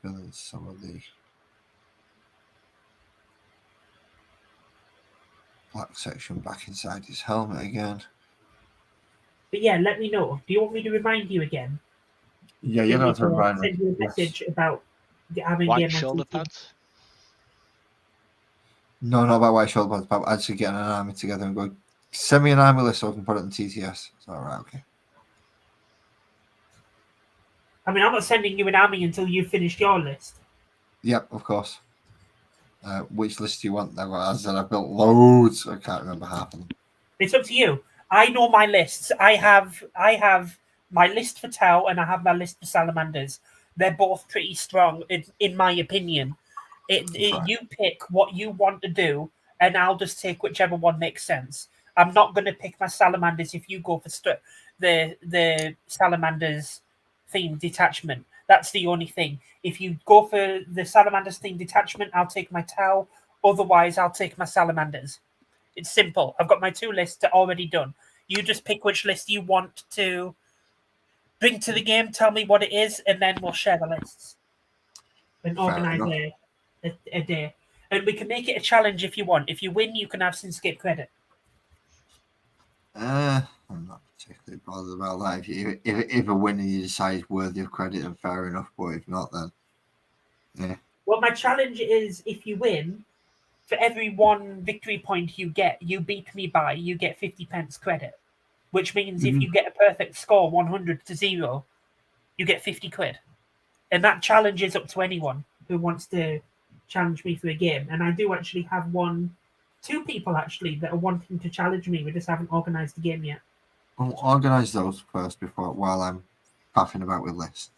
Filling some of the black section back inside his helmet again. But yeah, let me know. Do you want me to remind you again? Yeah, you're going to remind me. Send you a message about having White game on shoulder TTS. pads? No, not about white shoulder pads, but actually getting an army together and go, send me an army list so I can put it in TTS. It's all right, okay. I mean, I'm not sending you an army until you've finished your list. Yep, of course. Which list do you want? As I said, I've built loads. I can't remember half of them. It's up to you. I know my lists. I have my list for Tau and I have my list for Salamanders. They're both pretty strong, in my opinion. Right. You pick what you want to do, and I'll just take whichever one makes sense. I'm not going to pick my Salamanders if you go for the Salamanders theme detachment. That's the only thing. If you go for the Salamanders theme detachment, I'll take my Tau. Otherwise, I'll take my Salamanders. It's simple. I've got my two lists already done. You just pick which list you want to bring to the game, tell me what it is, and then we'll share the lists and organize a day. And we can make it a challenge if you want. If you win, you can have Synscape credit. I'm not particularly bothered about that. If a winner you decide is worthy of credit, then fair enough. But if not, then yeah. Well, my challenge is if you win, for every one victory point you get, you beat me by, you get 50 pence credit. Which means if you get a perfect score, 100-0, you get 50 quid. And that challenge is up to anyone who wants to challenge me for a game. And I do actually have two people actually that are wanting to challenge me. We just haven't organised the game yet. I'll organise those first while I'm faffing about with lists.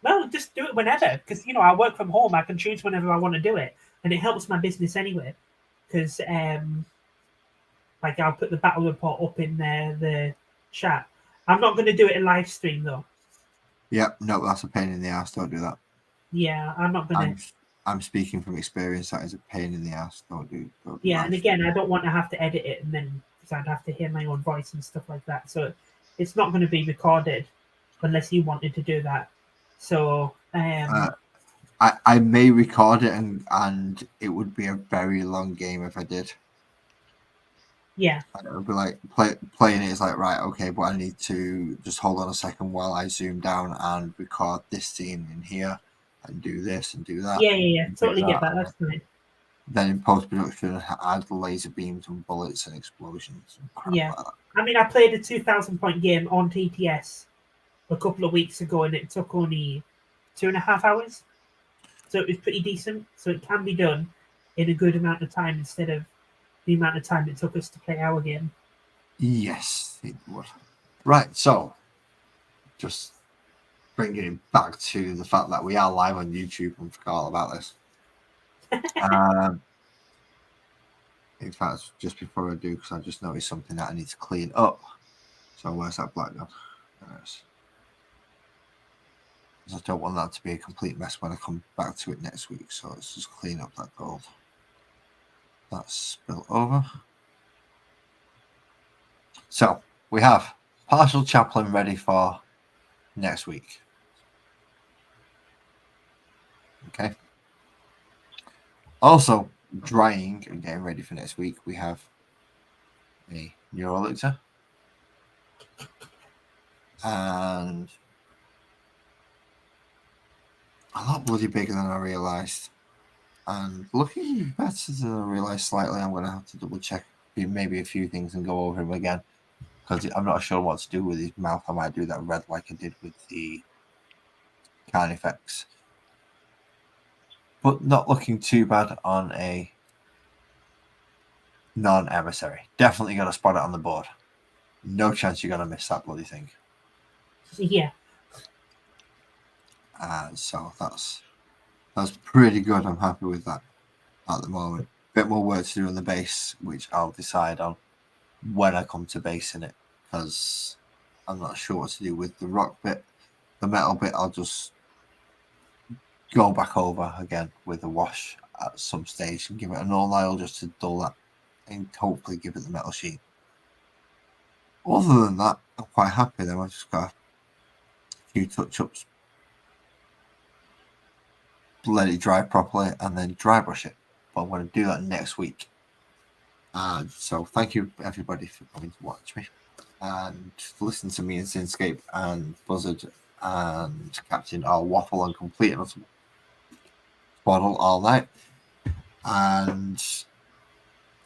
No, just do it whenever. Because, I work from home. I can choose whenever I want to do it. And it helps my business anyway. Because, I'll put the battle report up in the chat. I'm not going to do it in live stream, though. Yep, no, that's a pain in the ass. Don't do that. Yeah, I'm not going to. I'm speaking from experience. That is a pain in the ass. Don't do yeah, and again, I don't want to have to edit it and then because I'd have to hear my own voice and stuff like that. So it's not going to be recorded unless you wanted to do that. So I may record it and it would be a very long game if I did. Yeah. It would be like playing it is like, right, okay, but I need to just hold on a second while I zoom down and record this scene in here and do this and do that. Yeah. Totally get that. That's fine. Then in post-production, add laser beams and bullets and explosions and crap like that. I mean, I played a 2,000-point game on TTS a couple of weeks ago and it took only 2.5 hours. So it was pretty decent. So it can be done in a good amount of time instead of the amount of time it took us to play our game. Yes, it would. Right, so just bringing it back to the fact that we are live on YouTube and forgot all about this. In fact, just before I do, because I just noticed something that I need to clean up. So where's that black gun? There it is. Because I don't want that to be a complete mess when I come back to it next week. So let's just clean up that gold. That's spilled over. So we have partial chaplain ready for next week. Okay. Also, drying and getting ready for next week, we have a Neurolixer and a lot bloody bigger than I realised and looking better than I realised slightly. I'm going to have to double check maybe a few things and go over him again because I'm not sure what to do with his mouth. I might do that red like I did with the Carnifex. But not looking too bad on a non-emissary. Definitely going to spot it on the board. No chance you're going to miss that bloody thing. Yeah. So that's That's pretty good. I'm happy with that at the moment. Bit more work to do on the base, which I'll decide on when I come to basing it, because I'm not sure what to do with the rock bit. The metal bit, I'll just go back over again with a wash at some stage and give it a null oil just to dull that and hopefully give it the metal sheet. Other than that, I'm quite happy. Then I've just got a few touch-ups, let it dry properly, and then dry brush it. But I'm going to do that next week. So thank you everybody for coming to watch me and listen to me and Sinscape and Buzzard and Captain all waffle and complete and bottle all night. And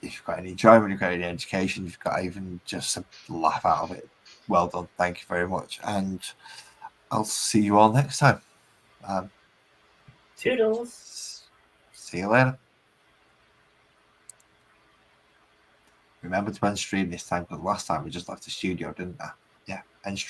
if you've got any enjoyment, you've got any education, you've got even just a laugh out of it, well done. Thank you very much. And I'll see you all next time. Toodles. See you later. Remember to end stream this time, because last time we just left the studio, didn't I? Yeah, end stream.